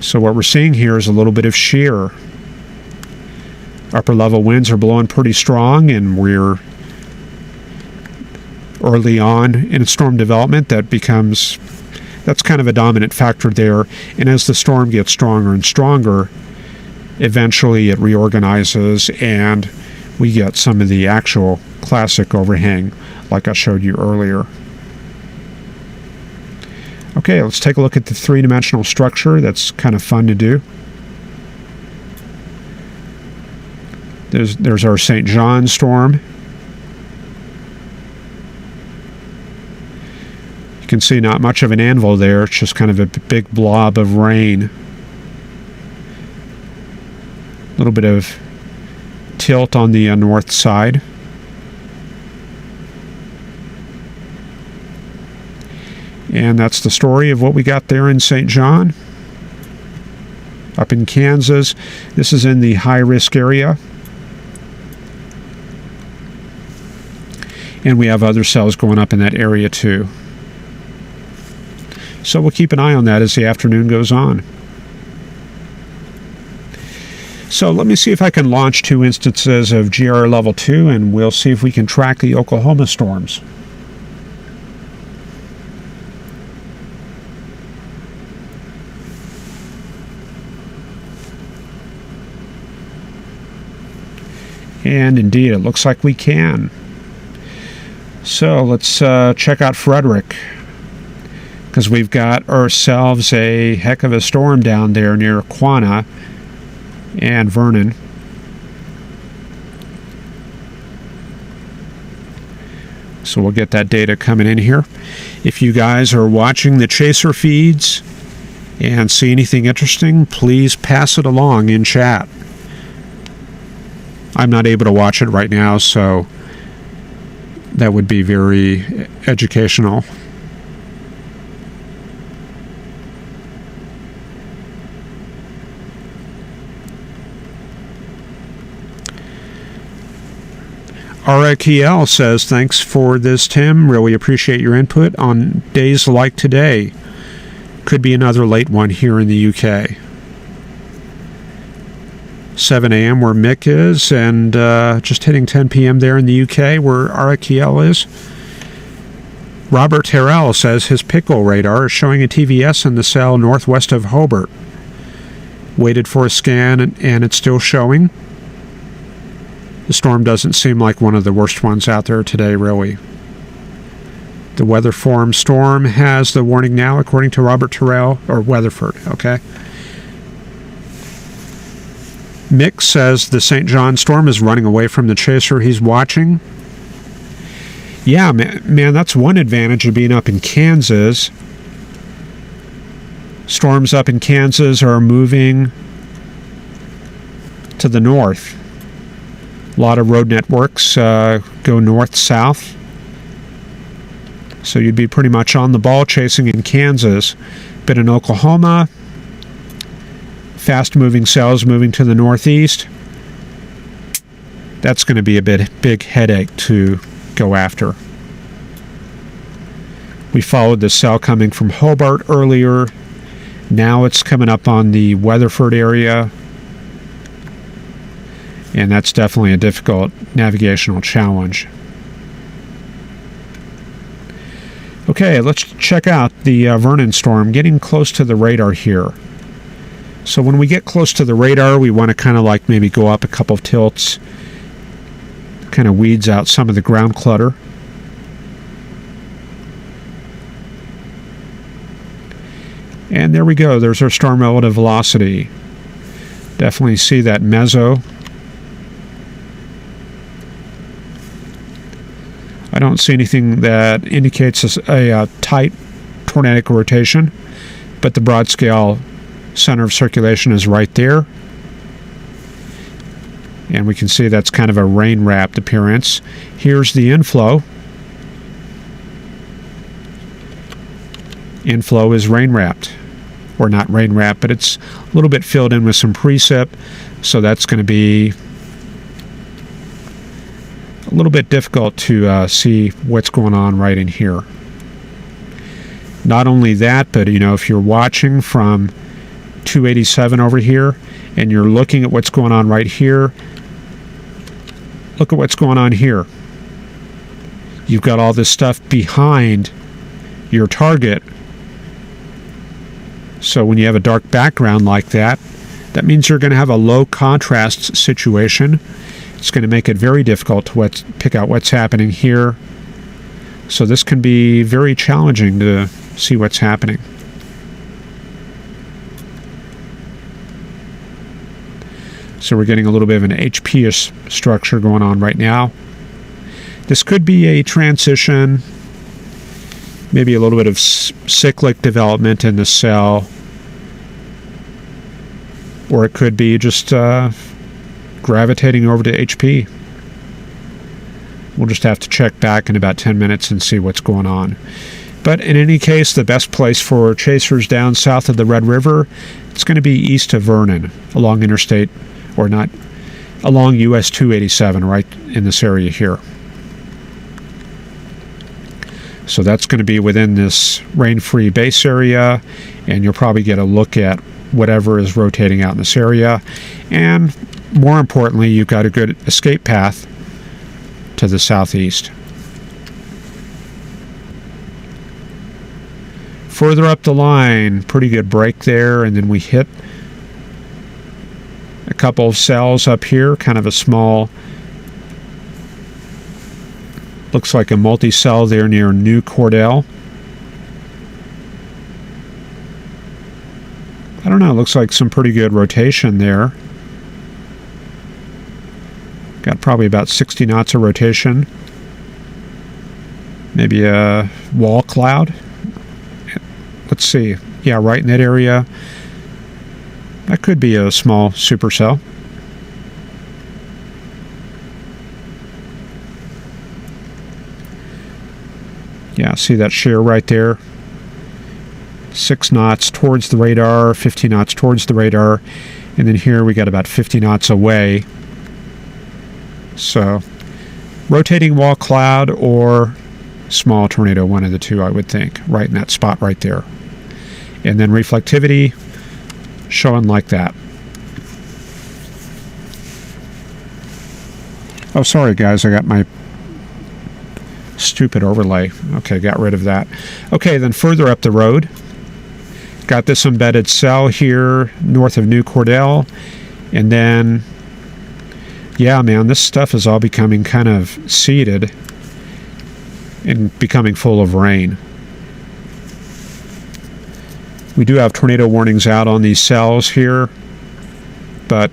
So what we're seeing here is a little bit of shear. Upper level winds are blowing pretty strong, and we're early on in storm development. That's kind of a dominant factor there. And as the storm gets stronger and stronger, eventually it reorganizes and we get some of the actual classic overhang like I showed you earlier. Okay, let's take a look at the three-dimensional structure. That's kind of fun to do. There's our St. John storm. You can see not much of an anvil there. It's just kind of a big blob of rain. A little bit of tilt on the north side. And that's the story of what we got there in St. John. Up in Kansas, this is in the high-risk area. And we have other cells going up in that area too. So we'll keep an eye on that as the afternoon goes on. So let me see if I can launch 2 instances of GR level 2, and we'll see if we can track the Oklahoma storms. And indeed, it looks like we can. So let's check out Frederick, because we've got ourselves a heck of a storm down there near Quanah and Vernon. So we'll get that data coming in here. If you guys are watching the chaser feeds and see anything interesting, please pass it along in chat. I'm not able to watch it right now, so that would be very educational. RIKL says, thanks for this, Tim. Really appreciate your input on days like today. Could be another late one here in the UK. 7 a.m. where Mick is, and just hitting 10 p.m. there in the UK where Arakiel is. Robert Terrell says his pickle radar is showing a TVS in the cell northwest of Hobart. Waited for a scan, and it's still showing. The storm doesn't seem like one of the worst ones out there today, really. The Weather Forum storm has the warning now, according to Robert Terrell, or Weatherford, okay? Mick says the St. John storm is running away from the chaser he's watching. Yeah, man, that's one advantage of being up in Kansas. Storms up in Kansas are moving to the north. A lot of road networks go north-south. So you'd be pretty much on the ball chasing in Kansas. But in Oklahoma, fast-moving cells moving to the northeast. That's going to be a big headache to go after. We followed the cell coming from Hobart earlier. Now it's coming up on the Weatherford area. And that's definitely a difficult navigational challenge. Okay, let's check out the Vernon storm, getting close to the radar here. So when we get close to the radar, we want to kind of like maybe go up a couple of tilts, kind of weeds out some of the ground clutter. And there we go, there's our storm relative velocity. Definitely see that meso. I don't see anything that indicates a tight tornadic rotation, but the broad scale center of circulation is right there. And we can see that's kind of a rain-wrapped appearance. Here's the inflow. Inflow is rain-wrapped. Or not rain-wrapped, but it's a little bit filled in with some precip, so that's going to be a little bit difficult to see what's going on right in here. Not only that, but if you're watching from 287 over here and you're looking at what's going on right here, look at what's going on here. You've got all this stuff behind your target. So when you have a dark background like that, that means you're going to have a low contrast situation. It's going to make it very difficult to pick out what's happening here. So this can be very challenging to see what's happening. So we're getting a little bit of an HP-ish structure going on right now. This could be a transition, maybe a little bit of cyclic development in the cell, or it could be just gravitating over to HP. We'll just have to check back in about 10 minutes and see what's going on. But in any case, the best place for chasers down south of the Red River, it's going to be east of Vernon, along Interstate, or not, along US 287, right in this area here. So that's going to be within this rain-free base area, and you'll probably get a look at whatever is rotating out in this area. And more importantly, you've got a good escape path to the southeast. Further up the line, pretty good break there, and then we hit a couple of cells up here, kind of a small, looks like a multi-cell there near New Cordell. I don't know, it looks like some pretty good rotation there. Got probably about 60 knots of rotation. Maybe a wall cloud. Let's see. Yeah, right in that area. That could be a small supercell. Yeah, see that shear right there? 6 knots towards the radar, 15 knots towards the radar, and then here we got about 50 knots away. So, rotating wall cloud or small tornado, one of the two, I would think, right in that spot right there. And then reflectivity showing like that. Oh, sorry guys, I got my stupid overlay. Okay, got rid of that. Okay, then further up the road, got this embedded cell here north of New Cordell, and then, yeah, man, this stuff is all becoming kind of seeded and becoming full of rain. We do have tornado warnings out on these cells here, but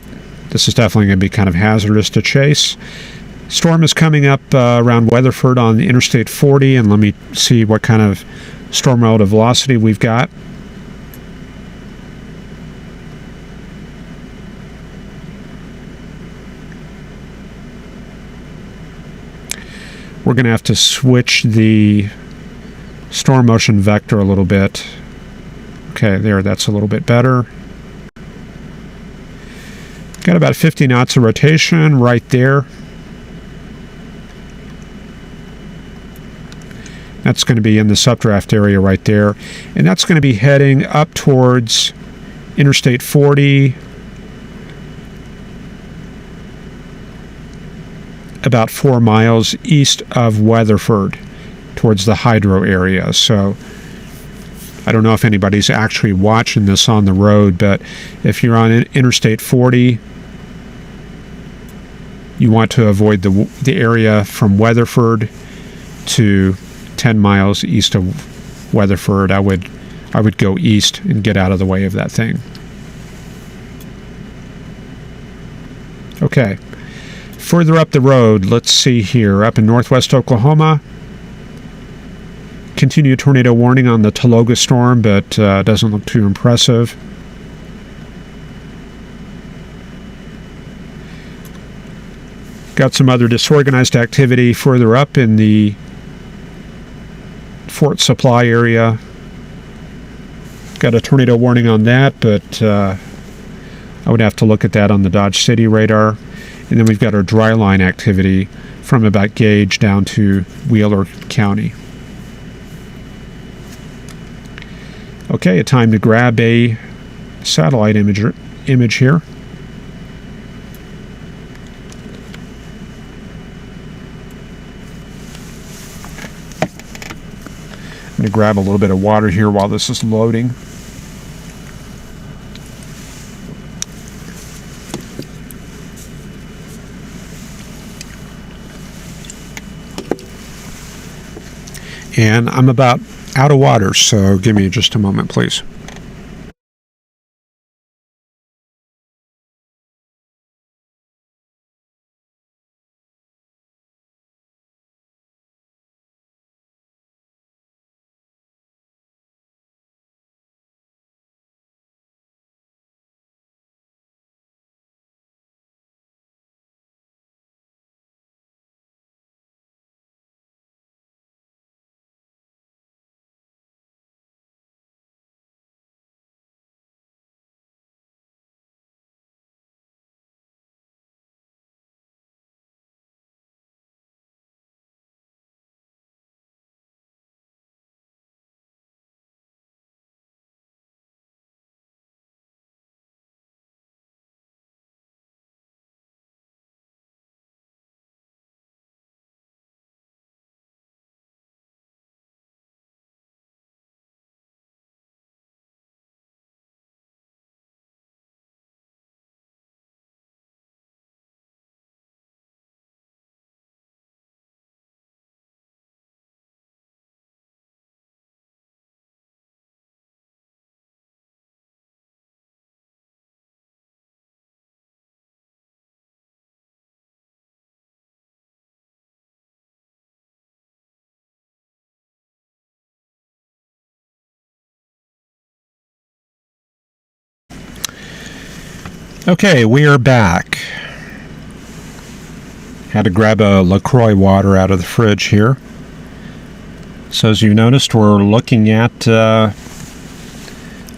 this is definitely going to be kind of hazardous to chase. Storm is coming up around Weatherford on Interstate 40, and let me see what kind of storm relative velocity we've got. We're going to have to switch the storm motion vector a little bit. Okay, there, that's a little bit better. Got about 50 knots of rotation right there. That's going to be in the subdraft area right there. And that's going to be heading up towards Interstate 40, about 4 miles east of Weatherford, towards the hydro area. So I don't know if anybody's actually watching this on the road, but if you're on Interstate 40, you want to avoid the area from Weatherford to 10 miles east of Weatherford. I would go east and get out of the way of that thing. Okay. Further up the road, let's see here, up in northwest Oklahoma, continued tornado warning on the Taloga storm, but doesn't look too impressive. Got some other disorganized activity further up in the Fort Supply area. Got a tornado warning on that, but I would have to look at that on the Dodge City radar. And then we've got our dry line activity from about Gage down to Wheeler County. Okay, time to grab a satellite image here. I'm going to grab a little bit of water here while this is loading. And I'm about out of water, so give me just a moment, please. Okay, we are back. Had to grab a LaCroix water out of the fridge here. So as you noticed, we're looking at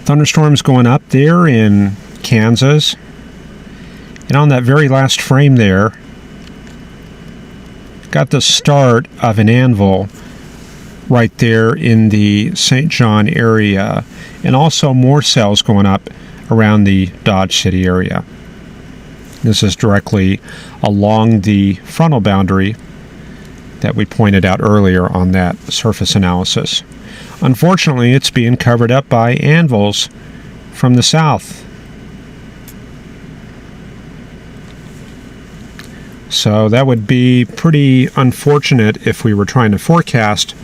thunderstorms going up there in Kansas. And on that very last frame there, got the start of an anvil right there in the St. John area. And also more cells going up around the Dodge City area. This is directly along the frontal boundary that we pointed out earlier on that surface analysis. Unfortunately, it's being covered up by anvils from the south. So that would be pretty unfortunate if we were trying to forecast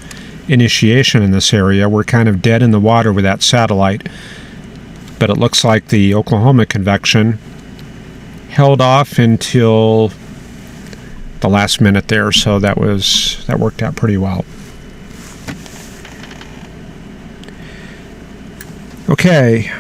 initiation in this area. We're kind of dead in the water with that satellite, but it looks like the Oklahoma convection held off until the last minute there, so that worked out pretty well. Okay.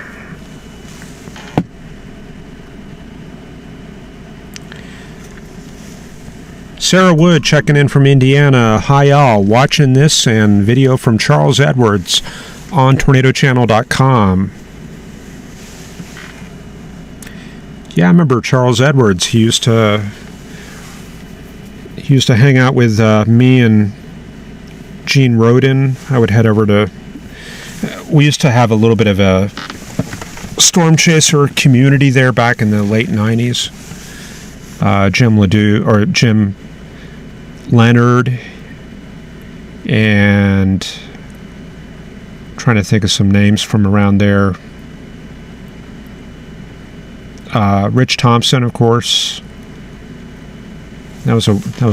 Sarah Wood checking in from Indiana. Hi all, watching this and video from Charles Edwards on tornadochannel.com. Yeah, I remember Charles Edwards. He used to hang out with me and Gene Roden. I would head over to... We used to have a little bit of a storm chaser community there back in the late 90s. Jim Leonard, and trying to think of some names from around there. Rich Thompson, of course. That was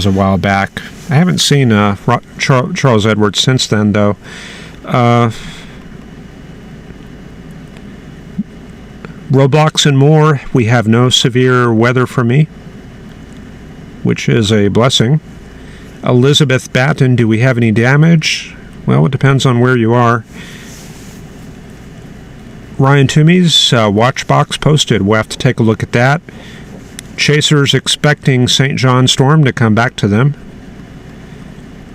a while back. I haven't seen Charles Edwards since then, though. Roblox and more. We have no severe weather for me, which is a blessing. Elizabeth Batten, do we have any damage? Well, it depends on where you are. Ryan Toomey's watch box posted. We'll have to take a look at that. Chasers expecting St. John storm to come back to them.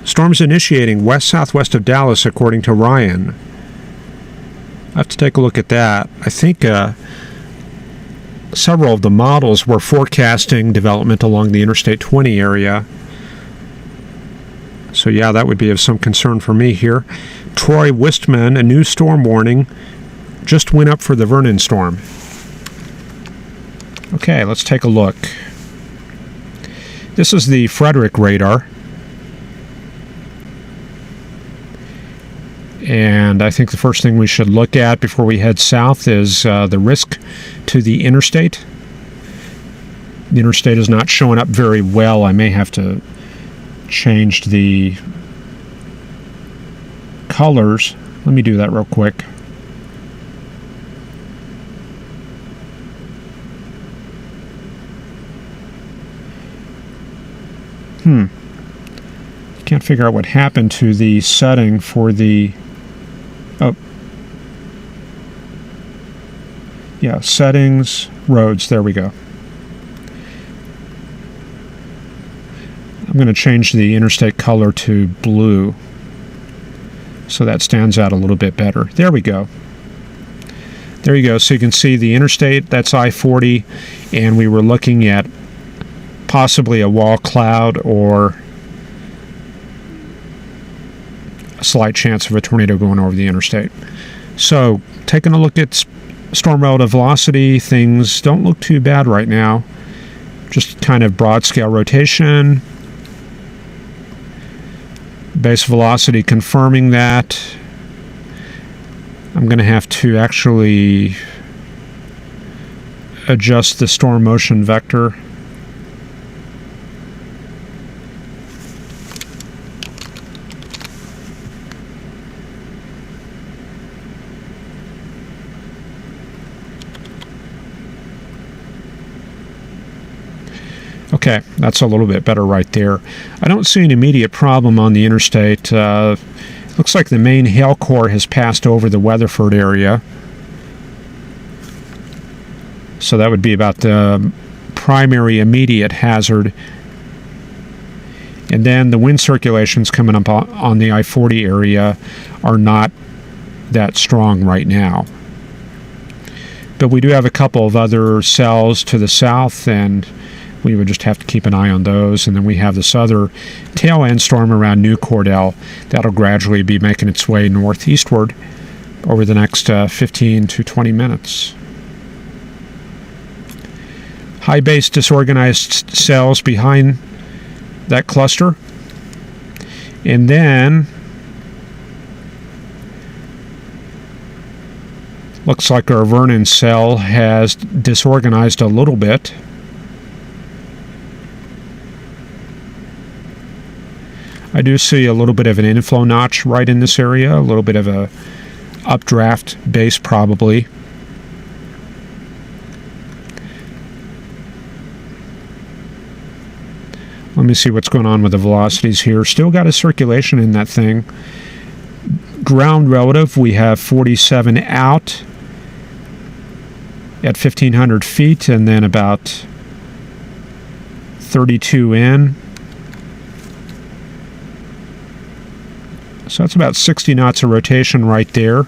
Storms initiating west-southwest of Dallas, according to Ryan. I have to take a look at that. I think several of the models were forecasting development along the Interstate 20 area. So yeah, that would be of some concern for me here. Troy Wistman, a new storm warning just went up for the Vernon storm. Okay, let's take a look. This is the Frederick radar. And I think the first thing we should look at before we head south is the risk to the interstate. The interstate is not showing up very well. I may have to change the colors. Let me do that real quick. Can't figure out what happened to the setting for the... Oh. Yeah, settings, roads, there we go. I'm going to change the interstate color to blue so that stands out a little bit better. There we go. There you go. So you can see the interstate, that's I-40, and we were looking at possibly a wall cloud or a slight chance of a tornado going over the interstate. So taking a look at storm relative velocity, things don't look too bad right now. Just kind of broad scale rotation. Base velocity confirming that. I'm going to have to actually adjust the storm motion vector. Okay, that's a little bit better right there. I don't see an immediate problem on the interstate. Looks like the main hail core has passed over the Weatherford area. So that would be about the primary immediate hazard. And then the wind circulations coming up on the I-40 area are not that strong right now. But we do have a couple of other cells to the south, and we would just have to keep an eye on those. And then we have this other tail end storm around New Cordell that'll gradually be making its way northeastward over the next 15 to 20 minutes. high base disorganized cells behind that cluster. And then looks like our Vernon cell has disorganized a little bit. I do see a little bit of an inflow notch right in this area, a little bit of a updraft base probably. Let me see what's going on with the velocities here. Still got a circulation in that thing. Ground relative, we have 47 out at 1,500 feet, and then about 32 in. So that's about 60 knots of rotation right there.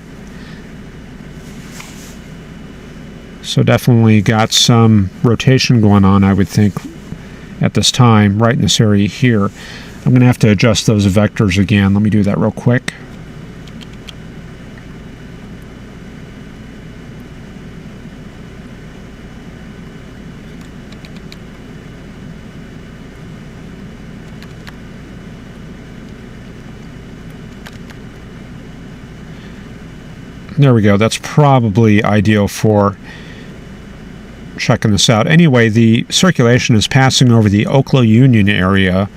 So definitely got some rotation going on, I would think, at this time, right in this area here. I'm going to have to adjust those vectors again. Let me do that real quick. There we go. That's probably ideal for checking this out. Anyway, the circulation is passing over the Oklo Union area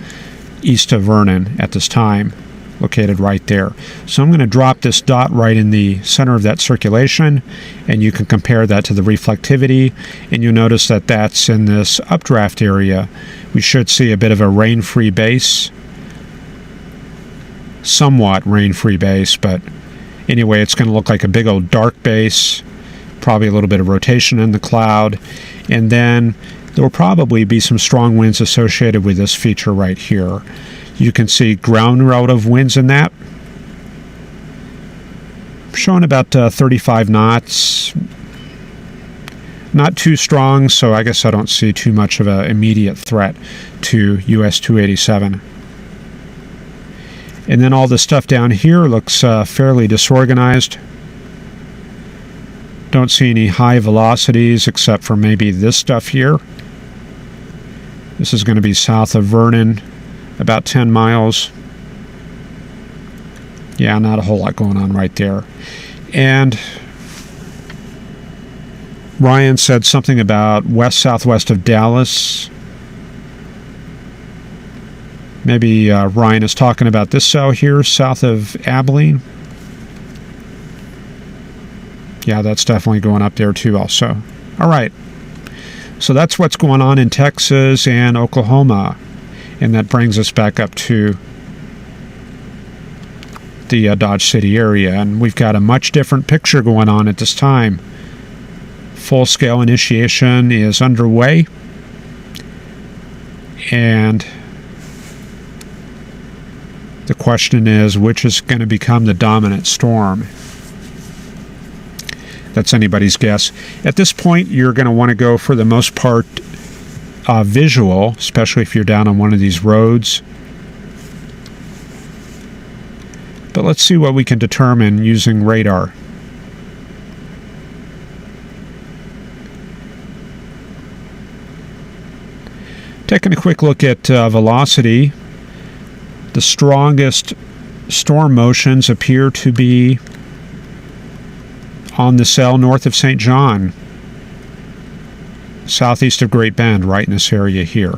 east of Vernon at this time, located right there. So I'm going to drop this dot right in the center of that circulation, and you can compare that to the reflectivity, and you'll notice that that's in this updraft area. We should see a bit of a rain-free base, somewhat rain-free base, but anyway, it's going to look like a big old dark base, probably a little bit of rotation in the cloud, and then there will probably be some strong winds associated with this feature right here. You can see ground relative winds in that, showing about 35 knots. Not too strong, so I guess I don't see too much of an immediate threat to US 287. And then all the stuff down here looks fairly disorganized. Don't see any high velocities except for maybe this stuff here. This is going to be south of Vernon, about 10 miles. Yeah, not a whole lot going on right there. And Ryan said something about west-southwest of Dallas. Maybe Ryan is talking about this cell here, south of Abilene. Yeah, that's definitely going up there too also. All right. So that's what's going on in Texas and Oklahoma. And that brings us back up to the Dodge City area. And we've got a much different picture going on at this time. Full-scale initiation is underway. And the question is, which is going to become the dominant storm? That's anybody's guess. At this point, you're going to want to go, for the most part, visual, especially if you're down on one of these roads. But let's see what we can determine using radar. Taking a quick look at velocity, the strongest storm motions appear to be on the cell north of St. John, southeast of Great Bend, right in this area here.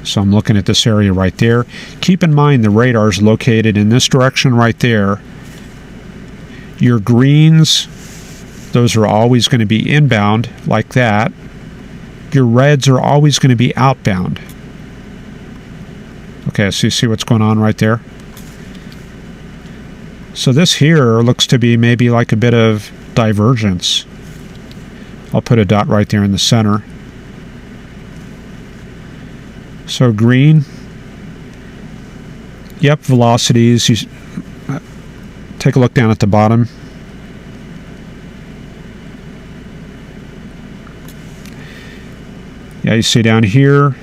So I'm looking at this area right there. Keep in mind the radar is located in this direction right there. Your greens, those are always going to be inbound like that. Your reds are always going to be outbound. Okay, so you see what's going on right there? So this here looks to be maybe like a bit of divergence. I'll put a dot right there in the center. So green. Yep, velocities. You take a look down at the bottom. Yeah, you see down here.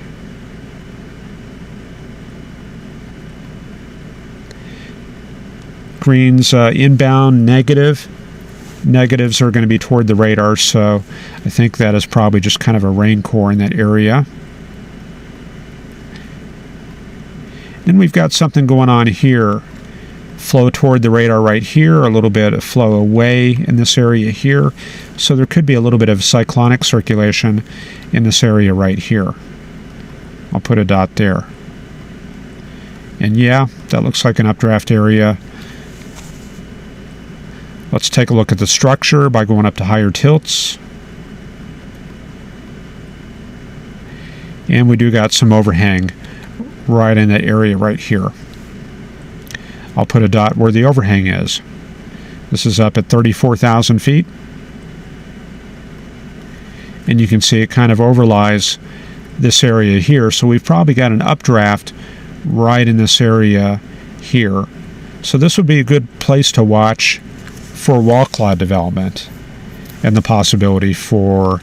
Greens inbound negative. Negatives are going to be toward the radar, so I think that is probably just kind of a rain core in that area. Then we've got something going on here. Flow toward the radar right here, a little bit of flow away in this area here. So there could be a little bit of cyclonic circulation in this area right here. I'll put a dot there. And yeah, that looks like an updraft area. Let's take a look at the structure by going up to higher tilts. And we do got some overhang right in that area right here. I'll put a dot where the overhang is. This is up at 34,000 feet. And you can see it kind of overlies this area here. So we've probably got an updraft right in this area here. So this would be a good place to watch for wall cloud development and the possibility for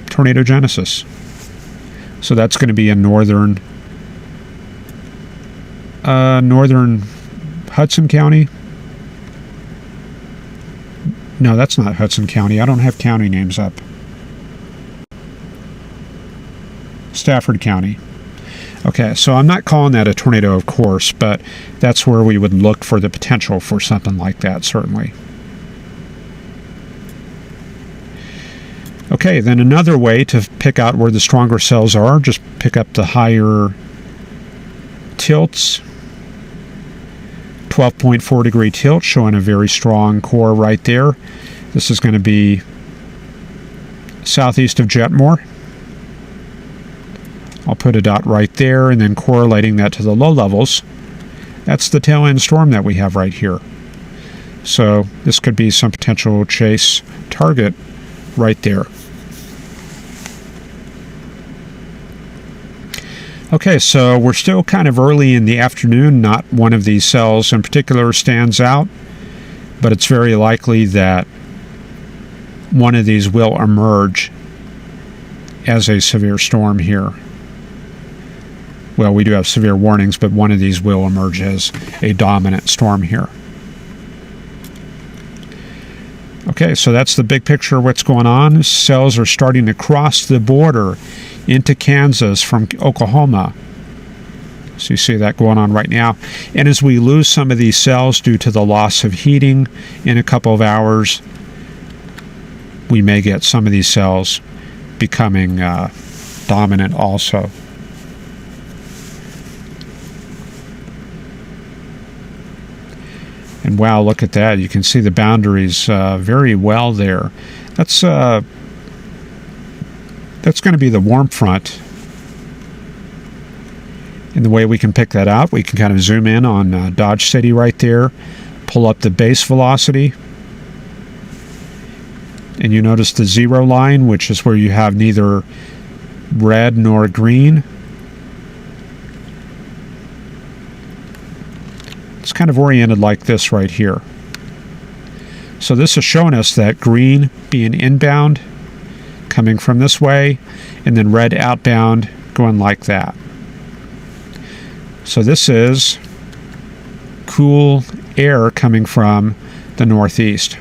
tornado genesis. So that's going to be in northern Hudson County. No, that's not Hudson County. I don't have county names up. Stafford County. Okay, so I'm not calling that a tornado, of course, but that's where we would look for the potential for something like that, certainly. Okay, then another way to pick out where the stronger cells are, just pick up the higher tilts. 12.4 degree tilt, showing a very strong core right there. This is going to be southeast of Jetmore. I'll put a dot right there, and then correlating that to the low levels. That's the tail end storm that we have right here. So this could be some potential chase target right there. Okay, so we're still kind of early in the afternoon. Not one of these cells in particular stands out, but it's very likely that one of these will emerge as a severe storm here. Well, we do have severe warnings, but one of these will emerge as a dominant storm here. Okay, so that's the big picture of what's going on. Cells are starting to cross the border into Kansas from Oklahoma. So you see that going on right now. And as we lose some of these cells due to the loss of heating in a couple of hours, we may get some of these cells becoming dominant also. And wow, look at that. You can see the boundaries very well there. That's going to be the warm front. And the way we can pick that out, we can kind of zoom in on Dodge City right there, pull up the base velocity. And you notice the zero line, which is where you have neither red nor green. It's kind of oriented like this right here. So this is showing us that green being inbound, coming from this way, and then red outbound going like that. So this is cool air coming from the northeast.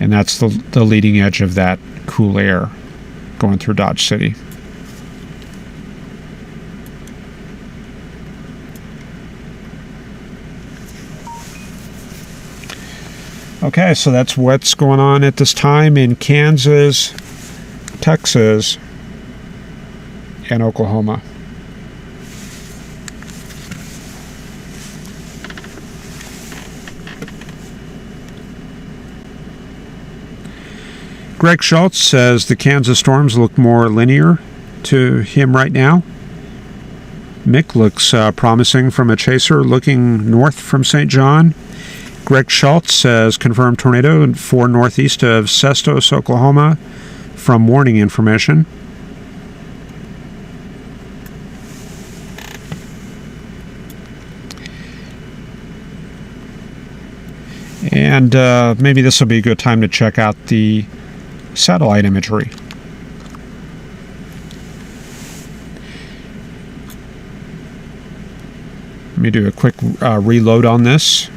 And that's the leading edge of that cool air going through Dodge City. Okay, so that's what's going on at this time in Kansas, Texas, and Oklahoma. Greg Schultz says the Kansas storms look more linear to him right now. Mick looks promising from a chaser looking north from St. John. Greg Schultz says confirmed tornado for northeast of Sestos, Oklahoma from warning information. And maybe this will be a good time to check out the satellite imagery. Let me do a quick reload on this.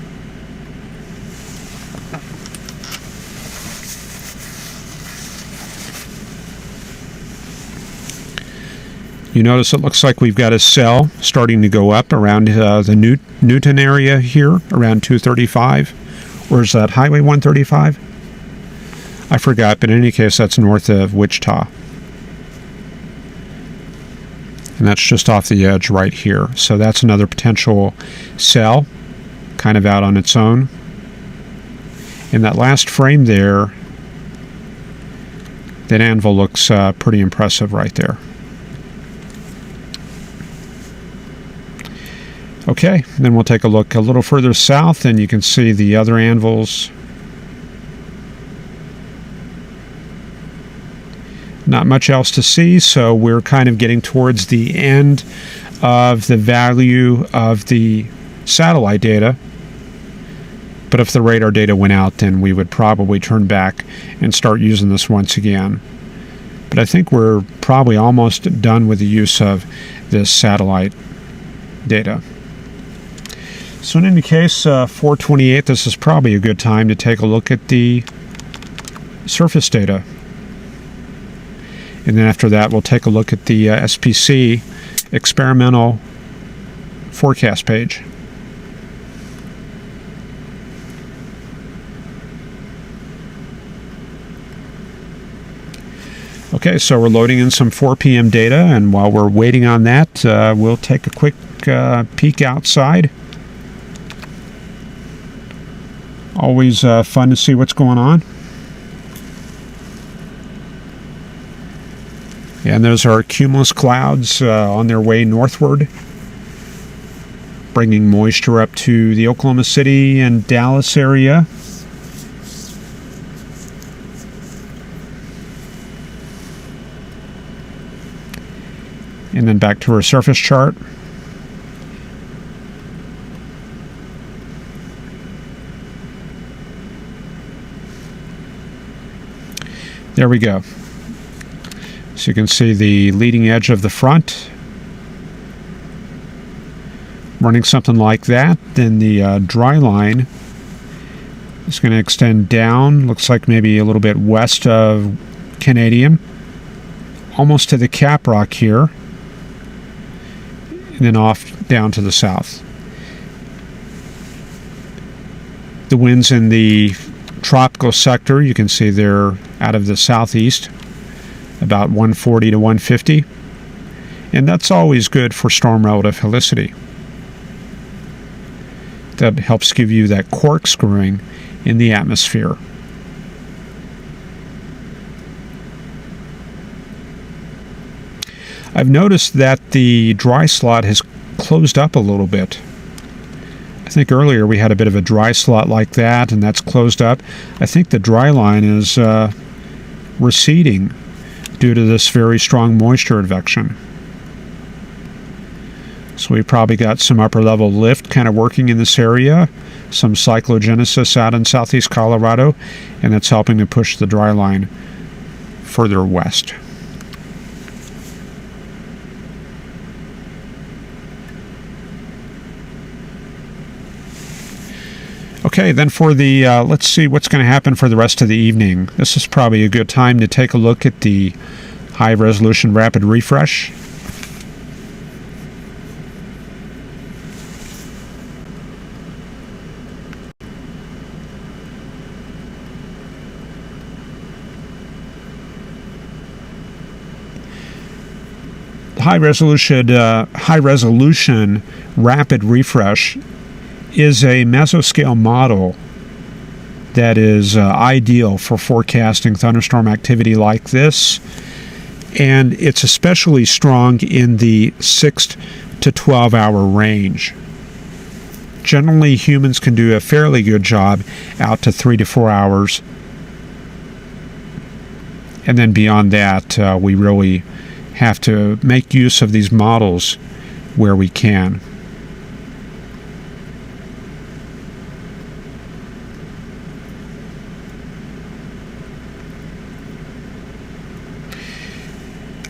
You notice it looks like we've got a cell starting to go up around the Newton area here, around 235. Or is that Highway 135? I forgot, but in any case, that's north of Wichita. And that's just off the edge right here. So that's another potential cell, kind of out on its own. In that last frame there, that anvil looks pretty impressive right there. Okay, then we'll take a look a little further south, and you can see the other anvils. Not much else to see, so we're kind of getting towards the end of the value of the satellite data. But if the radar data went out, then we would probably turn back and start using this once again. But I think we're probably almost done with the use of this satellite data. So in any case, 428, this is probably a good time to take a look at the surface data. And then after that, we'll take a look at the SPC experimental forecast page. Okay, so we're loading in some 4 p.m. data, and while we're waiting on that, we'll take a quick peek outside. Always fun to see what's going on. And those are cumulus clouds on their way northward, bringing moisture up to the Oklahoma City and Dallas area. And then back to our surface chart. There we go. So you can see the leading edge of the front running something like that. Then the dry line is going to extend down, looks like maybe a little bit west of Canadian, almost to the Cap Rock here, and then off down to the south. The winds in the tropical sector, you can see they're out of the southeast, about 140 to 150, and that's always good for storm relative helicity. That helps give you that corkscrewing in the atmosphere. I've noticed that the dry slot has closed up a little bit. I think earlier we had a bit of a dry slot like that, and that's closed up. I think the dry line is receding due to this very strong moisture advection. So we probably got some upper level lift kind of working in this area, some cyclogenesis out in southeast Colorado, and that's helping to push the dry line further west. Okay, then for the, let's see what's going to happen for the rest of the evening. This is probably a good time to take a look at the high resolution rapid refresh. High resolution rapid refresh is a mesoscale model that is ideal for forecasting thunderstorm activity like this, and it's especially strong in the 6 to 12 hour range. Generally, humans can do a fairly good job out to 3 to 4 hours, and then beyond that, we really have to make use of these models where we can.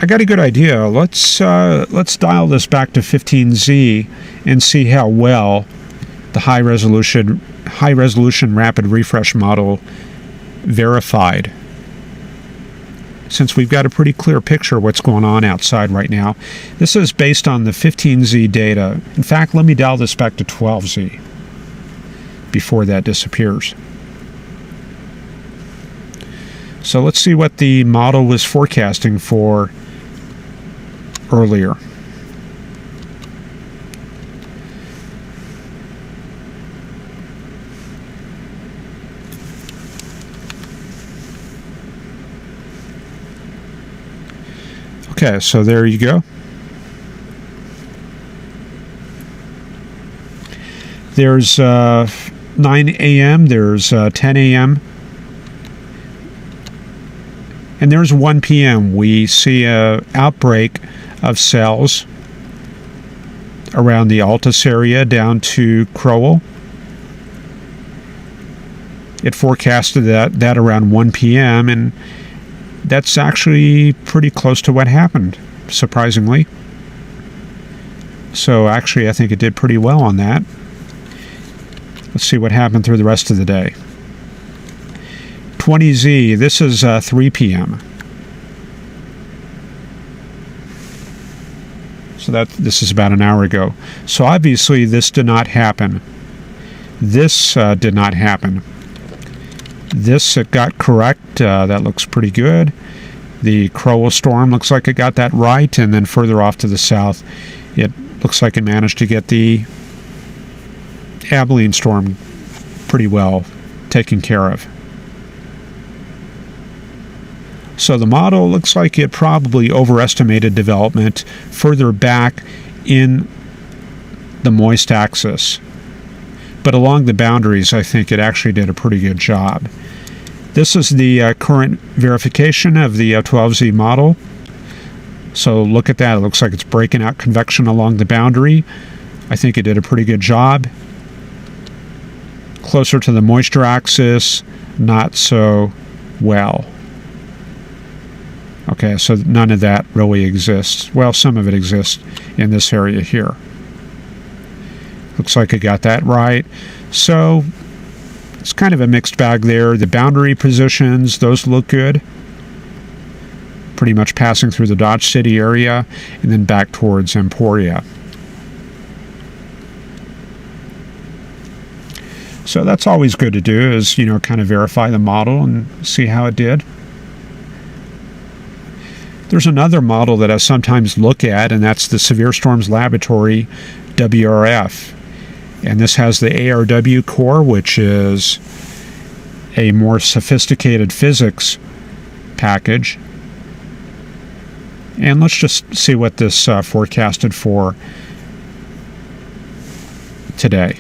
I got a good idea. Let's dial this back to 15Z and see how well the high resolution rapid refresh model verified. Since we've got a pretty clear picture of what's going on outside right now. This is based on the 15Z data. In fact, let me dial this back to 12Z before that disappears. So let's see what the model was forecasting for earlier. Okay, so there you go. There's 9 a.m., there's 10 a.m., and there's 1 p.m. We see an outbreak of cells around the Altus area down to Crowell. It forecasted that around 1 p.m., and that's actually pretty close to what happened, surprisingly. So actually, I think it did pretty well on that. Let's see what happened through the rest of the day. 20Z, this is 3 p.m. So this is about an hour ago. So obviously, this did not happen. This did not happen. This, it got correct. That looks pretty good. The Crowell storm looks like it got that right. And then further off to the south, it looks like it managed to get the Abilene storm pretty well taken care of. So the model looks like it probably overestimated development further back in the moist axis. But along the boundaries, I think it actually did a pretty good job. This is the current verification of the 12Z model. So look at that. It looks like it's breaking out convection along the boundary. I think it did a pretty good job. Closer to the moisture axis, not so well. Okay, so none of that really exists. Well, some of it exists in this area here. Looks like I got that right. So it's kind of a mixed bag there. The boundary positions, those look good. Pretty much passing through the Dodge City area and then back towards Emporia. So that's always good to do, is, kind of verify the model and see how it did. There's another model that I sometimes look at, and that's the Severe Storms Laboratory, WRF. And this has the ARW core, which is a more sophisticated physics package. And let's just see what this forecasted for today.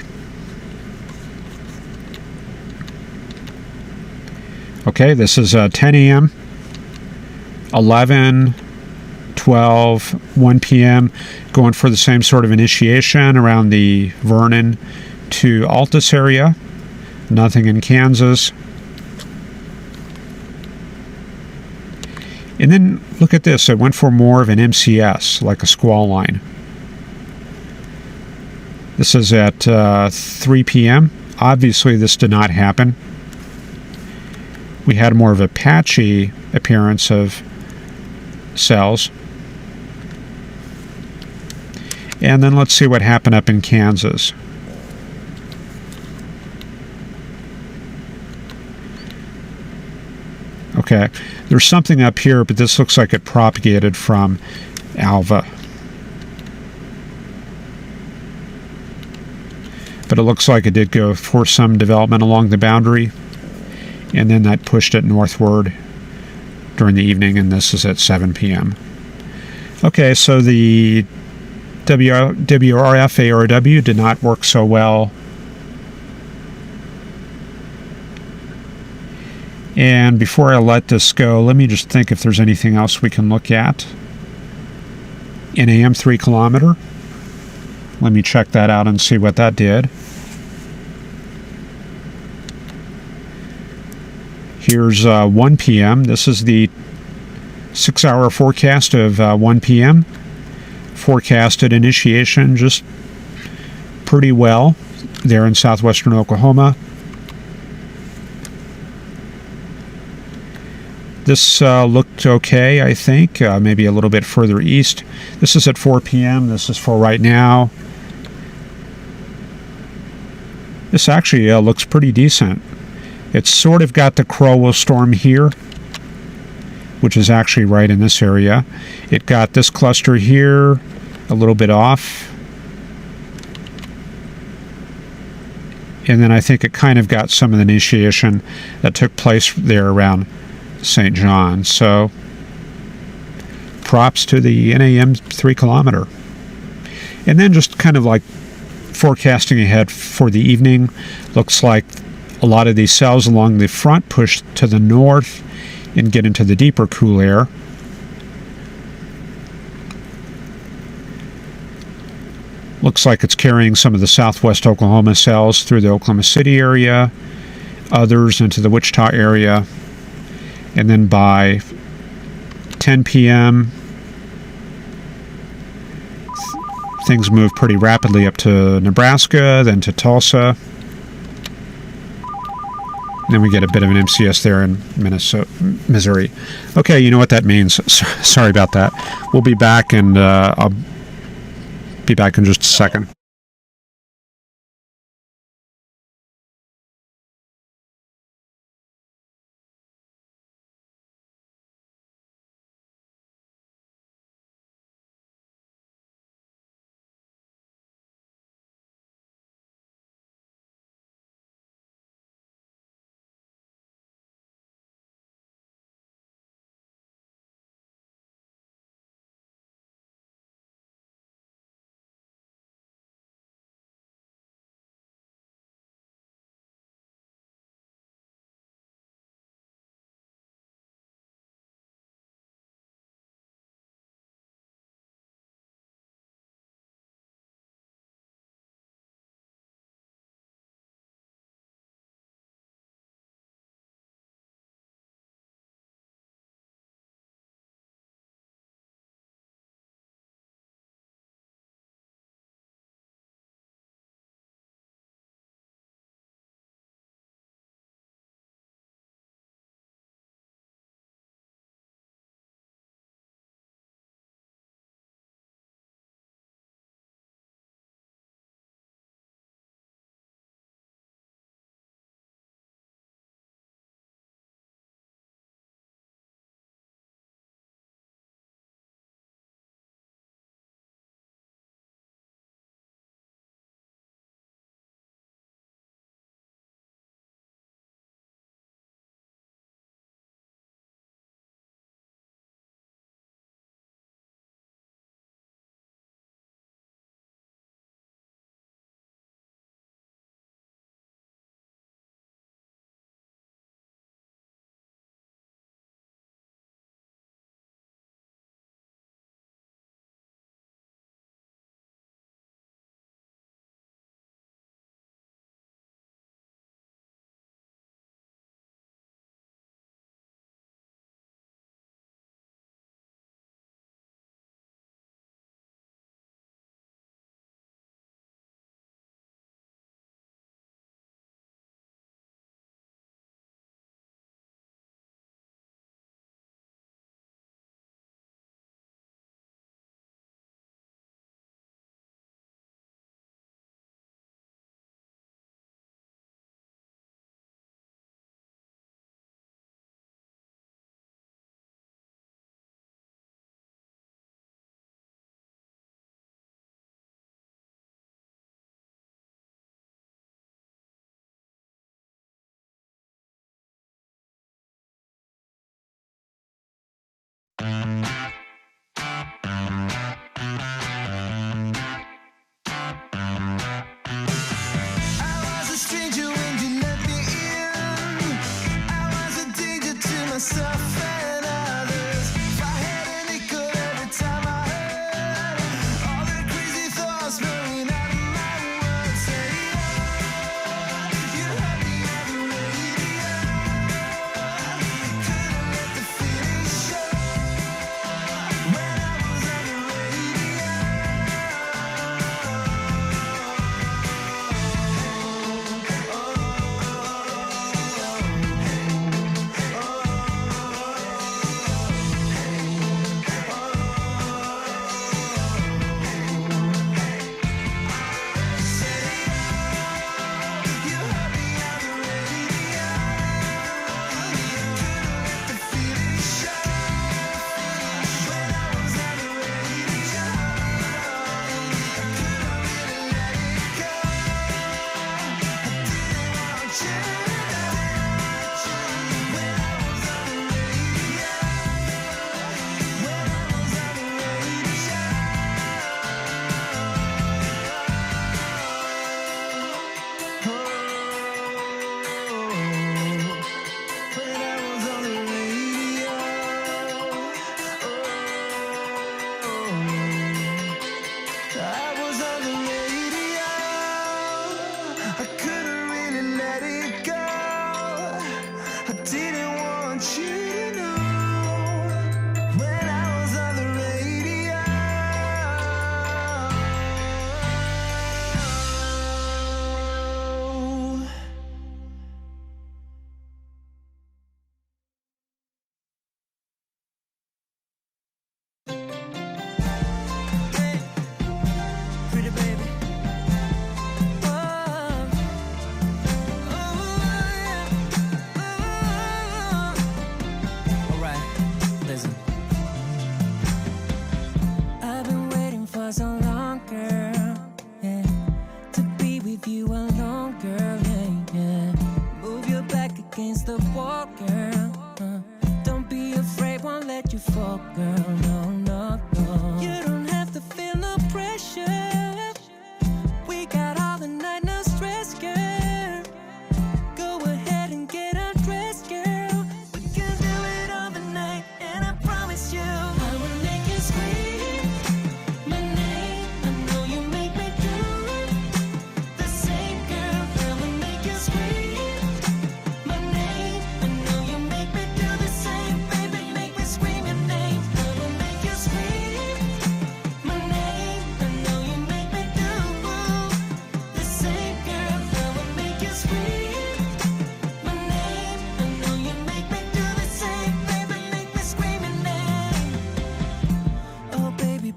Okay, this is 10 a.m., 11, 12, 1 p.m., going for the same sort of initiation around the Vernon to Altus area. Nothing in Kansas. And then look at this. I went for more of an MCS, like a squall line. This is at 3 p.m. Obviously, this did not happen. We had more of a patchy appearance of cells. And then let's see what happened up in Kansas. Okay, there's something up here, but this looks like it propagated from Alva. But it looks like it did go for some development along the boundary, and then that pushed it northward during the evening, and this is at 7 p.m. Okay, so the WRF ARW did not work so well. And before I let this go, let me just think if there's anything else we can look at. In AM 3 kilometer. Let me check that out and see what that did. Here's 1 p.m. This is the 6-hour forecast of 1 p.m. Forecasted initiation just pretty well there in southwestern Oklahoma. This looked okay, I think, maybe a little bit further east. This is at 4 p.m. This is for right now. This actually looks pretty decent. It's sort of got the Crowell storm here, which is actually right in this area. It got this cluster here a little bit off. And then I think it kind of got some of the initiation that took place there around St. John. So props to the NAM 3 kilometer. And then just kind of like forecasting ahead for the evening. Looks like a lot of these cells along the front push to the north and get into the deeper cool air. Looks like it's carrying some of the southwest Oklahoma cells through the Oklahoma City area, others into the Wichita area, and then by 10 p.m. things move pretty rapidly up to Nebraska, then to Tulsa. And then we get a bit of an MCS there in Missouri. Okay, you know what that means. Sorry about that. We'll be back, and I'll be back in just a second.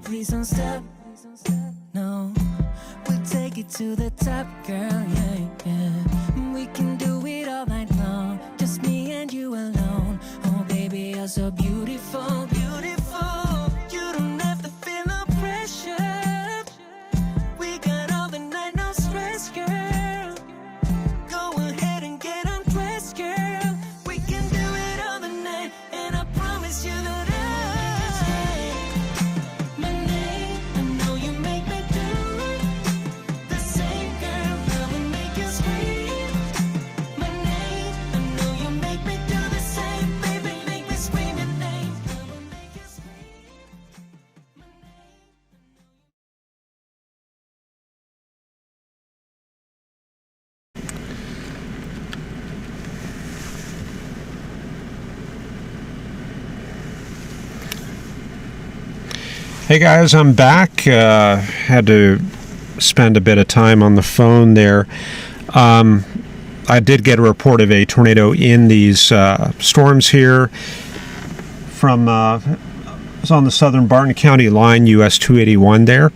please don't stop. No, we'll take it to the top, girl, yeah, yeah. We can do it all night long, just me and you alone. Oh, baby, you're so beautiful, beautiful. You don't have to feel no pressure. We got all the night, no stress, girl. Go ahead and get undressed, girl. We can do it all the night, and I promise you that my name, I know you make me do the same, girl. I will make you scream. My name, I know you make me do the same, baby. Make me scream your name. I will make you scream. My name, Hey guys, I'm back. Had to spend a bit of time on the phone there. I did get a report of a tornado in these storms here from it was on the southern Barton County line, US 281 there.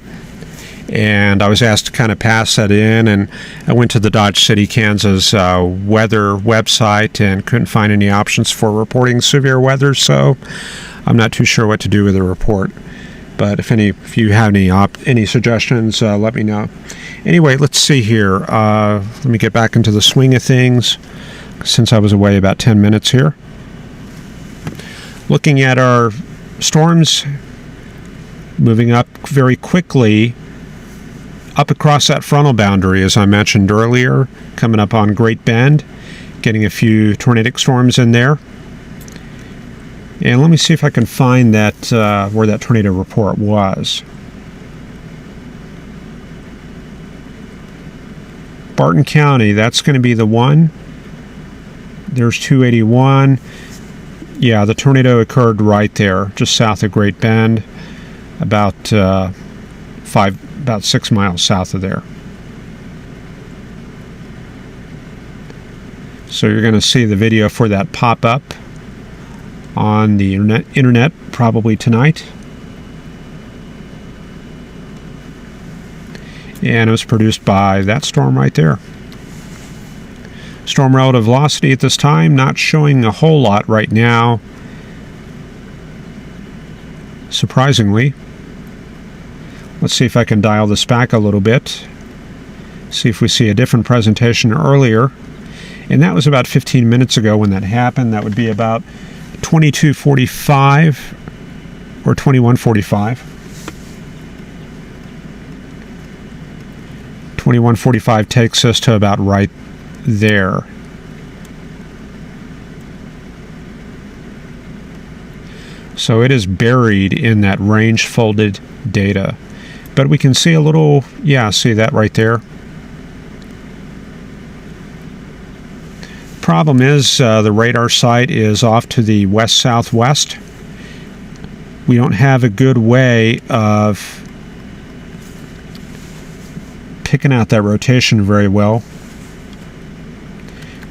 And I was asked to kind of pass that in, and I went to the Dodge City, Kansas weather website and couldn't find any options for reporting severe weather, so I'm not too sure what to do with the report. But if you have any suggestions, let me know. Anyway, let's see here. Let me get back into the swing of things since I was away about 10 minutes here. Looking at our storms moving up very quickly up across that frontal boundary, as I mentioned earlier, coming up on Great Bend, getting a few tornadic storms in there. And let me see if I can find that where that tornado report was. Barton County, that's going to be the one. There's 281. Yeah, the tornado occurred right there, just south of Great Bend, about 6 miles south of there. So you're going to see the video for that pop up on the internet probably tonight. And it was produced by that storm right there. Storm relative velocity at this time not showing a whole lot right now, surprisingly. Let's see if I can dial this back a little bit, see if we see a different presentation earlier. And that was about 15 minutes ago when that happened. That would be about 22:45 or 21:45. 21:45 takes us to about right there. So it is buried in that range folded data. But we can see a little, see that right there. Problem is the radar site is off to the west-southwest. We don't have a good way of picking out that rotation very well.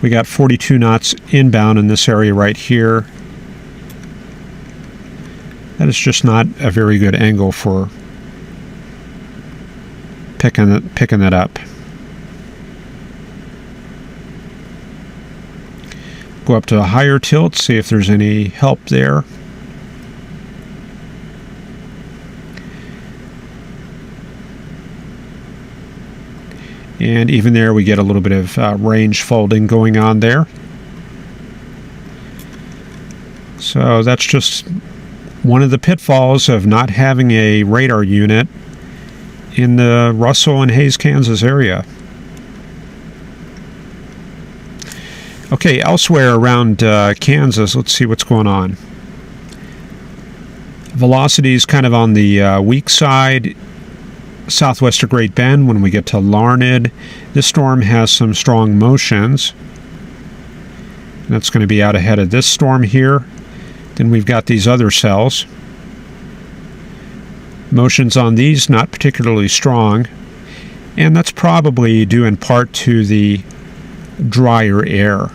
We got 42 knots inbound in this area right here. That is just not a very good angle for picking that up. Go up to a higher tilt, see if there's any help there. And even there we get a little bit of range folding going on there. So that's just one of the pitfalls of not having a radar unit in the Russell and Hays, Kansas area. Okay, elsewhere around Kansas, let's see what's going on. Velocity is kind of on the weak side, southwest of Great Bend. When we get to Larned, this storm has some strong motions. And that's going to be out ahead of this storm here. Then we've got these other cells. Motions on these not particularly strong, and that's probably due in part to the drier air.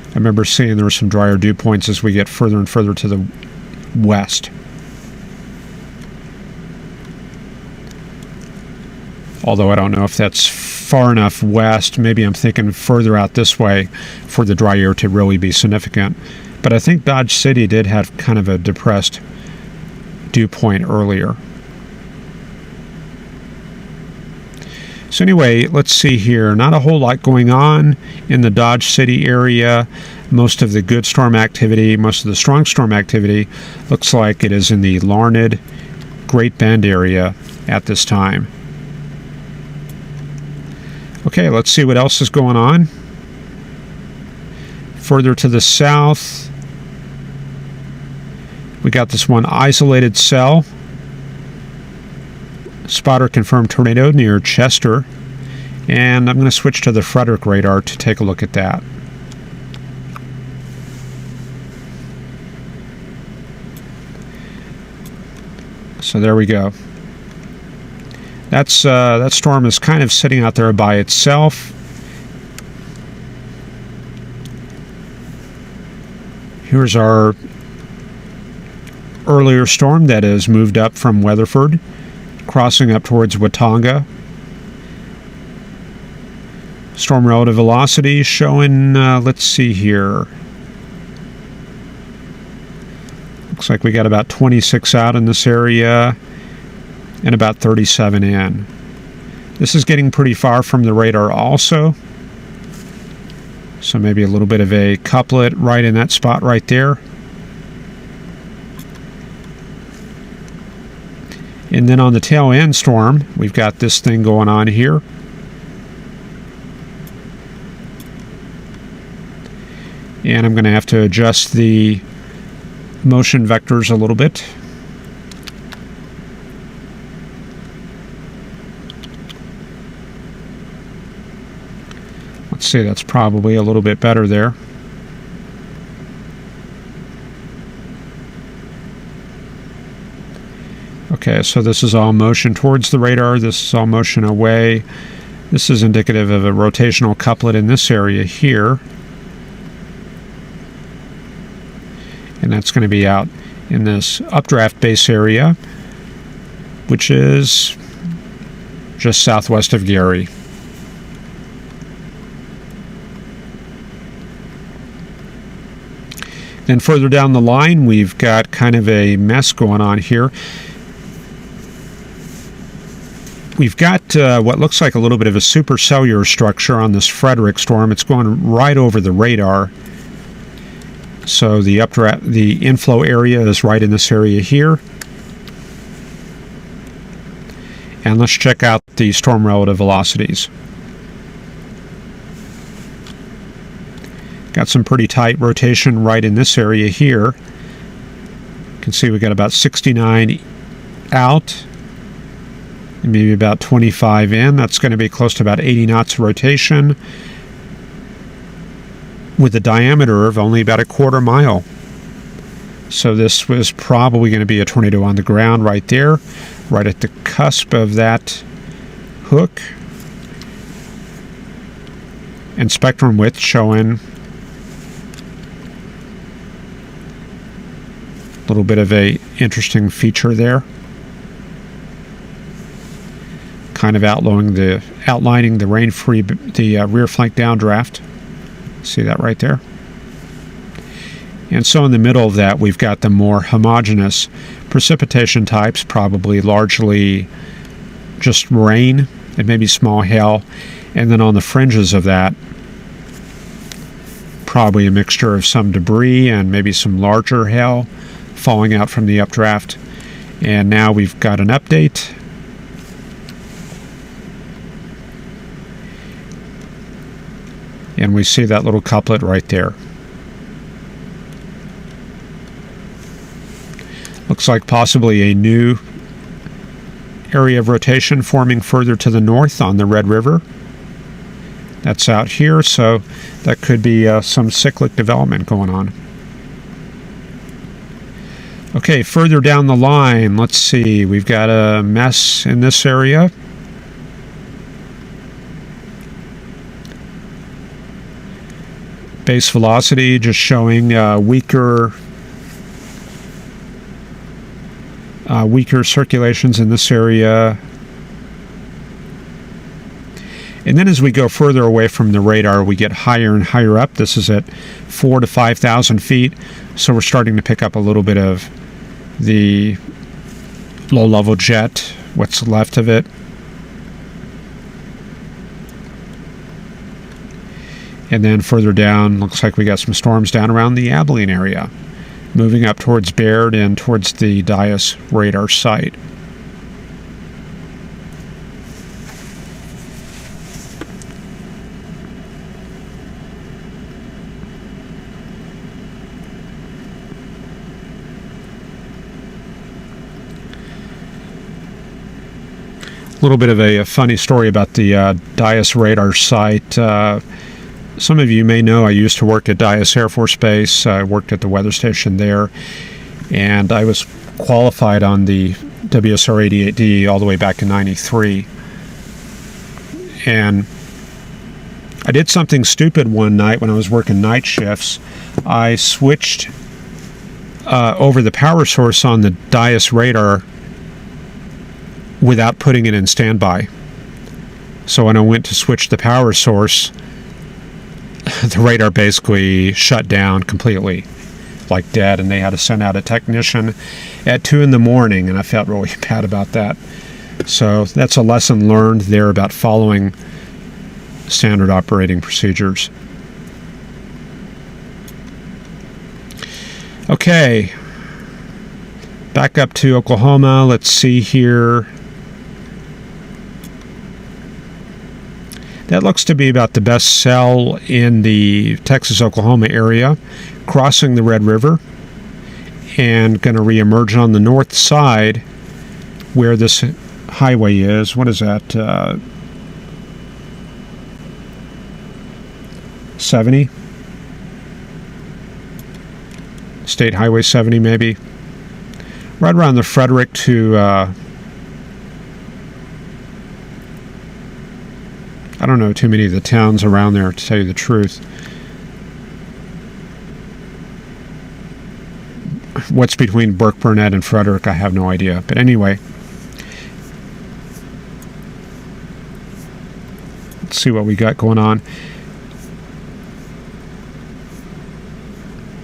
I remember seeing there were some drier dew points as we get further and further to the west. although I don't know if that's far enough west. Maybe I'm thinking further out this way for the dry air to really be significant. But I think Dodge City did have kind of a depressed dew point earlier. So anyway, let's see here. Not a whole lot going on in the Dodge City area. Most of the good storm activity, most of the strong storm activity, looks like it is in the Larned, Great Bend area at this time. Okay, let's see what else is going on. Further to the south, we got this one isolated cell. Spotter confirmed tornado near Chester. And I'm going to switch to the Frederick radar to take a look at that. So there we go. That storm is kind of sitting out there by itself. Here's our earlier storm that has moved up from Weatherford, crossing up towards Watauga. Storm relative velocity showing, let's see here. Looks like we got about 26 out in this area and about 37 in. This is getting pretty far from the radar also. So maybe a little bit of a couplet right in that spot right there. And then on the tail end storm, we've got this thing going on here. And I'm going to have to adjust the motion vectors a little bit. Let's see, that's probably a little bit better there. Okay, so this is all motion towards the radar. This is all motion away. This is indicative of a rotational couplet in this area here. And that's going to be out in this updraft base area, which is just southwest of Gary. Then further down the line, we've got kind of a mess going on here. We've got what looks like a little bit of a supercellular structure on this Frederick storm. It's going right over the radar. So the inflow area is right in this area here. And let's check out the storm relative velocities. Got some pretty tight rotation right in this area here. You can see we got about 69 out. And maybe about 25 in. That's going to be close to about 80 knots of rotation, with a diameter of only about a quarter mile. So this was probably going to be a tornado on the ground right there, right at the cusp of that hook. And spectrum width showing a little bit of a interesting feature there. Kind of outlining the rain-free, the rear flank downdraft. See that right there? And so in the middle of that, we've got the more homogeneous precipitation types, probably largely just rain and maybe small hail. And then on the fringes of that, probably a mixture of some debris and maybe some larger hail falling out from the updraft. And now we've got an update. And we see that little couplet right there. Looks like possibly a new area of rotation forming further to the north on the Red River. That's out here, so that could be some cyclic development going on. Okay, further down the line, let's see. We've got a mess in this area. Base velocity just showing weaker circulations in this area. And then as we go further away from the radar, we get higher and higher up. This is at 4,000 to 5,000 feet. So we're starting to pick up a little bit of the low-level jet, what's left of it. And then further down, looks like we got some storms down around the Abilene area, moving up towards Baird and towards the Dias radar site. A little bit of a funny story about the Dias radar site. Some of you may know I used to work at Dias Air Force Base. I worked at the weather station there, and I was qualified on the WSR-88D all the way back in '93. And I did something stupid one night when I was working night shifts. I switched over the power source on the Dias radar without putting it in standby. So when I went to switch the power source, the radar basically shut down completely, like dead, and they had to send out a technician at 2 in the morning, and I felt really bad about that. So that's a lesson learned there about following standard operating procedures. Okay, back up to Oklahoma. Let's see here. That looks to be about the best cell in the Texas-Oklahoma area, crossing the Red River, and going to reemerge on the north side where this highway is. What is that? 70? State Highway 70, maybe. Right around the Frederick to... I don't know too many of the towns around there, to tell you the truth. What's between Burke Burnett and Frederick, I have no idea. But anyway, let's see what we got going on.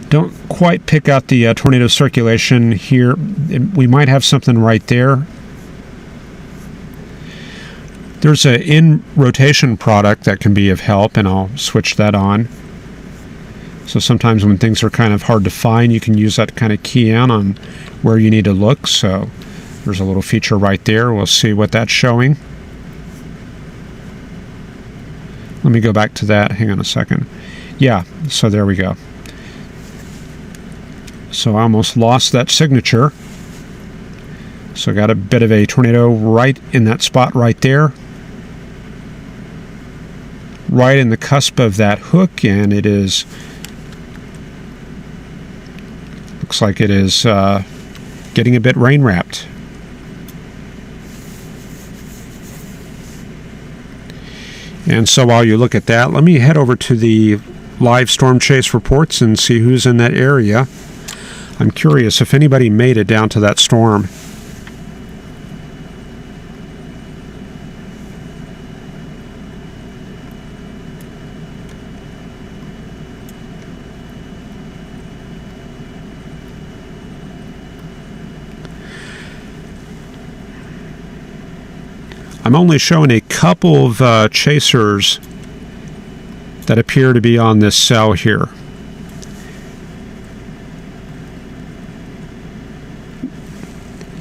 Don't quite pick out the tornado circulation here. We might have something right there. There's an in-rotation product that can be of help, and I'll switch that on. So sometimes when things are kind of hard to find, you can use that to kind of key in on where you need to look. So there's a little feature right there. We'll see what that's showing. Let me go back to that. Hang on a second. Yeah, so there we go. So I almost lost that signature. So got a bit of a tornado right in that spot right there. Right in the cusp of that hook, and it is, looks like it is getting a bit rain wrapped. And so while you look at that, let me head over to the live storm chase reports and see who's in that area. I'm curious if anybody made it down to that storm. I'm only showing a couple of chasers that appear to be on this cell here.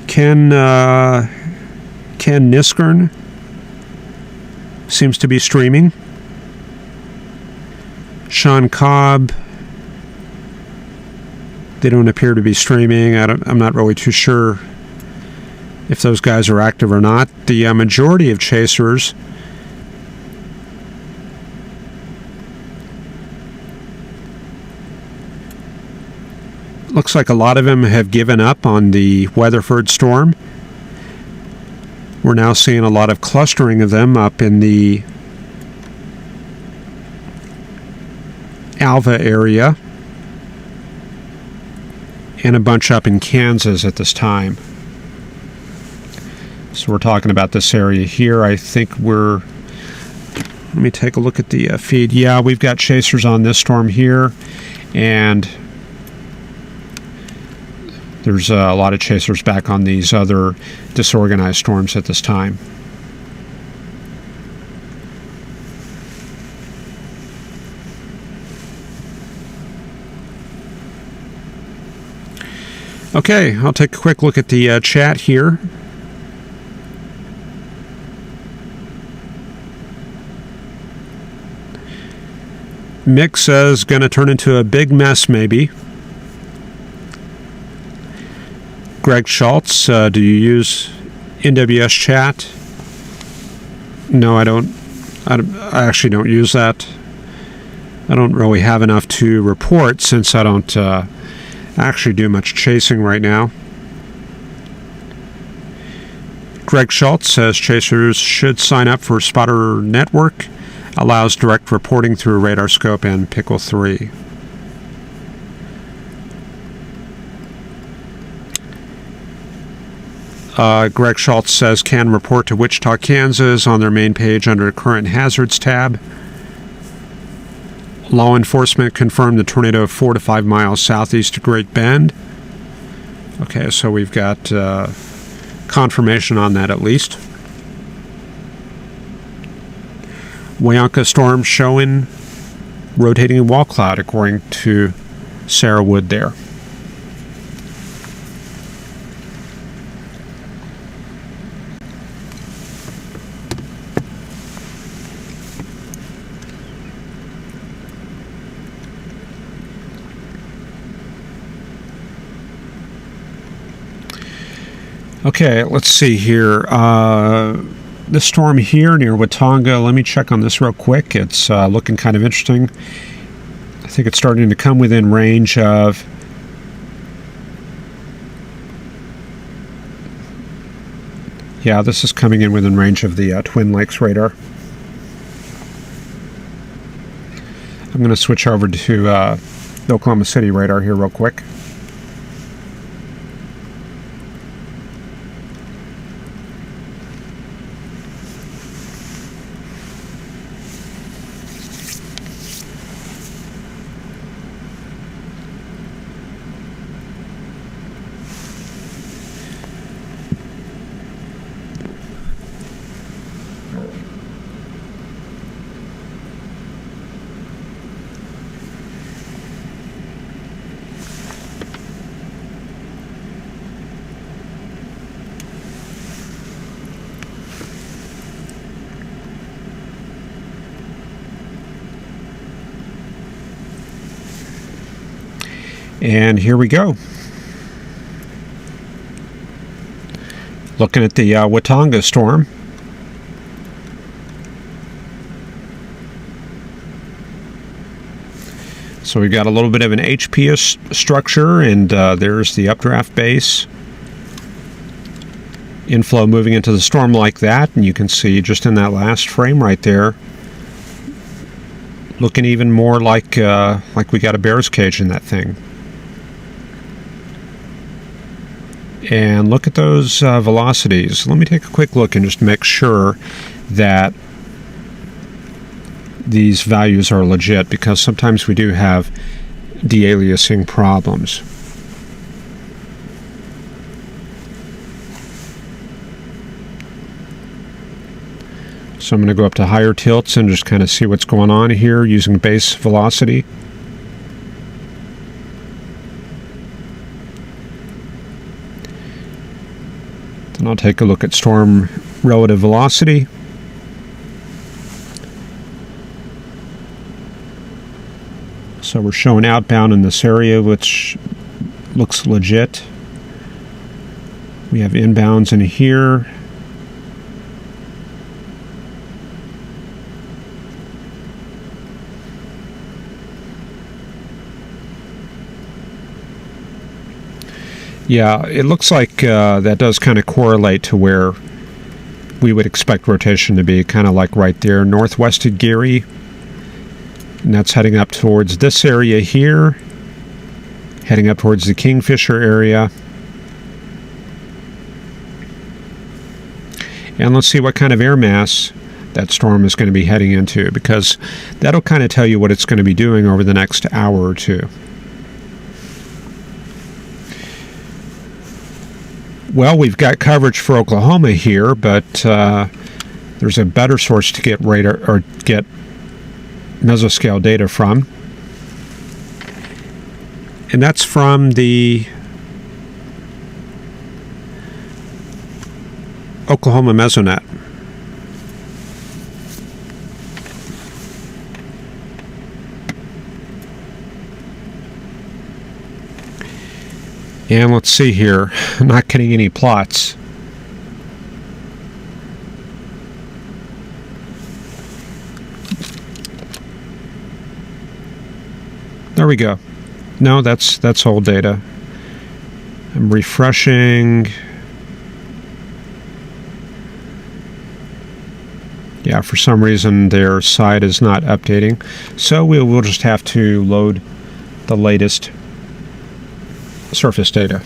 Ken Niskern seems to be streaming. Sean Cobb, they don't appear to be streaming. I'm not really too sure if those guys are active or not. The majority of chasers looks like a lot of them have given up on the Weatherford storm. We're now seeing a lot of clustering of them up in the Alva area and a bunch up in Kansas at this time. So we're talking about this area here. I think we're Let me take a look at the feed. Yeah, we've got chasers on this storm here, and there's a lot of chasers back on these other disorganized storms at this time. Okay, I'll take a quick look at the chat here. Mick says, going to turn into a big mess maybe. Greg Schultz, do you use NWS chat? No, I don't. I actually don't use that. I don't really have enough to report since I don't actually do much chasing right now. Greg Schultz says chasers should sign up for Spotter Network. Allows direct reporting through Radar Scope and Pickle 3. Greg Schultz says can report to Wichita, Kansas on their main page under Current Hazards tab. Law enforcement confirmed the tornado 4 to 5 miles southeast of Great Bend. Okay, so we've got confirmation on that at least. Wayanka storm showing rotating wall cloud according to Sarah Wood there. Okay, let's see here. This storm here near Watauga, let me check on this real quick. It's looking kind of interesting. I think it's starting to come within range of this is coming in within range of the Twin Lakes radar. I'm going to switch over to the Oklahoma City radar here real quick. And here we go. Looking at the Watauga storm. So we've got a little bit of an HPS structure, and there's the updraft base. Inflow moving into the storm like that, and you can see just in that last frame right there, looking even more like we got a bear's cage in that thing. And look at those velocities. Let me take a quick look and just make sure that these values are legit, because sometimes we do have de-aliasing problems. So I'm going to go up to higher tilts and just kind of see what's going on here using base velocity. And I'll take a look at storm relative velocity. So we're showing outbound in this area, which looks legit. We have inbounds in here. Yeah, it looks like that does kind of correlate to where we would expect rotation to be, kind of like right there, northwest of Geary. And that's heading up towards this area here, heading up towards the Kingfisher area. And let's see what kind of air mass that storm is going to be heading into, because that'll kind of tell you what it's going to be doing over the next hour or two. Well, we've got coverage for Oklahoma here, but there's a better source to get radar or get mesoscale data from, and that's from the Oklahoma Mesonet. And let's see here, I'm not getting any plots. There we go. No, that's old data. I'm refreshing. Yeah, for some reason their site is not updating. So we'll just have to load the latest surface data.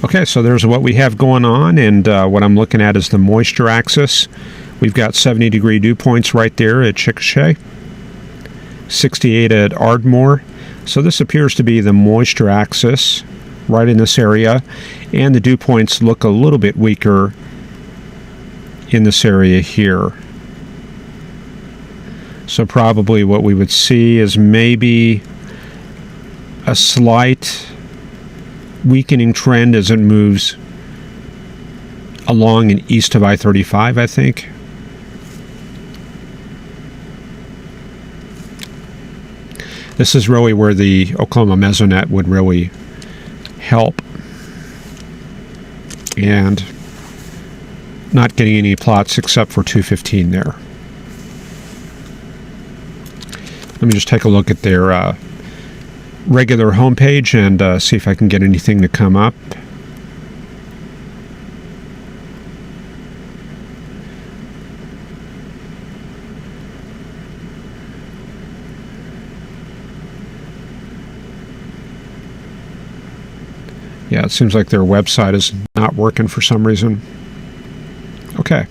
Okay, so there's what we have going on, and what I'm looking at is the moisture axis. We've got 70-degree dew points right there at Chickasha, 68 at Ardmore. So this appears to be the moisture axis right in this area, and the dew points look a little bit weaker in this area here. So probably what we would see is maybe a slight weakening trend as it moves along and east of I-35, I think. This is really where the Oklahoma Mesonet would really help. And not getting any plots except for 215 there. Let me just take a look at their regular homepage and see if I can get anything to come up. Yeah, it seems like their website is not working for some reason. Okay.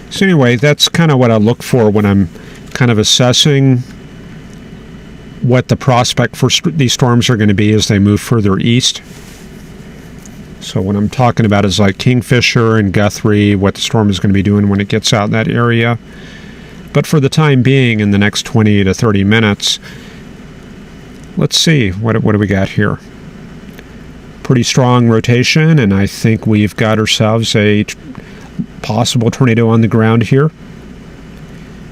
So anyway, that's kind of what I look for when I'm kind of assessing what the prospect for these storms are going to be as they move further east. So what I'm talking about is like Kingfisher and Guthrie, what the storm is going to be doing when it gets out in that area. But for the time being, in the next 20 to 30 minutes, let's see, what do we got here? Pretty strong rotation, and I think we've got ourselves a possible tornado on the ground here.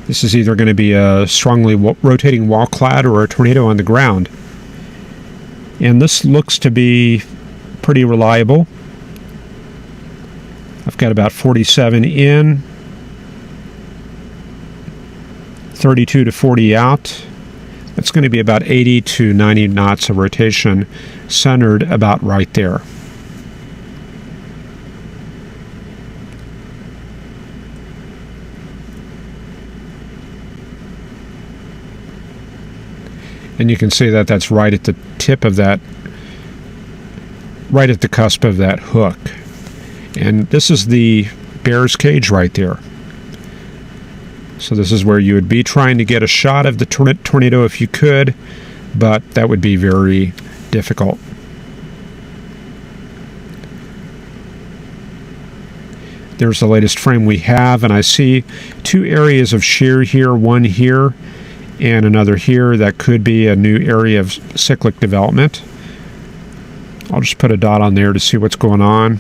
This is either going to be a strongly rotating wall cloud or a tornado on the ground. And this looks to be pretty reliable. I've got about 47 in, 32 to 40 out. That's going to be about 80 to 90 knots of rotation, centered about right there. And you can see that that's right at the tip of that, right at the cusp of that hook. And this is the bear's cage right there. So this is where you would be trying to get a shot of the tornado if you could, but that would be very difficult. There's the latest frame we have, and I see two areas of shear here, one here and another here. That could be a new area of cyclic development. I'll just put a dot on there to see what's going on.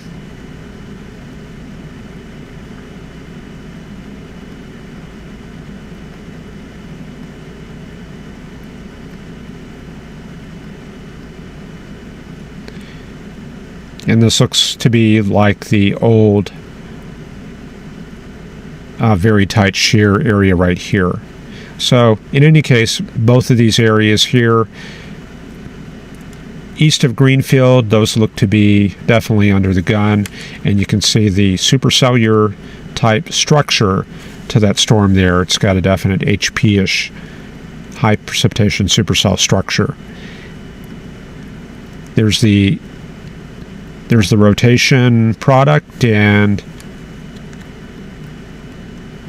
And this looks to be like the old very tight shear area right here. So in any case, both of these areas here east of Greenfield, those look to be definitely under the gun, and you can see the supercellular type structure to that storm there. It's got a definite HP-ish high precipitation supercell structure. There's the rotation product, and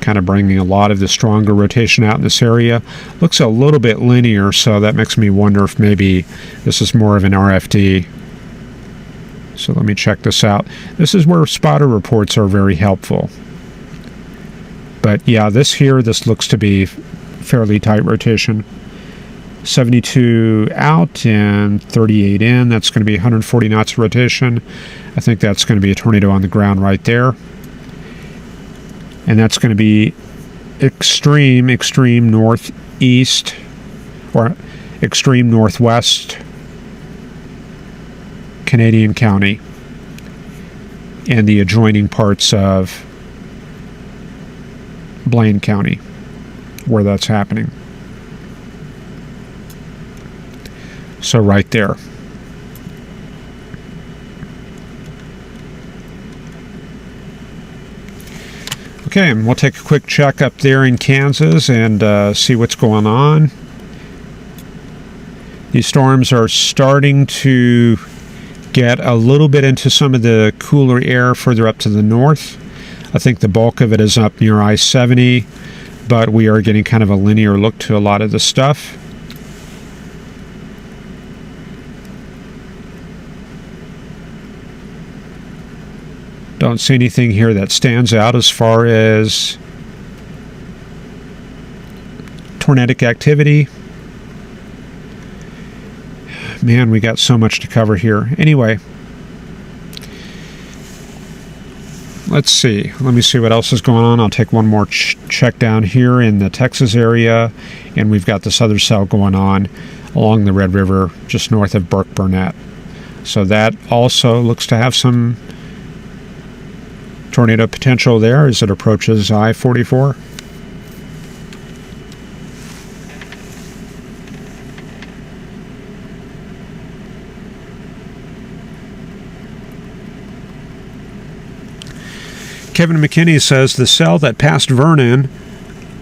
kind of bringing a lot of the stronger rotation out in this area. Looks a little bit linear, so that makes me wonder if maybe this is more of an RFD. So let me check this out. This is where spotter reports are very helpful. But yeah, this looks to be fairly tight rotation. 72 out and 38 in. That's going to be 140 knots of rotation. I think that's going to be a tornado on the ground right there. And that's going to be extreme northeast or extreme northwest Canadian County and the adjoining parts of Blaine County where that's happening. So right there. Okay, and we'll take a quick check up there in Kansas and see what's going on. These storms are starting to get a little bit into some of the cooler air further up to the north. I think the bulk of it is up near I-70, but we are getting kind of a linear look to a lot of the stuff. Don't see anything here that stands out as far as tornadic activity. Man, we got so much to cover here. Anyway, let's see. Let me see what else is going on. I'll take one more check down here in the Texas area, and we've got this other cell going on along the Red River just north of Burke-Burnett. So that also looks to have some tornado potential there as it approaches I-44. Kevin McKinney says the cell that passed Vernon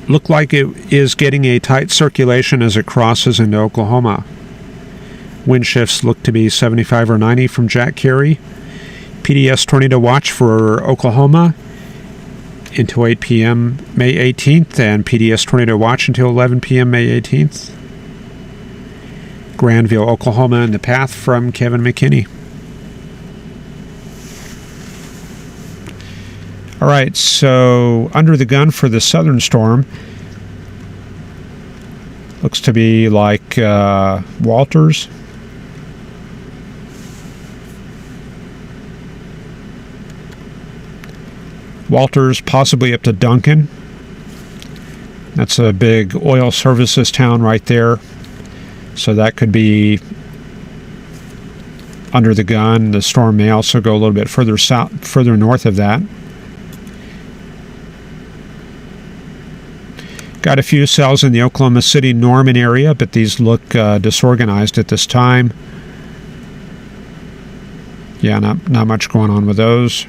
looked like it is getting a tight circulation as it crosses into Oklahoma. Wind shifts look to be 75 or 90 from Jack Carey. PDS tornado watch for Oklahoma until 8 p.m. May 18th, and PDS tornado watch until 11 p.m. May 18th. Grandville, Oklahoma, in the path from Kevin McKinney. All right, so under the gun for the southern storm looks to be like Walters. Walters, possibly up to Duncan. That's a big oil services town right there. So that could be under the gun. The storm may also go a little bit further south, further north of that. Got a few cells in the Oklahoma City, Norman area, but these look disorganized at this time. Yeah, not much going on with those.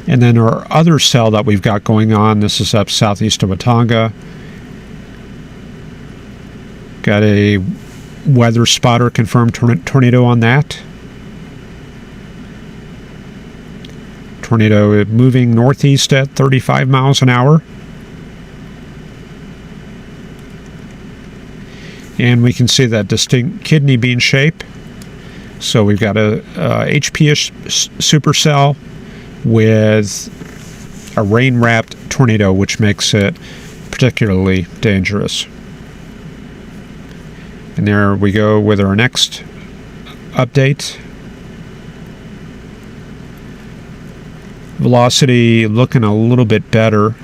And then our other cell that we've got going on, this is up southeast of Watauga. Got a weather spotter confirmed tornado on that. Tornado moving northeast at 35 miles an hour. And we can see that distinct kidney bean shape. So we've got a HP-ish supercell with a rain-wrapped tornado, which makes it particularly dangerous. And there we go with our next update. Velocity looking a little bit better.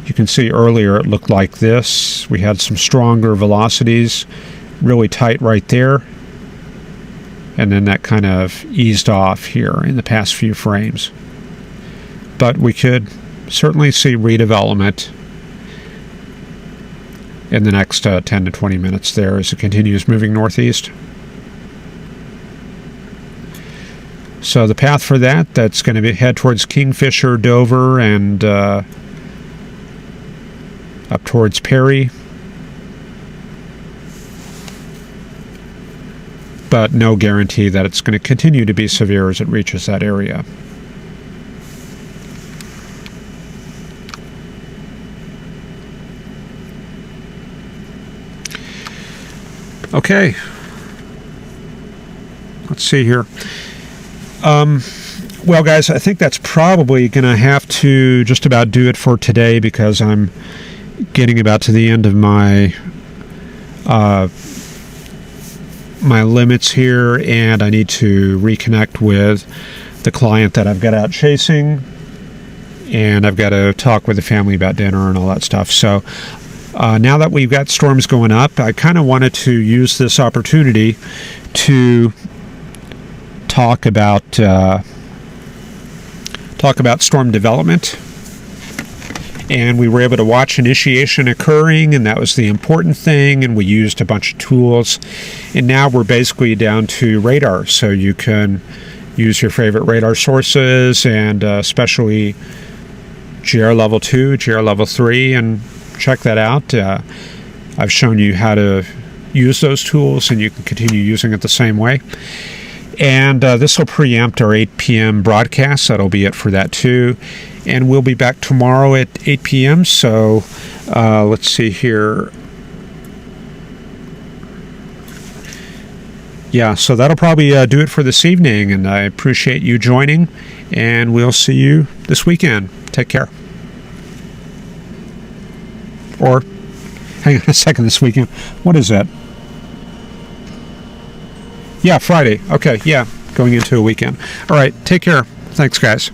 You can see earlier it looked like this. We had some stronger velocities, really tight right there. And then that kind of eased off here in the past few frames. But we could certainly see redevelopment in the next 10 to 20 minutes there as it continues moving northeast. So the path for that's going to be head towards Kingfisher, Dover, and up towards Perry. But no guarantee that it's going to continue to be severe as it reaches that area. Okay. Let's see here. Well, guys, I think that's probably going to have to just about do it for today, because I'm getting about to the end of my my limits here, and I need to reconnect with the client that I've got out chasing, and I've got to talk with the family about dinner and all that stuff. So now that we've got storms going up, I kind of wanted to use this opportunity to talk about storm development. And we were able to watch initiation occurring, and that was the important thing, and we used a bunch of tools. And now we're basically down to radar, so you can use your favorite radar sources, and especially GR Level 2, GR Level 3, and check that out. I've shown you how to use those tools, and you can continue using it the same way. And this will preempt our 8 p.m. broadcast. That'll be it for that too. And we'll be back tomorrow at 8 p.m. So let's see here. Yeah, so that'll probably do it for this evening. And I appreciate you joining. And we'll see you this weekend. Take care. Or, hang on a second, this weekend. What is that? Yeah, Friday. Okay, yeah, going into a weekend. All right, take care. Thanks, guys.